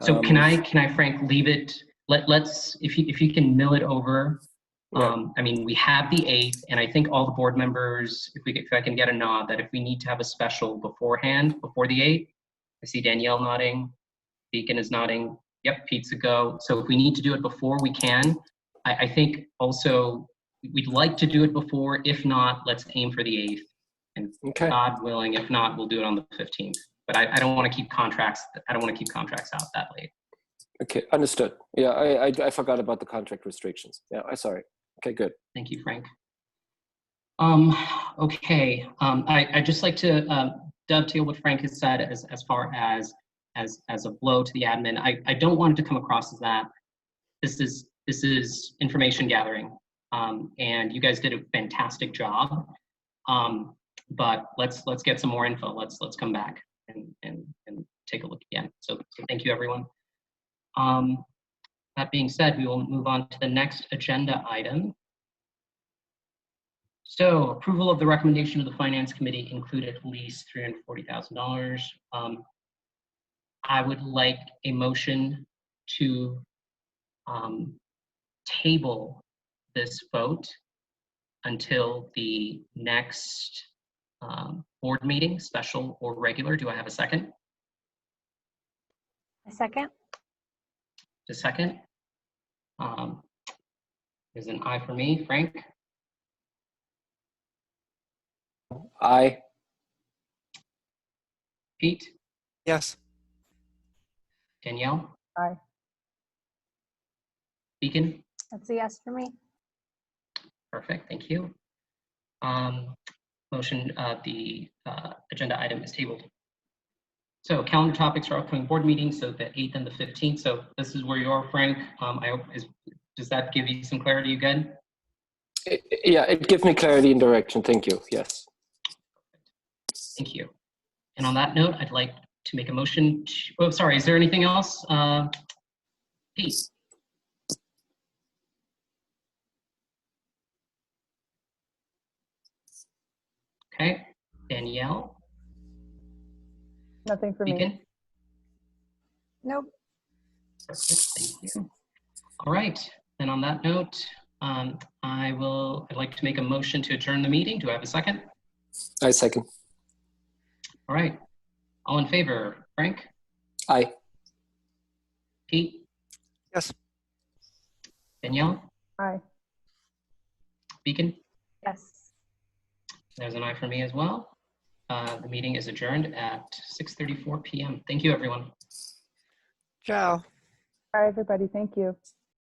So can I, Frank, leave it? Let's if you can mill it over. Yeah. I mean, we have the 8th, and I think all the board members, if I can get a nod, that if we need to have a special beforehand, before the 8th, I see Danielle nodding, Beacon is nodding. Yep, Pete's a go. So if we need to do it before, we can. I think also we'd like to do it before. If not, let's aim for the 8th. And Okay. God willing, if not, we'll do it on the 15th. But I don't want to keep contracts. I don't want to keep contracts out that late. Okay, understood. Yeah, I forgot about the contract restrictions. Yeah, I sorry. Okay, good. Thank you, Frank. Okay, I'd just like to dovetail what Frank has said as far as a blow to the admin. I don't want it to come across as that. This is information gathering, and you guys did a fantastic job. But let's get some more info. Let's come back and take a look again. So thank you, everyone. That being said, we will move on to the next agenda item. So approval of the recommendation of the Finance Committee included at least $340,000. I would like a motion to table this vote until the next board meeting, special or regular. Do I have a second? A second. A second. There's an aye for me. Frank? Aye. Pete? Yes. Danielle? Aye. Beacon? That's a yes for me. Perfect, thank you. Motion, the agenda item is tabled. So calendar topics for upcoming board meetings, so the 8th and the 15th. So this is where you are, Frank. I hope, does that give you some clarity? You good? Yeah, it gives me clarity and direction. Thank you. Yes. Thank you. And on that note, I'd like to make a motion to, oh, sorry, is there anything else? Pete? Okay, Danielle? Nothing for me. Beacon? Nope. Perfect, thank you. All right, then on that note, I'd like to make a motion to adjourn the meeting. Do I have a second? I second. All right, all in favor? Frank? Aye. Pete? Yes. Danielle? Aye. Beacon? Yes. There's an aye for me as well. The meeting is adjourned at 6:34 p.m. Thank you, everyone. Ciao. Bye, everybody. Thank you.